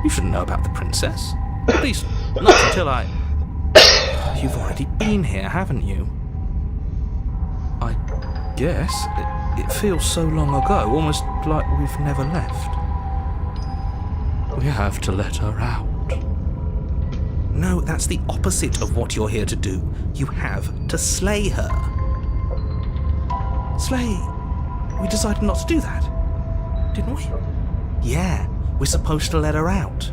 You shouldn't know about the princess. At least, not until I... You've already been here, haven't you? I guess. It feels so long ago, almost like we've never left. We have to let her out. No, that's the opposite of what you're here to do. You have to slay her. Slay? We decided not to do that, didn't we? Yeah, we're supposed to let her out.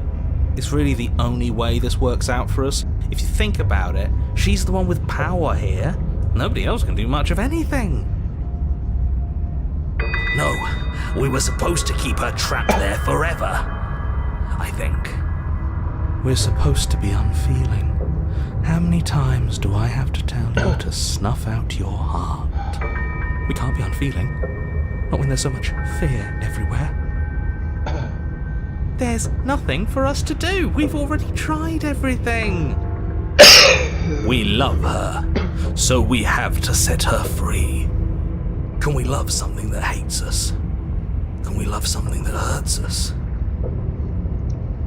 It's really the only way this works out for us. If you think about it, she's the one with power here. Nobody else can do much of anything. No, we were supposed to keep her trapped there forever, I think. We're supposed to be unfeeling. How many times do I have to tell you to snuff out your heart? We can't be unfeeling. Not when there's so much fear everywhere. There's nothing for us to do. We've already tried everything. We love her, so we have to set her free. Can we love something that hates us? Can we love something that hurts us?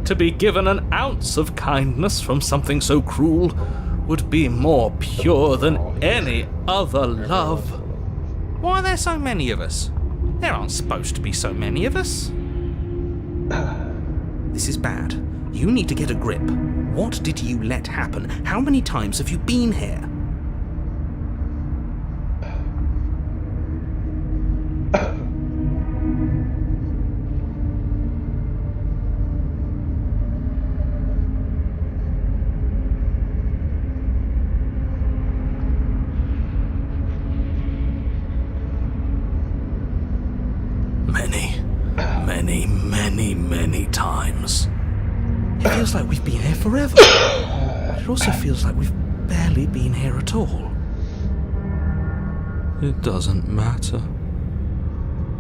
To be given an ounce of kindness from something so cruel would be more pure than any other love. Why are there so many of us? There aren't supposed to be so many of us. This is bad. You need to get a grip. What did you let happen? How many times have you been here? Many times. It feels like we've been here forever. But it also feels like we've barely been here at all. It doesn't matter.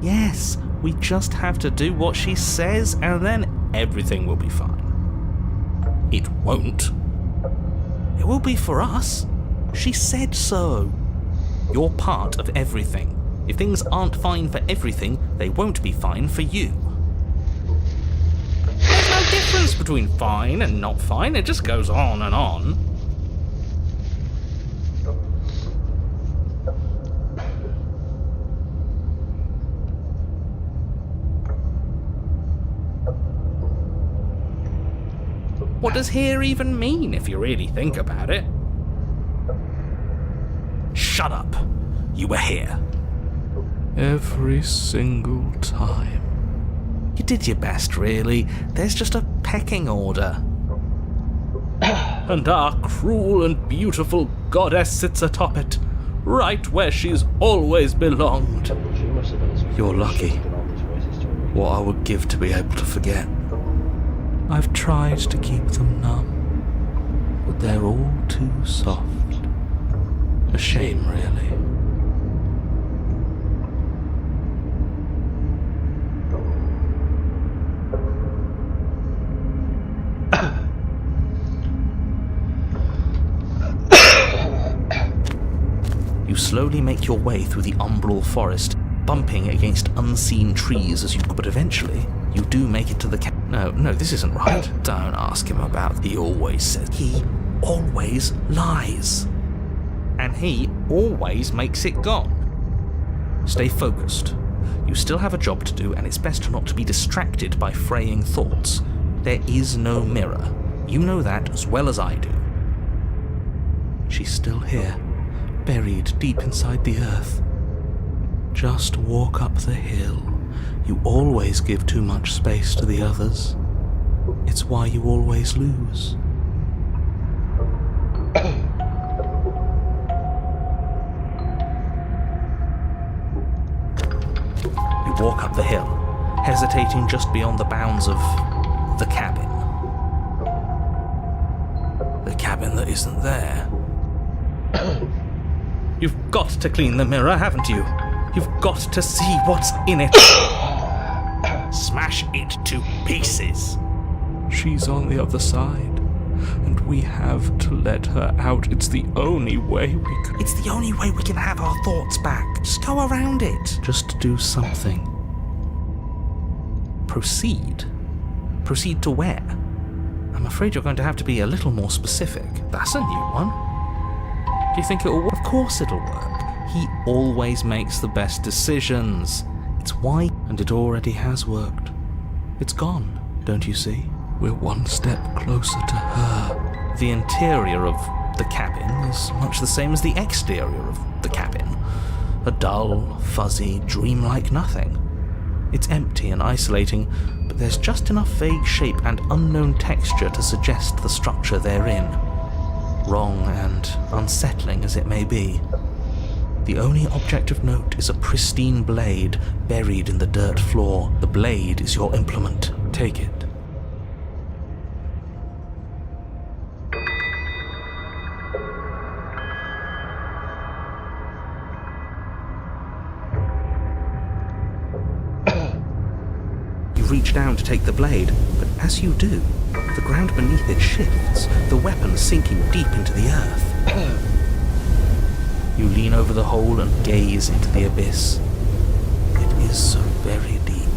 Yes, we just have to do what she says and then everything will be fine. It won't. It will be for us. She said so. You're part of everything. If things aren't fine for everything, they won't be fine for you. There's no difference between fine and not fine, it just goes on and on. What does here even mean if you really think about it? Shut up. You were here. Every single time. You did your best, really. There's just a pecking order. And our cruel and beautiful goddess sits atop it, right where she's always belonged. You're lucky. What I would give to be able to forget. I've tried to keep them numb, but they're all too soft. A shame, really. You slowly make your way through the umbral forest, bumping against unseen trees as you go, but eventually you do make it to the No, this isn't right. Don't ask him about. He always says. He always lies. And he always makes it gone. Stay focused. You still have a job to do, and it's best not to be distracted by fraying thoughts. There is no mirror. You know that as well as I do. She's still here, buried deep inside the earth. Just walk up the hill. You always give too much space to the others. It's why you always lose. You walk up the hill, hesitating just beyond the bounds of the cabin. The cabin that isn't there. You've got to clean the mirror, haven't you? You've got to see what's in it. Smash it to pieces. She's on the other side, and we have to let her out. It's the only way we can... It's the only way we can have our thoughts back. Just go around it. Just do something. Proceed. Proceed to where? I'm afraid you're going to have to be a little more specific. That's a new one. Do you think it'll work? Of course it'll work. He always makes the best decisions. It's why, and it already has worked. It's gone, don't you see? We're one step closer to her. The interior of the cabin is much the same as the exterior of the cabin. A dull, fuzzy, dreamlike nothing. It's empty and isolating, but there's just enough vague shape and unknown texture to suggest the structure they're in. Wrong and unsettling as it may be. The only object of note is a pristine blade buried in the dirt floor. The blade is your implement. Take it. You reach down to take the blade, but as you do, the ground beneath it shifts, the weapon sinking deep into the earth. You lean over the hole and gaze into the abyss. It is so very deep.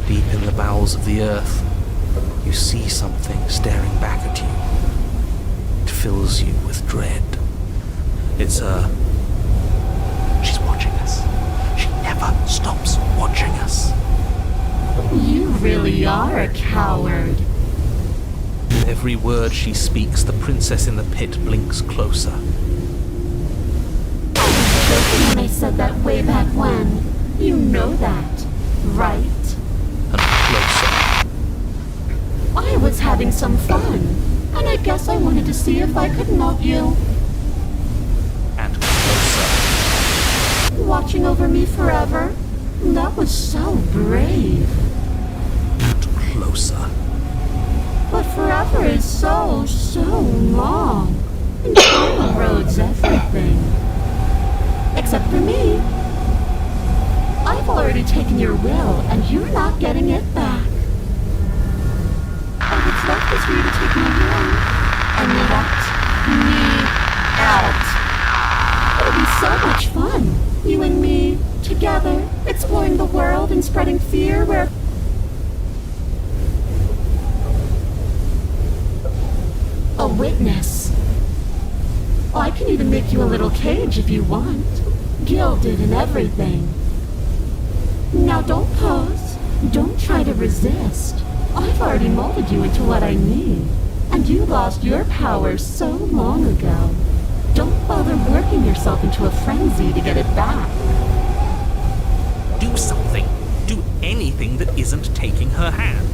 Deep in the bowels of the earth, you see something staring back at you. It fills you with dread. It's her. She's watching us. She never never stops watching us. You really are a coward. With every word she speaks, the princess in the pit blinks closer. I was joking when I said that way back when. You know that, right? And closer. I was having some fun, and I guess I wanted to see if I could melt you. And closer. Watching over me forever? That was so brave. And closer. But forever is so long. And time erodes everything. Except for me. I've already taken your will, and you're not getting it back. All that's left is for you to take my will and let me out. It'll be so much fun, you and me, together, exploring the world and spreading fear where... A witness. Oh, I can even make you a little cage if you want. Gilded and everything. Now don't pose. Don't try to resist. I've already molded you into what I need. And you lost your power so long ago. Don't bother working yourself into a frenzy to get it back. Do something. Do anything that isn't taking her hand.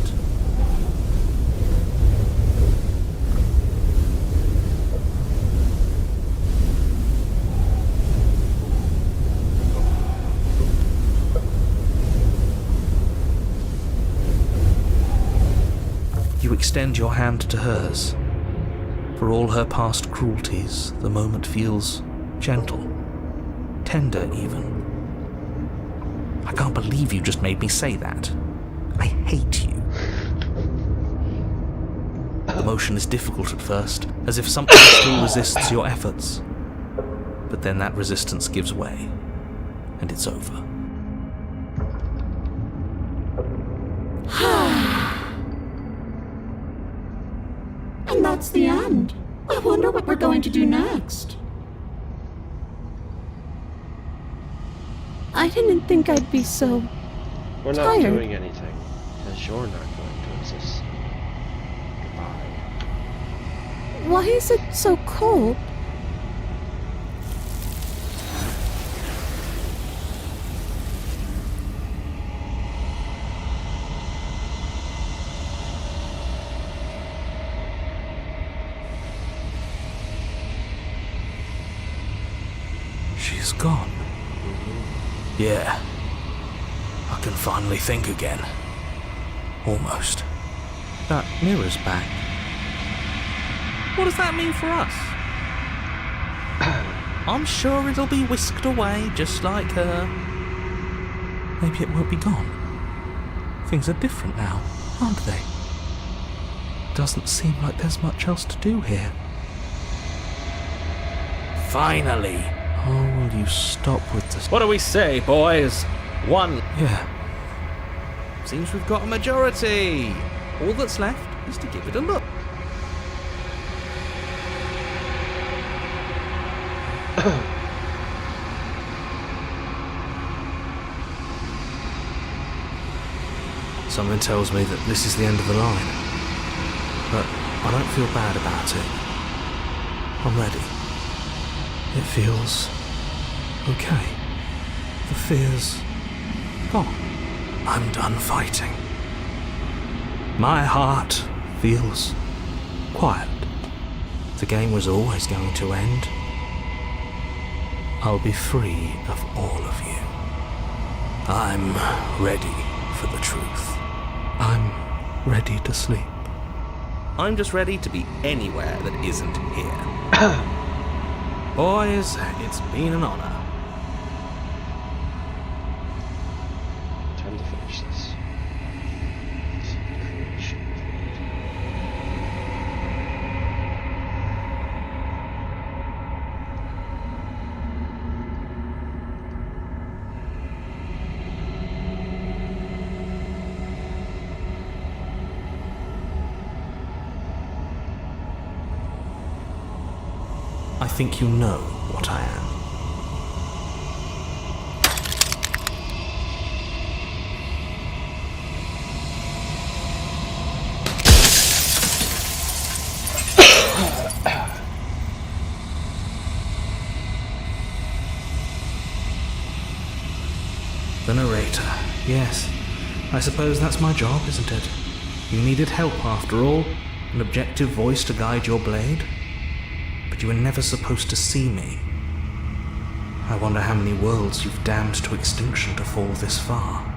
You extend your hand to hers. For all her past cruelties, the moment feels gentle, tender even. I can't believe you just made me say that. I hate you. The motion is difficult at first, as if something still resists your efforts. But then that resistance gives way, and it's over. And that's the end. I wonder what we're going to do next. I didn't think I'd be so We're not tired. doing anything, because you're not going to exist. Goodbye. Why is it so cold? She's gone. Yeah. I can finally think again. Almost. That mirror's back. What does that mean for us? I'm sure it'll be whisked away just like her. Maybe it won't be gone. Things are different now, aren't they? Doesn't seem like there's much else to do here. Finally! Oh, will you stop with this? What do we say, boys? One. Yeah. Seems we've got a majority. All that's left is to give it a look. Something tells me that this is the end of the line. But I don't feel bad about it. I'm ready. It feels okay. The fear's gone. I'm done fighting. My heart feels quiet. The game was always going to end. I'll be free of all of you. I'm ready for the truth. I'm ready to sleep. I'm just ready to be anywhere that isn't here. Boys, it's been an honor. Time to finish this. Creation. I think you know what I am. I suppose that's my job, isn't it? You needed help after all, an objective voice to guide your blade. But you were never supposed to see me. I wonder how many worlds you've damned to extinction to fall this far.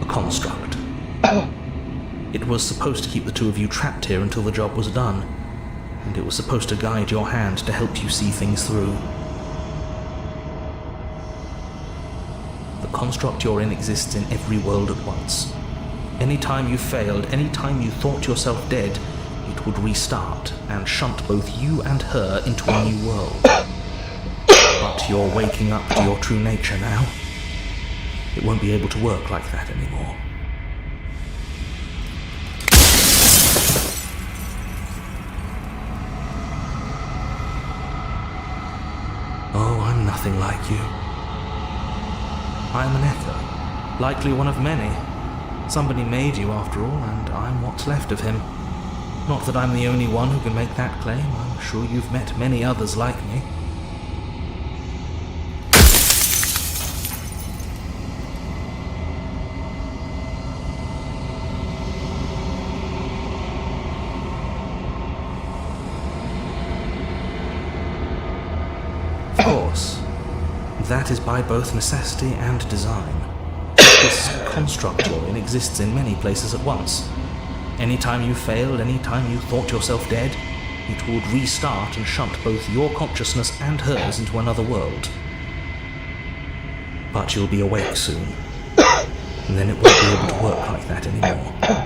Construct. It was supposed to keep the two of you trapped here until the job was done, and it was supposed to guide your hand to help you see things through. The construct you're in exists in every world at once. Any time you failed, any time you thought yourself dead, it would restart and shunt both you and her into a new world. But you're waking up to your true nature now. It won't be able to work like that anymore. Oh, I'm nothing like you. I'm an echo, likely one of many. Somebody made you after all, and I'm what's left of him. Not that I'm the only one who can make that claim. I'm sure you've met many others like me. Of course, that is by both necessity and design. This construct you're in exists in many places at once. Anytime you failed, anytime you thought yourself dead, it would restart and shunt both your consciousness and hers into another world. But you'll be awake soon, and then it won't be able to work like that anymore.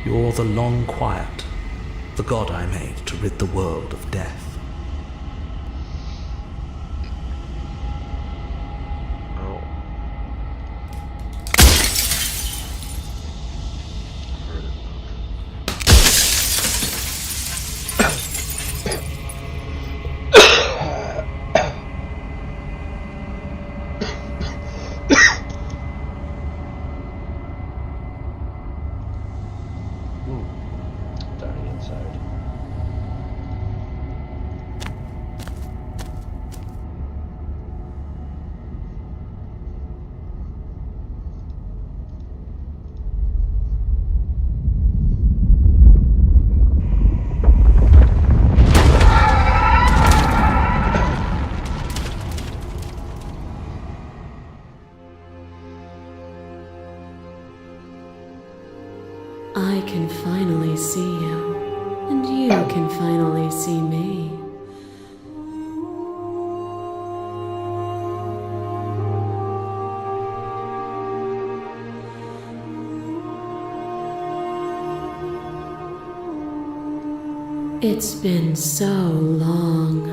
You're the long quiet, the god I made to rid the world of death. Oh. Heard dying inside. I can finally see you, and you can finally see me. It's been so long,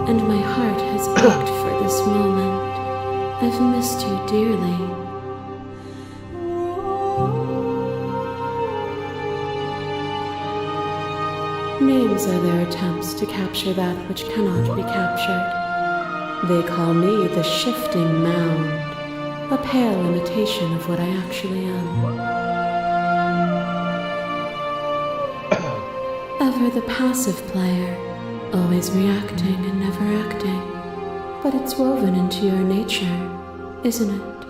and my heart has ached for this moment. I've missed you dearly. Names are their attempts to capture that which cannot be captured. They call me the shifting mound, a pale imitation of what I actually am. Ever the passive player, always reacting and never acting. But it's woven into your nature, isn't it?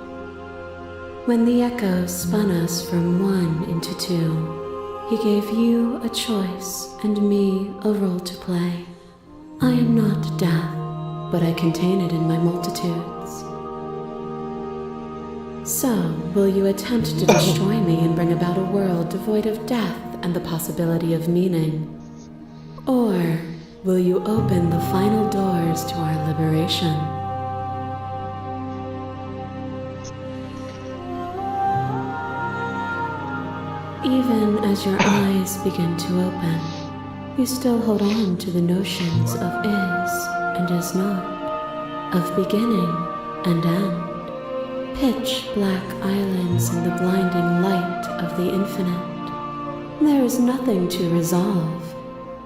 When the echo spun us from one into two, he gave you a choice and me a role to play. I am not death, but I contain it in my multitudes. So, will you attempt to destroy me and bring about a world devoid of death and the possibility of meaning? Or will you open the final doors to our liberation? Even as your eyes begin to open, you still hold on to the notions of is and is not, of beginning and end, pitch black islands in the blinding light of the infinite. There is nothing to resolve,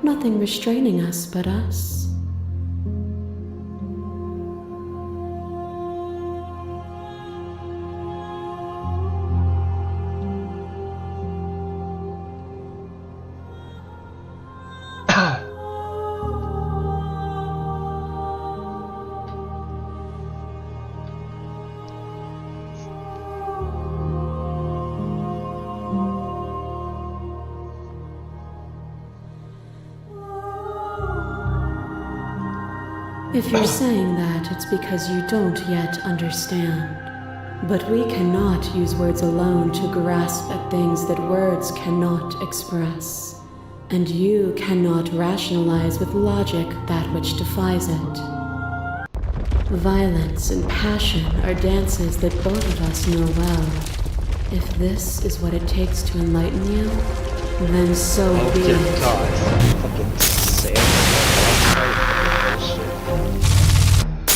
nothing restraining us but us. If you're saying that, it's because you don't yet understand. But we cannot use words alone to grasp at things that words cannot express. And you cannot rationalize with logic that which defies it. Violence and passion are dances that both of us know well. If this is what it takes to enlighten you, then so be dear it. God, fucking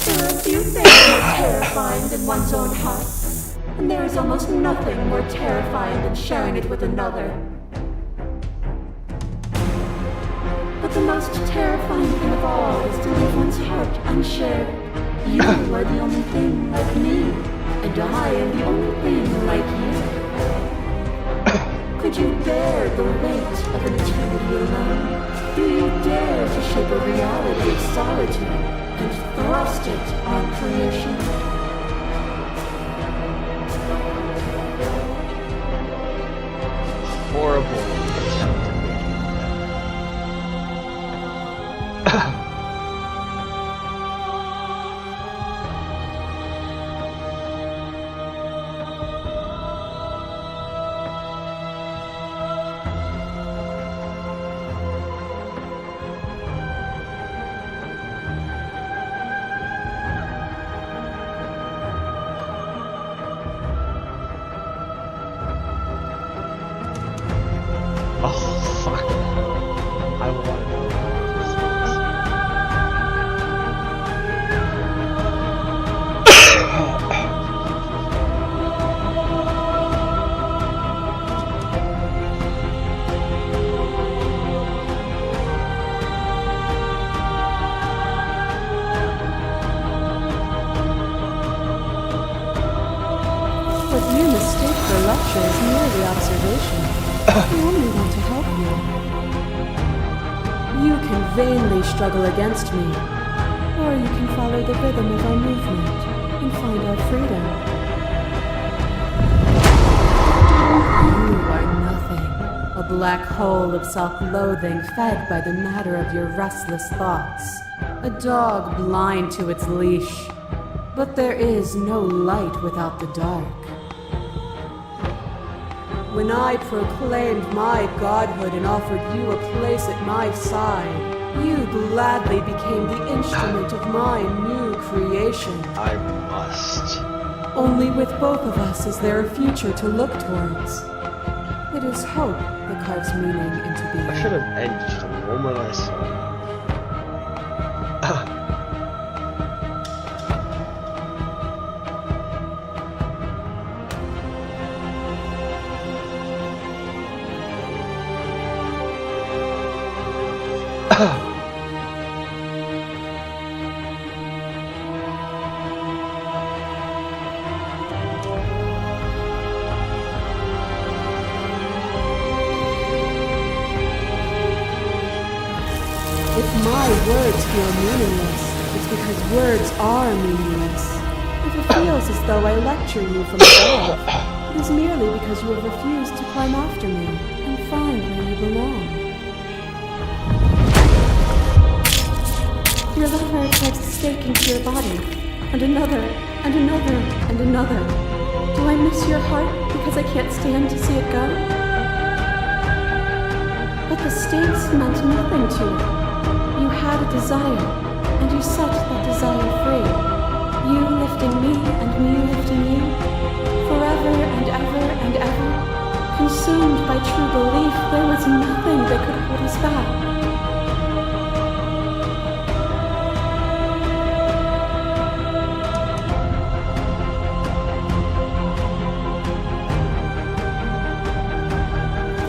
There are few things more terrifying than one's own heart, and there is almost nothing more terrifying than sharing it with another. But the most terrifying thing of all is to leave one's heart unshared. You are the only thing like me, and I am the only thing like you. Could you bear the weight of an eternity alone? Do you dare to shape a reality of solitude and thrust it on creation? horrible attempt at making that. Oh, fuck. I want to know What you mistake for lecture is merely observation. We only want to help you. You can vainly struggle against me, or you can follow the rhythm of our movement and find our freedom. You are nothing, a black hole of self-loathing fed by the matter of your restless thoughts, a dog blind to its leash. But there is no light without the dark. When I proclaimed my godhood and offered you a place at my side, you gladly became the instrument of my new creation. I must. Only with both of us is there a future to look towards. It is hope that carves meaning into being. I should have ended just the moment I saw it. If my words feel meaningless, it's because words are meaningless. If it feels as though I lecture you from above, it is merely because you have refused to climb after me and find where you belong. Your lover drives a stake into your body, and another, and another, and another. Do I miss your heart because I can't stand to see it go? But the stakes meant nothing to you. You had a desire, and you set that desire free. You lifting me, and me lifting you, forever and ever and ever, consumed by true belief, there was nothing that could hold us back.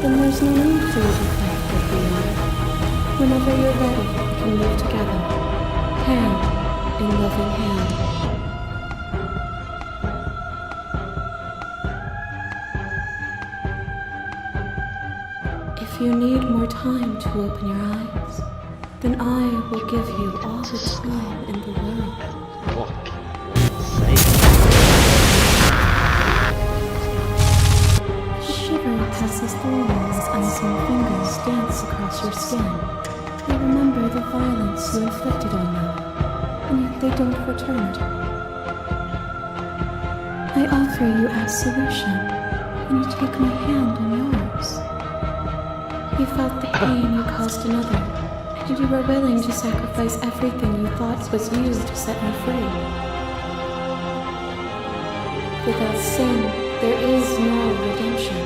Then there's no need for you to fight for who you are. Whenever you're ready, we can move together, hand in loving hand. If you need more time to open your eyes, then I will give you all the time in the world. Shiver passes through you as unseen fingers dance across your skin. You remember the violence you inflicted on them, and yet they don't return. I offer you absolution, and you take my hand in yours. You felt the pain you caused another, and you were willing to sacrifice everything you thought was used to set me free. Without sin, there is no redemption.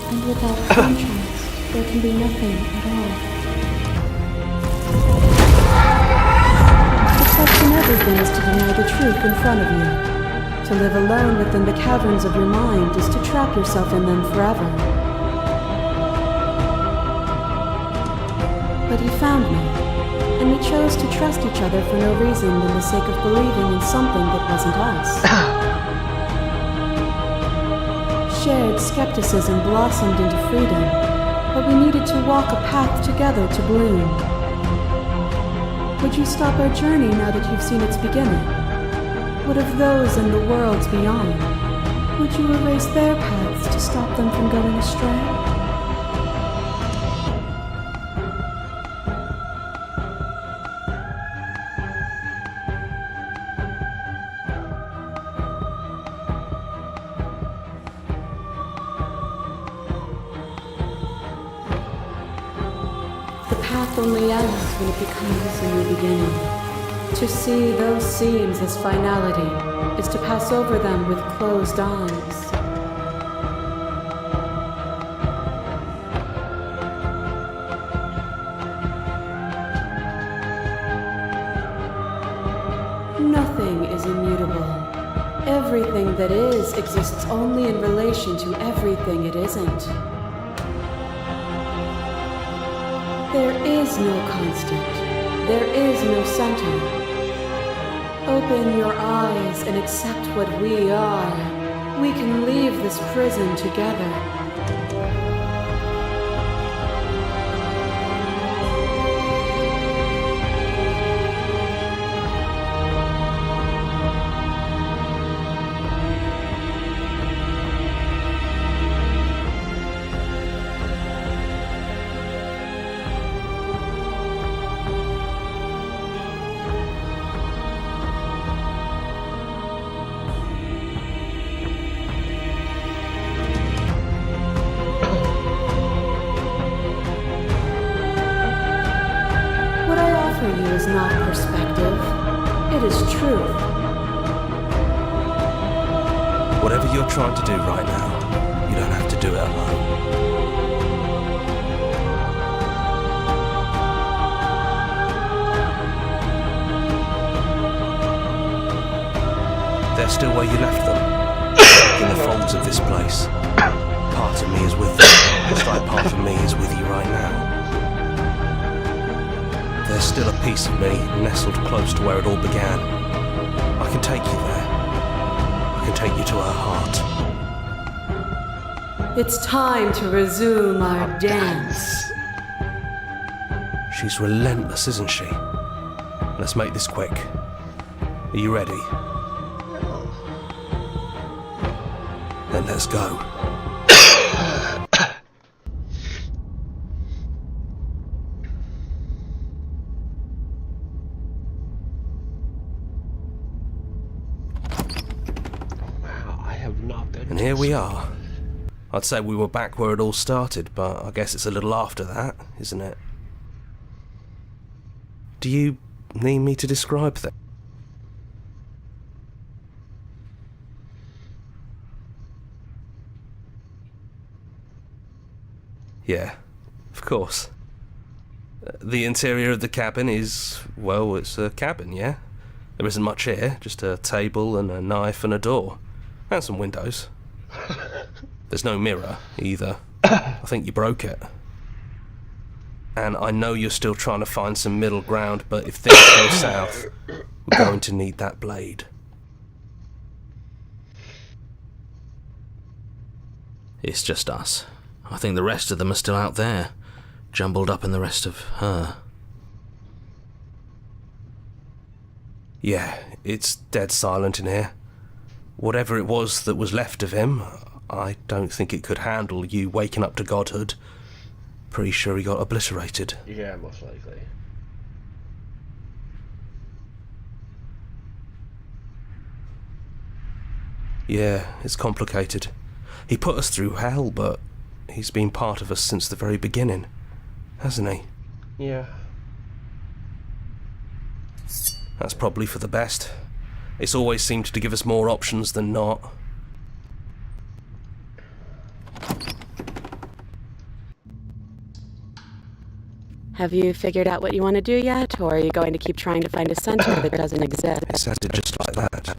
And without contrast, there can be nothing at all. To question everything is to deny the truth in front of you. To live alone within the caverns of your mind is to trap yourself in them forever. But you found me, and we chose to trust each other for no reason than the sake of believing in something that wasn't us. Shared skepticism blossomed into freedom, but we needed to walk a path together to bloom. Would you stop our journey now that you've seen its beginning? What of those in the worlds beyond? Would you erase their paths to stop them from going astray? The path only ends when it becomes a new beginning. To see those seams as finality is to pass over them with closed eyes. Nothing is immutable. Everything that is exists only in relation to everything it isn't. There is no constant. There is no center. Open your eyes and accept what we are. We can leave this prison together. Is not perspective, it is truth. Whatever you're trying to do right now, you don't have to do it alone. They're still where you left them, in the folds of this place. Part of me is with them, just like part of me is with you right now. There's still a piece of me nestled close to where it all began. I can take you there. I can take you to her heart. It's time to resume our dance. She's relentless, isn't she? Let's make this quick. Are you ready? Then let's go. Wow, I have not been. And here we are. I'd say we were back where it all started, but I guess it's a little after that, isn't it? Do you need me to describe them? Yeah, of course. The interior of the cabin is, well, it's a cabin, yeah? There isn't much here, just a table and a knife and a door. And some windows. There's no mirror, either. I think you broke it. And I know you're still trying to find some middle ground, but if things go south, we're going to need that blade. It's just us. I think the rest of them are still out there, jumbled up in the rest of her. Yeah, it's dead silent in here. Whatever it was that was left of him, I don't think it could handle you waking up to godhood. Pretty sure he got obliterated. Yeah, most likely. Yeah, it's complicated. He put us through hell, but he's been part of us since the very beginning, hasn't he? Yeah. That's probably for the best. It's always seemed to give us more options than not. Have you figured out what you want to do yet, or are you going to keep trying to find a center that doesn't exist? It sounded just like that.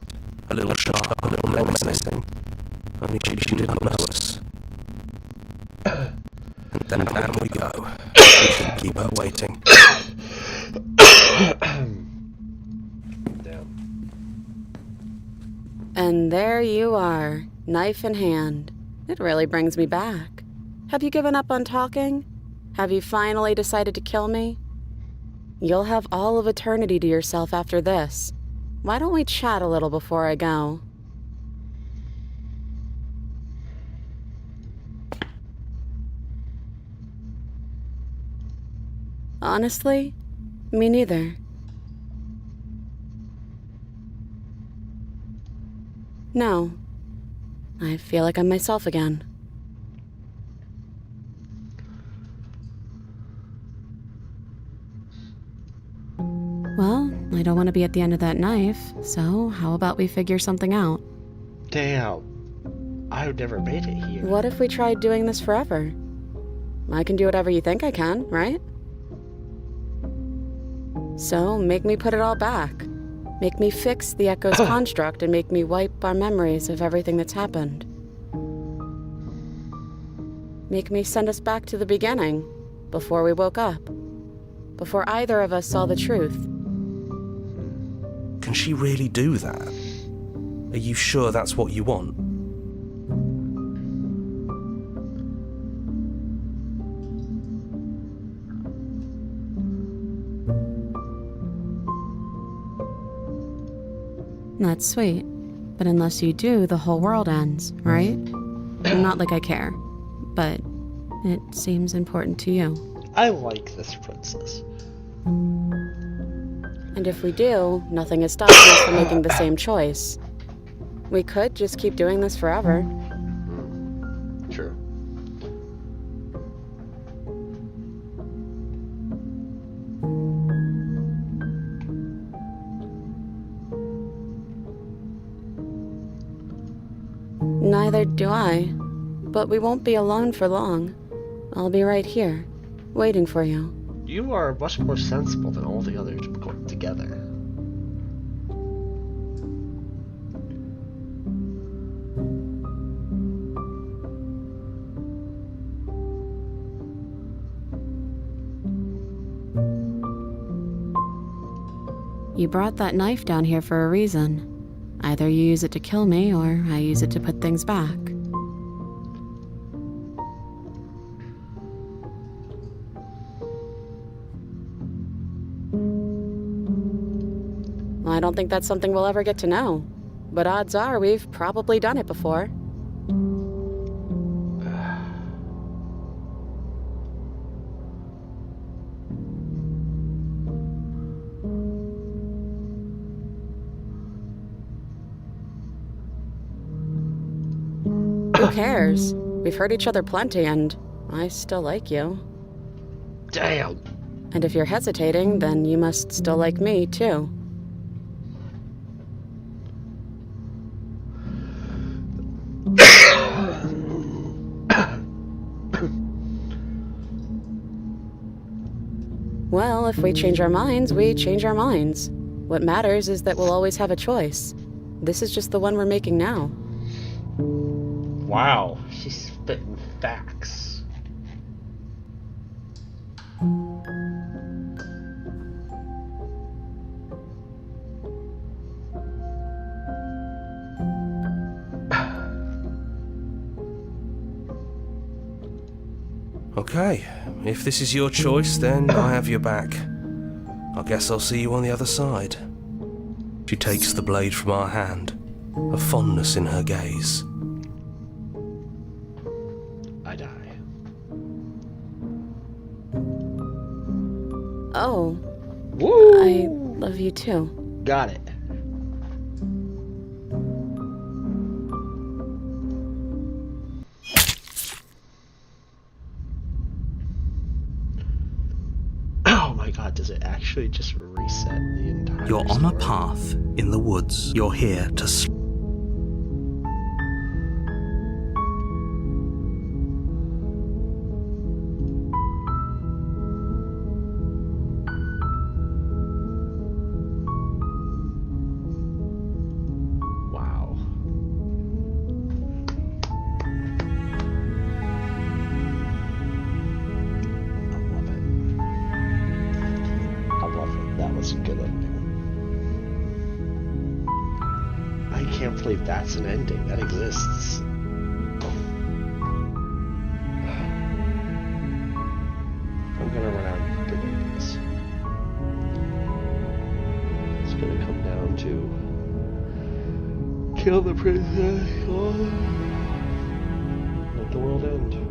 A little sharp, a little menacing. Only she didn't know us. And then down we go. We should keep her waiting. Damn. And there you are, knife in hand. It really brings me back. Have you given up on talking? Have you finally decided to kill me? You'll have all of eternity to yourself after this. Why don't we chat a little before I go? Honestly, me neither. No. I feel like I'm myself again. Well, I don't want to be at the end of that knife, so how about we figure something out? Damn. I've never made it here. What if we tried doing this forever? I can do whatever you think I can, right? So, make me put it all back. Make me fix the Echo's construct and make me wipe our memories of everything that's happened. Make me send us back to the beginning, before we woke up. Before either of us saw the truth. Can she really do that? Are you sure that's what you want? That's sweet. But unless you do, the whole world ends, right? Not like I care. But it seems important to you. I like this princess. And if we do, nothing is stopping us from making the same choice. We could just keep doing this forever. True. Neither do I. But we won't be alone for long. I'll be right here, waiting for you. You are much more sensible than all the others put together. You brought that knife down here for a reason. Either you use it to kill me, or I use it to put things back. I don't think that's something we'll ever get to know. But odds are we've probably done it before. Who cares? We've hurt each other plenty, and I still like you. Damn. And if you're hesitating, then you must still like me, too. Well, if we change our minds, we change our minds. What matters is that we'll always have a choice. This is just the one we're making now. Wow, she's spitting facts. Okay, if this is your choice, then I have your back. I guess I'll see you on the other side. She takes the blade from our hand, a fondness in her gaze. I die. Oh, Woo! I love you too. Got it. Oh my god, does it actually just reset the entire You're on a story? path in the woods. You're here to Wow. I love it. That was a good ending. I can't believe that's an ending. That exists. I'm gonna run out of good endings. It's gonna come down to kill the princess or let the world end.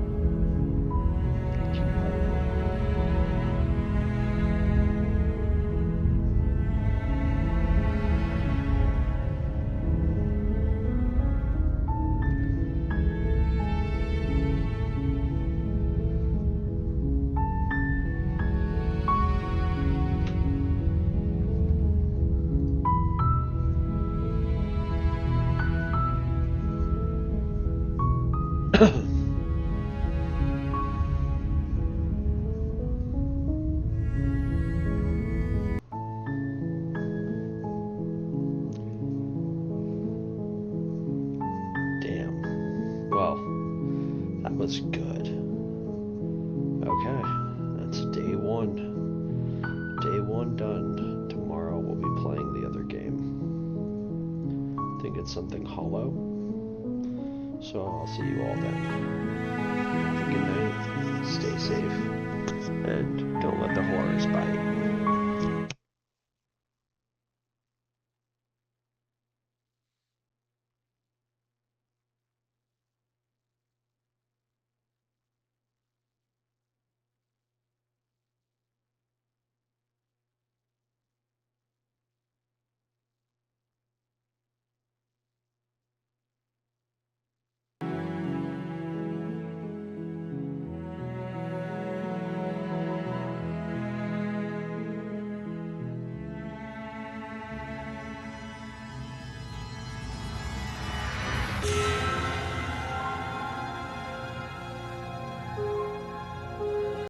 Damn. Well, that was good. Okay, that's day one. Day one done. Tomorrow we'll be playing the other game. I think it's something hollow. So I'll see you all then. Have a good night. Stay safe. And don't let the horrors bite.